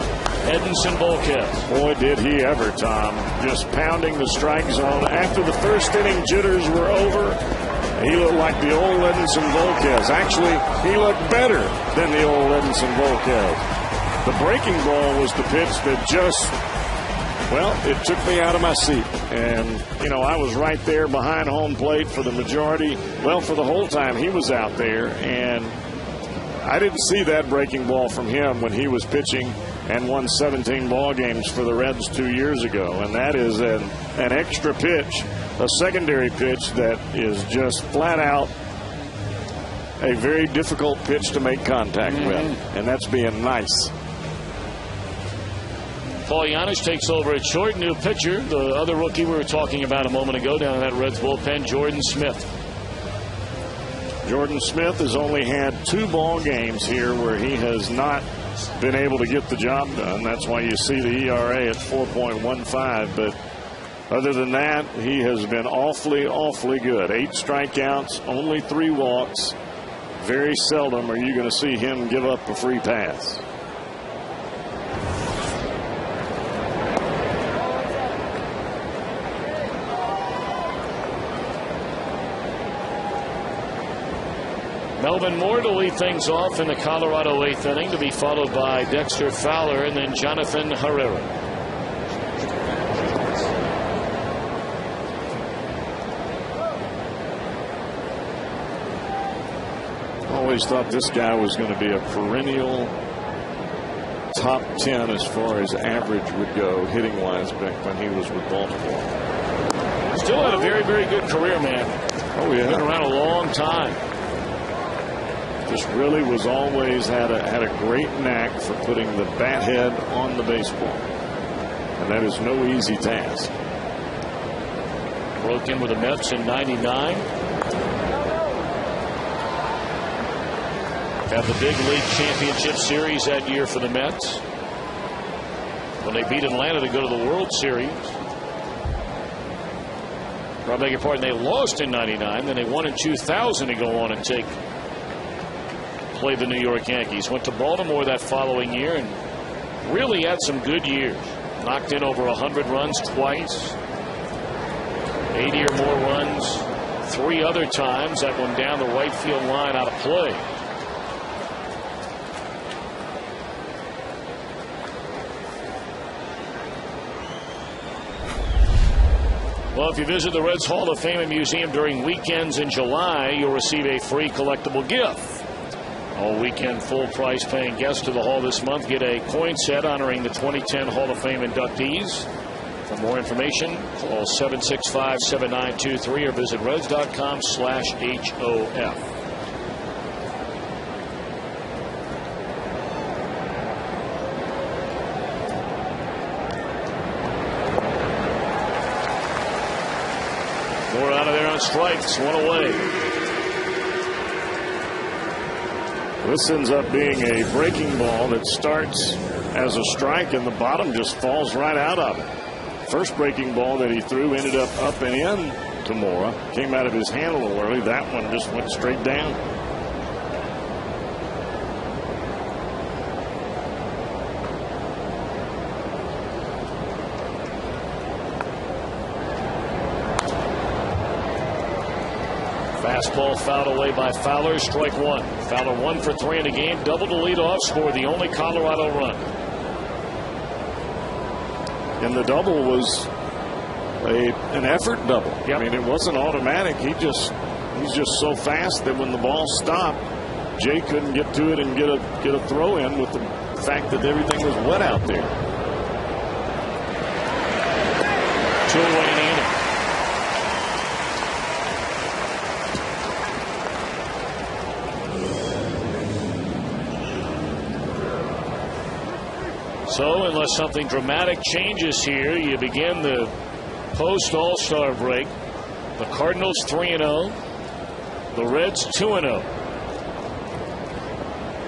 Edinson Volquez. Boy, did he ever, Tom. Just pounding the strike zone. After the first inning jitters were over, he looked like the old Edinson Volquez. Actually, he looked better than the old Edinson Volquez. The breaking ball was the pitch that just, well, it took me out of my seat. And, you know, I was right there behind home plate for the majority. Well, for the whole time he was out there. And I didn't see that breaking ball from him when he was pitching and won 17 ball games for the Reds 2 years ago. And that is an extra pitch, a secondary pitch that is just flat out a very difficult pitch to make contact with. And that's being nice. Paul Janich takes over at short. New pitcher, the other rookie we were talking about a moment ago down in that Reds bullpen, Jordan Smith. Jordan Smith has only had 2 ball games here where he has not been able to get the job done. That's why you see the ERA at 4.15. But other than that, he has been awfully, awfully good. 8 strikeouts, only 3 walks. Very seldom are you going to see him give up a free pass. Melvin Moore to lead things off in the Colorado 8th inning, to be followed by Dexter Fowler and then Jonathan Herrera. Always thought this guy was going to be a perennial top 10 as far as average would go hitting wise back when he was with Baltimore. Still had a very, very good career, man. Oh, yeah. Been around a long time. Just really was always had a great knack for putting the bat head on the baseball. And that is no easy task. Broke in with the Mets in '99. Had the big league championship series that year for the Mets, when they beat Atlanta to go to the World Series. I beg your pardon, they lost in '99, then they won in 2000 to go on and play the New York Yankees. Went to Baltimore that following year and really had some good years. Knocked in over 100 runs twice, 80 or more runs 3 other times. That one down the right field line out of play. Well, if you visit the Reds Hall of Fame and Museum during weekends in July, you'll receive a free collectible gift. All weekend full price paying guests to the Hall this month get a coin set honoring the 2010 Hall of Fame inductees. For more information, call 765-7923 or visit reds.com/HOF. More out of there on strikes, 1 away. This ends up being a breaking ball that starts as a strike, and the bottom just falls right out of it. First breaking ball that he threw ended up and in to Mora. Came out of his hand a little early. That one just went straight down. Fastball fouled away by Fowler. Strike 1. Fowler 1 for 3 in the game. Double to lead off. Scored the only Colorado run. And the double was an effort double. Yep. I mean, it wasn't automatic. He's just so fast that when the ball stopped, Jay couldn't get to it and get a throw in with the fact that everything was wet out there. 2 away in the inning. So unless something dramatic changes here, you begin the post-All-Star break. The Cardinals 3-0. The Reds 2-0.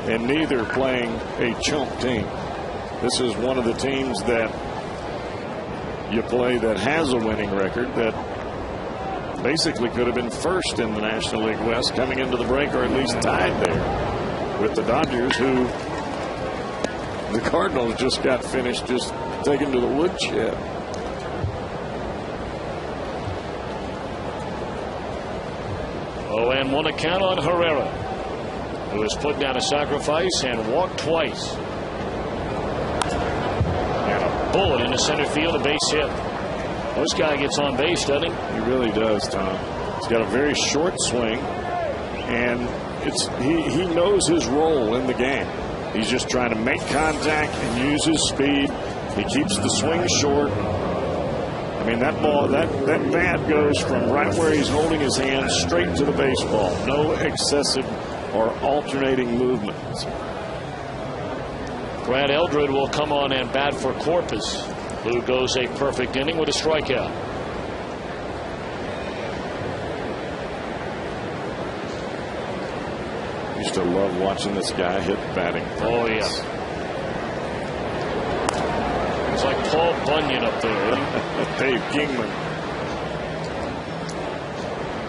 And neither playing a chump team. This is one of the teams that you play that has a winning record, that basically could have been first in the National League West coming into the break, or at least tied there. with the Dodgers, who the Cardinals just got finished just taken to the woodshed. Oh, and 1 count on Herrera, who has put down a sacrifice and walked twice. And a bullet into center field, a base hit. This guy gets on base, doesn't he? He really does, Tom. He's got a very short swing, and he knows his role in the game. He's just trying to make contact and use his speed. He keeps the swing short. I mean, that ball, that bat goes from right where he's holding his hand straight to the baseball. No excessive or alternating movements. Brad Eldred will come on and bat for Corpus, who goes a perfect inning with a strikeout. Used to love watching this guy hit batting. Oh, yeah. It's like Paul Bunyan up there, isn't he? Dave Kingman.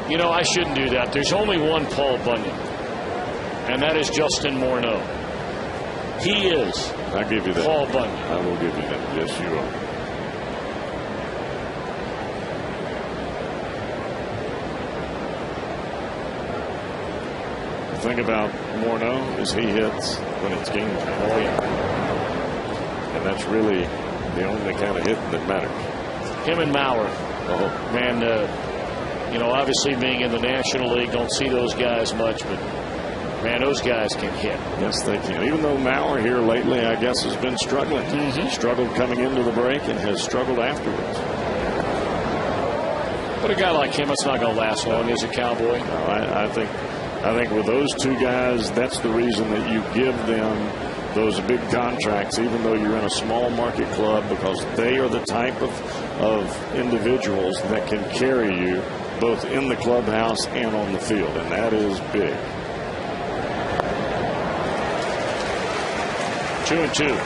You know, I shouldn't do that. There's only one Paul Bunyan, and that is Justin Morneau. He is. I'll give you that. Paul Bunyan. I will give you that. Yes, you are. The thing about Morneau is he hits when it's game time. Oh, yeah. And that's really the only kind of hitting that matters. Him and Mauer. Oh, man, you know, obviously being in the National League, don't see those guys much, but man, those guys can hit. Yes, they can. Even though Mauer here lately, I guess, has been struggling. Struggled coming into the break and has struggled afterwards. But a guy like him, it's not going to last long as a Cowboy. No, I think with those two guys, that's the reason that you give them those big contracts, even though you're in a small market club, because they are the type of individuals that can carry you both in the clubhouse and on the field, and that is big. 2-2.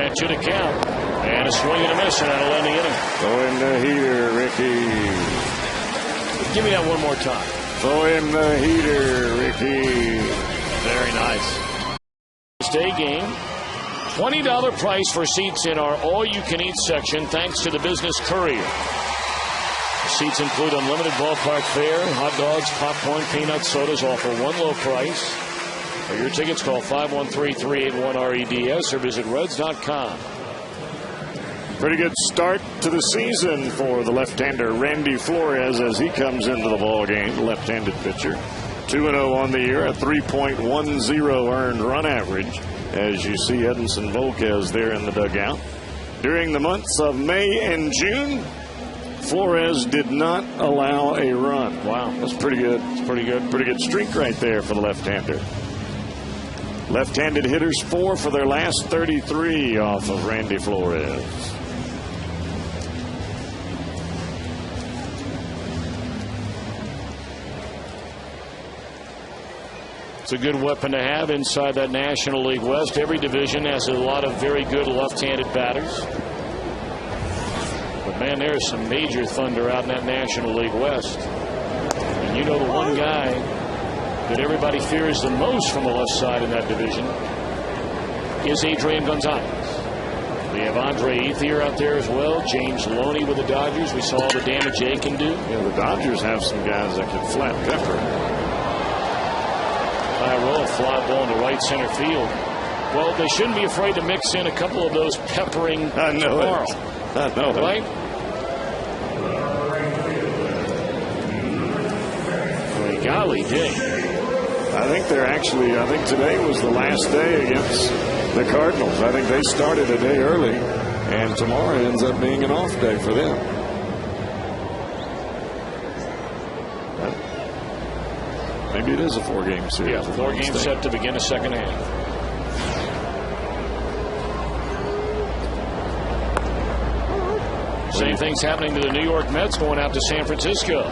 To the count. And a swing and a miss, and that'll end the inning. Throw him the heater, Ricky. Give me that one more time. Throw him the heater, Ricky. Very nice. Day game. $20 price for seats in our all-you-can-eat section, thanks to the Business Courier. Seats include unlimited ballpark fare, hot dogs, popcorn, peanuts, sodas, all for one low price. For your tickets, call 513-381-REDS or visit Reds.com. Pretty good start to the season for the left-hander Randy Flores as he comes into the ball game. Left-handed pitcher, 2-0 on the year, a 3.10 earned run average. As you see Edinson Volquez there in the dugout. During the months of May and June, Flores did not allow a run. Wow, that's pretty good. It's pretty good streak right there for the left-hander. Left-handed hitters 4 for their last 33 off of Randy Flores. It's a good weapon to have inside that National League West. Every division has a lot of very good left-handed batters. But, man, there is some major thunder out in that National League West. And you know the one guy that everybody fears the most from the left side in that division is Adrian Gonzalez. We have Andre Ethier out there as well. James Loney with the Dodgers. We saw the damage they can do. Yeah, the Dodgers have some guys that can flat pepper. High roll, fly ball into right center field. Well, they shouldn't be afraid to mix in a couple of those peppering tomorrow. I know it. Right? Golly day. I think today was the last day against the Cardinals. I think they started a day early, and tomorrow ends up being an off day for them. Maybe it is a 4-game series. Yeah, 4 game set to begin the second half. Same thing's happening to the New York Mets going out to San Francisco.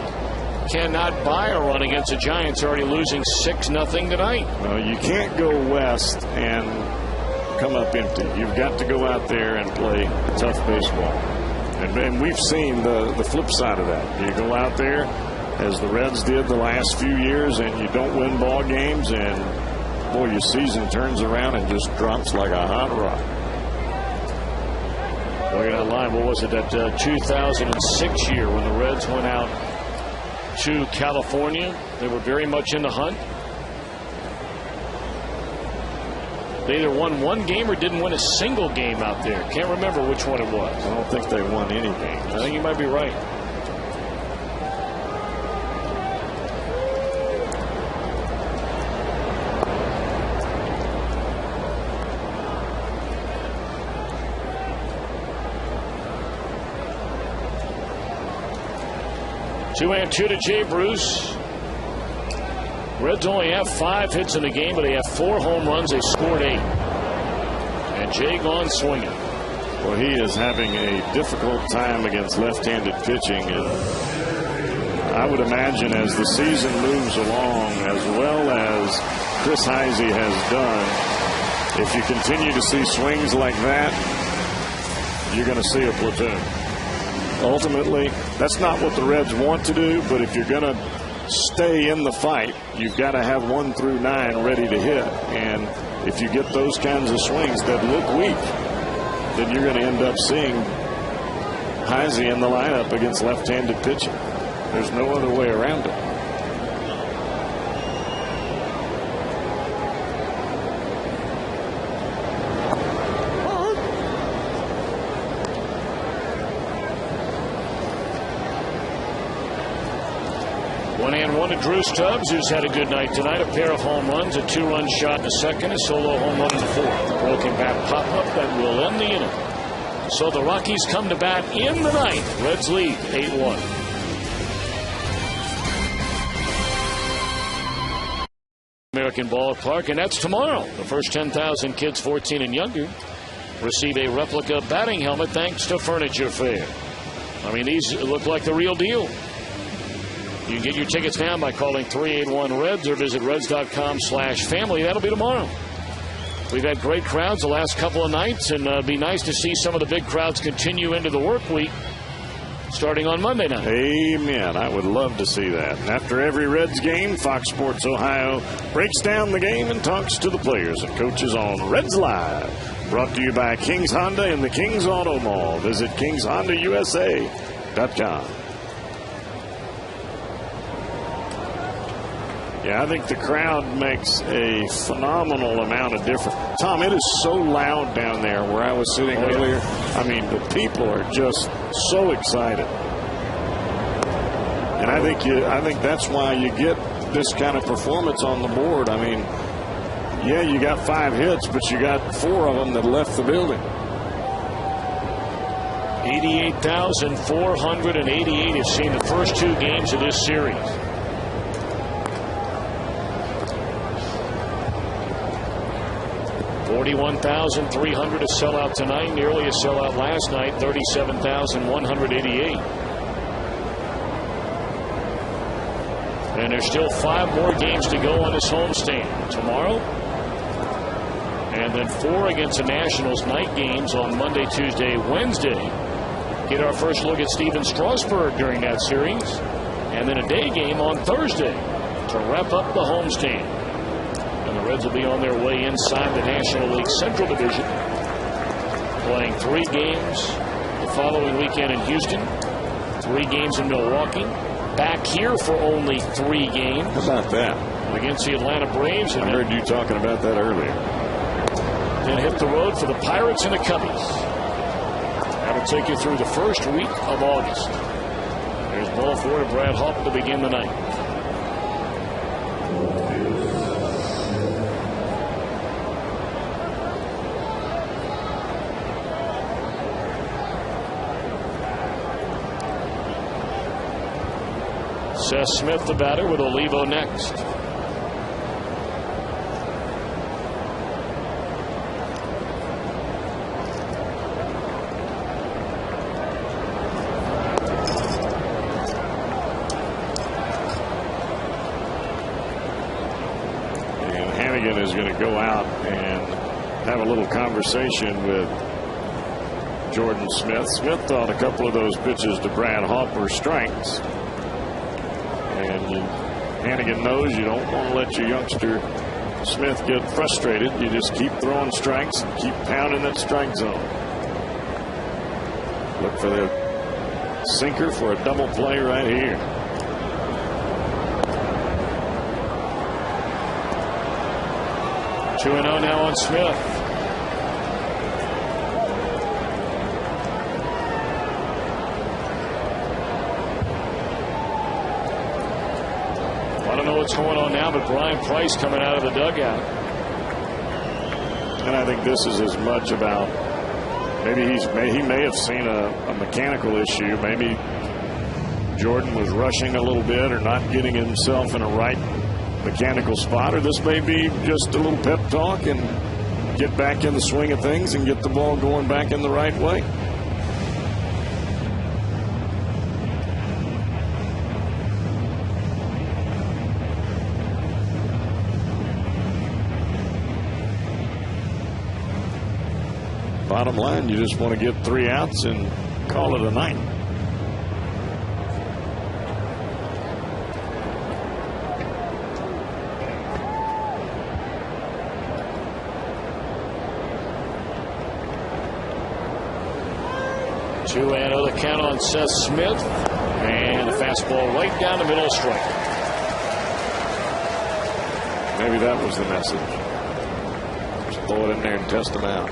Cannot buy a run against the Giants, already losing 6-0 tonight. Well, you can't go west and come up empty. You've got to go out there and play tough baseball. And we've seen the flip side of that. You go out there, as the Reds did the last few years, and you don't win ball games, and boy, your season turns around and just drops like a hot rock. Well, you're not lying. What was it, that 2006 year when the Reds went out to California? They were very much in the hunt. They either won one game or didn't win a single game out there. Can't remember which one it was. I don't think they won any games. I think you might be right. Two and two to Jay Bruce. Reds only have 5 hits in the game, but they have 4 home runs. They scored 8. And Jay gone swinging. Well, he is having a difficult time against left-handed pitching, and I would imagine as the season moves along, as well as Chris Heisey has done, if you continue to see swings like that, you're going to see a platoon. Ultimately, that's not what the Reds want to do, but if you're going to stay in the fight, you've got to have 1 through 9 ready to hit. And if you get those kinds of swings that look weak, then you're going to end up seeing Heisey in the lineup against left-handed pitching. There's no other way around it. One to Drew Stubbs, who's had a good night tonight. A pair of home runs, a 2-run shot in the second, a solo home run in the fourth. A broken bat pop-up that will end the inning. So the Rockies come to bat in the ninth. Reds lead 8-1. American Ballpark, and that's tomorrow. The first 10,000 kids 14 and younger receive a replica batting helmet thanks to Furniture Fair. I mean, these look like the real deal. You can get your tickets now by calling 381-REDS or visit reds.com/family. That'll be tomorrow. We've had great crowds the last couple of nights, and it'd be nice to see some of the big crowds continue into the work week starting on Monday night. Amen. I would love to see that. And after every Reds game, Fox Sports Ohio breaks down the game and talks to the players and coaches on Reds Live. Brought to you by Kings Honda and the Kings Auto Mall. Visit KingsHondaUSA.com. Yeah, I think the crowd makes a phenomenal amount of difference. Tom, it is so loud down there where I was sitting earlier. I mean, the people are just so excited. And I think that's why you get this kind of performance on the board. I mean, yeah, you got 5 hits, but you got 4 of them that left the building. 88,488 have seen the first 2 games of this series. $41,300 a sellout tonight, nearly a sellout last night, 37,188. And there's still 5 more games to go on this homestand. Tomorrow, and then 4 against the Nationals night games on Monday, Tuesday, Wednesday. Get our first look at Steven Strasburg during that series. And then a day game on Thursday to wrap up the homestand. And the Reds will be on their way inside the National League Central Division, playing 3 games the following weekend in Houston, 3 games in Milwaukee, back here for only 3 games. How about that? Against the Atlanta Braves. I heard you talking about that earlier. Then hit the road for the Pirates and the Cubbies. That'll take you through the first week of August. There's ball 4 to Brad Hawk to begin the night. Seth Smith, the batter, with Olivo next. Hannigan is going to go out and have a little conversation with Jordan Smith. Smith thought a couple of those pitches to Brad Hawpe were strikes. And Hannigan knows you don't want to let your youngster Smith get frustrated. You just keep throwing strikes and keep pounding that strike zone. Look for the sinker for a double play right here. Two 2-0 now on Smith. I don't know what's going on now, but Brian Price coming out of the dugout. And I think this is as much about maybe he may have seen a mechanical issue. Maybe Jordan was rushing a little bit or not getting himself in a right mechanical spot, or this may be just a little pep talk and get back in the swing of things and get the ball going back in the right way. Bottom line, you just want to get 3 outs and call it a night. Two and oh, the count on Seth Smith, and a fastball right down the middle, strike. Maybe that was the message. Just throw it in there and test them out.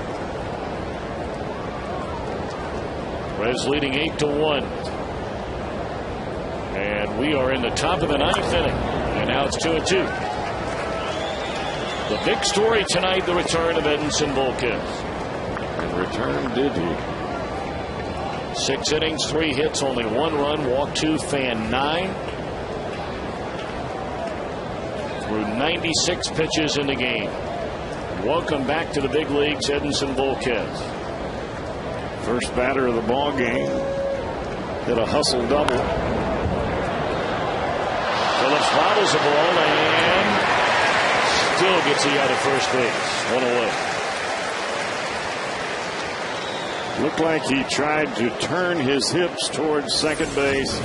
Reds leading 8-1, and we are in the top of the 9th inning, and now it's 2-2. The big story tonight: the return of Edinson Volquez. And return did he? 6 innings, 3 hits, only 1 run, walked 2, fanned 9. Threw 96 pitches in the game. Welcome back to the big leagues, Edinson Volquez. First batter of the ball game. Hit a hustle double. Phillips bobbles the ball and still gets he out of first base. 1 away. Looked like he tried to turn his hips towards second base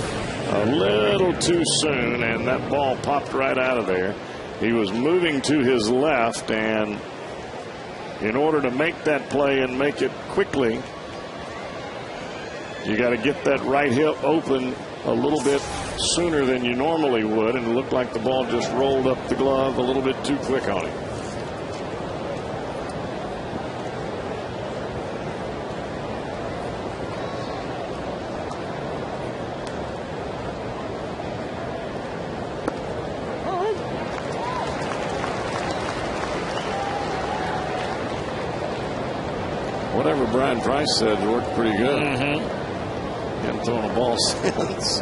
a little too soon, and that ball popped right out of there. He was moving to his left, and in order to make that play and make it quickly, you got to get that right hip open a little bit sooner than you normally would, and it looked like the ball just rolled up the glove a little bit too quick on him. Whatever Brian Price said worked pretty good. Hadn't thrown a ball since.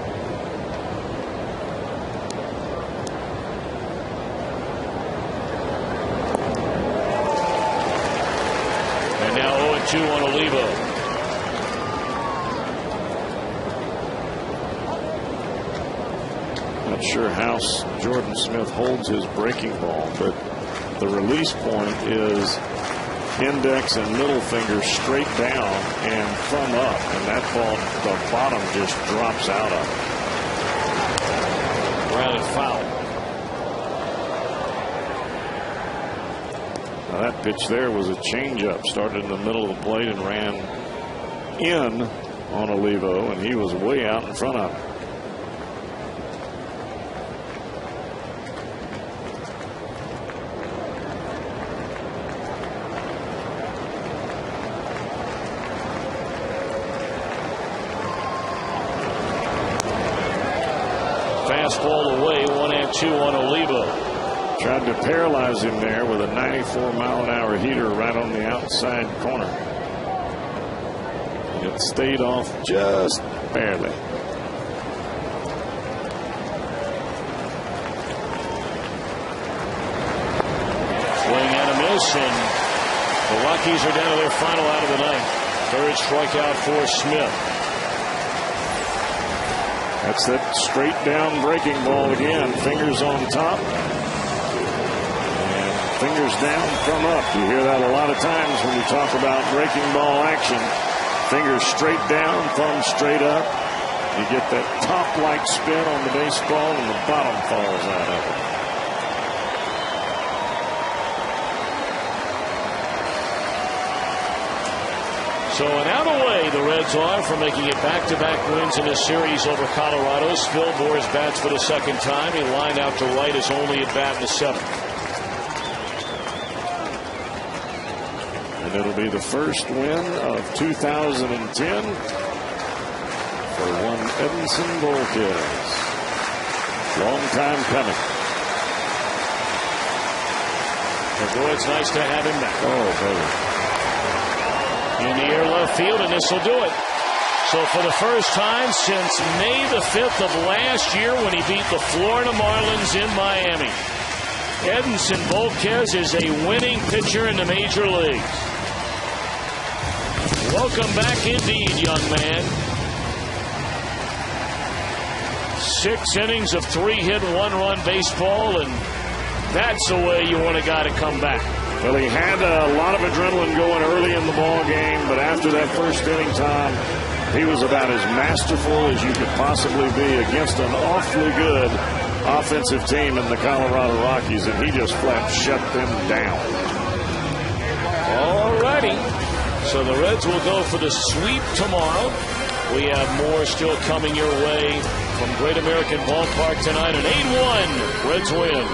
And now 0-2 on Olivo. Not sure how Jordan Smith holds his breaking ball, but the release point is index and middle finger straight down and thumb up, and that ball, the bottom just drops out of it. Grounded foul. Now that pitch there was a changeup, started in the middle of the plate and ran in on Olivo, and he was way out in front of him. Fastball away, 1-2 on Olivo. Tried to paralyze him there with a 94-mile-an-hour heater right on the outside corner. It stayed off just barely. Swing and a miss, and the Rockies are down to their final out of the 9th. Third strikeout for Smith. That's that straight down breaking ball again. Fingers on top. And Fingers down, thumb up. You hear that a lot of times when you talk about breaking ball action. Fingers straight down, thumb straight up. You get that top-like spin on the baseball, and the bottom falls out of it. So an out away the Reds are for making it back-to-back wins in this series over Colorado. Spilborghs bats for the second time. He lined out to right his only at bat in the seventh. And it'll be the first win of 2010 for one Edinson Volquez. Long time coming. But boy, it's nice to have him back. Oh, baby. In the air left field, and this will do it. So for the first time since May the 5th of last year when he beat the Florida Marlins in Miami, Edinson Volquez is a winning pitcher in the major leagues. Welcome back indeed, young man. 6 innings of 3-hit, 1-run baseball, and that's the way you want a guy to come back. Well, he had a lot of adrenaline going early in the ball game, but after that first inning, Tom, he was about as masterful as you could possibly be against an awfully good offensive team in the Colorado Rockies, and he just flat shut them down. All righty. So the Reds will go for the sweep tomorrow. We have more still coming your way from Great American Ballpark tonight. An 8-1 Reds win.